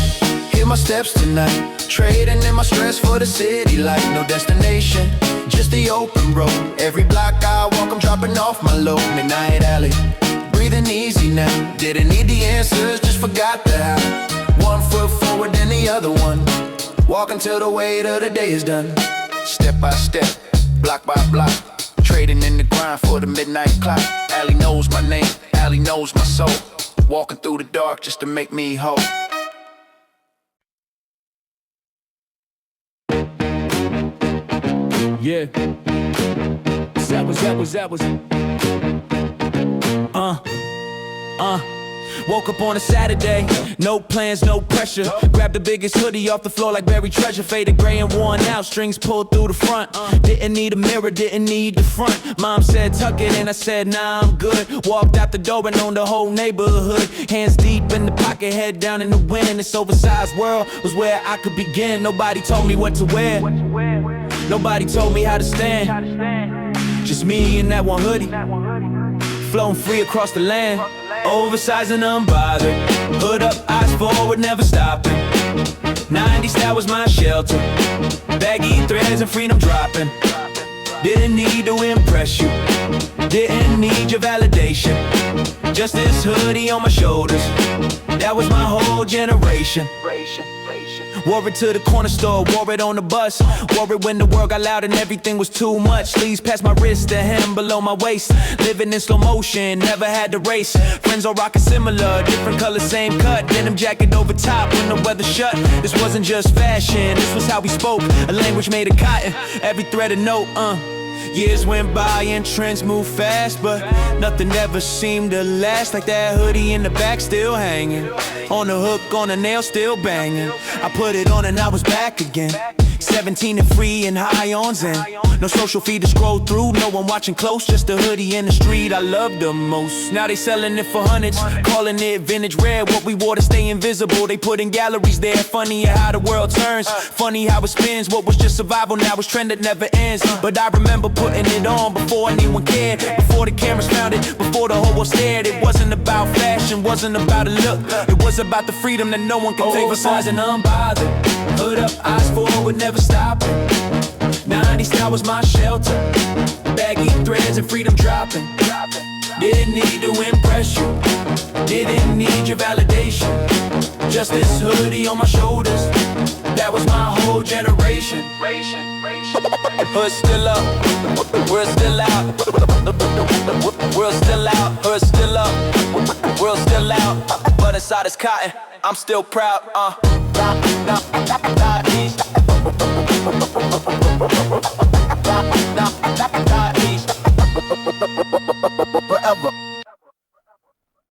Hear my steps tonight. Trading in my stress for the city life. No destination, just the open road. Every block I walk, I'm dropping off my load. Midnight alley, breathing easy now. Didn't need the answers, just forgot the how. One foot forward, then the other one. Walking till the weight of the day is done. Step by step, block by block. Trading in the grind for the midnight clock. Alley knows my name, Alley knows my soul. Walking through the dark just to make me whole. Yeah. That was. Woke up on a Saturday, no plans, no pressure. Grabbed the biggest hoodie off the floor like buried treasure. Faded gray and worn out, strings pulled through the front. Didn't need a mirror, didn't need the front. Mom said tuck it and I said nah, I'm good. Walked out the door and owned the whole neighborhood. Hands deep in the pocket, head down in the wind. This oversized world was where I could begin. Nobody told me what to wear, nobody told me how to stand. Just me and that one hoodie, floating free across the land. Oversized and unbothered, hood up, eyes forward, never stopping. 90s, that was my shelter. Baggy threads and freedom dropping. Didn't need to impress you, didn't need your validation. Just this hoodie on my shoulders, that was my whole generation. Wore it to the corner store, wore it on the bus. Wore it when the world got loud and everything was too much. Sleeves past my wrist, the hem below my waist. Living in slow motion, never had to race. Friends all rocking similar, different color, same cut. Denim jacket over top when the weather shut. This wasn't just fashion, this was how we spoke. A language made of cotton, every thread a note, Years went by and trends moved fast, but nothing ever seemed to last. Like that hoodie in the back still hanging, on the hook, on the nail still banging. I put it on and I was back again, 17 and free and high on Zen. No social feed to scroll through, no one watching close. Just a hoodie in the street I love the most. Now they selling it for hundreds, calling it vintage rare. What we wore to stay invisible, they put in galleries there. Funny how the world turns, funny how it spins. What was just survival now is trend that never ends. But I remember putting it on before anyone cared, before the cameras found it, before the whole world stared. It wasn't about fashion, wasn't about a look. It was about the freedom that no one can take. Oversized and unbothered, hood up, eyes forward, never stopping. 90s, that was my shelter. Baggy threads and freedom dropping. Didn't need to impress you, didn't need your validation. Just this hoodie on my shoulders, that was my whole generation. Hood still up, we're still out. We're still out, hood still up. We're still out, but inside is cotton, I'm still proud. Forever.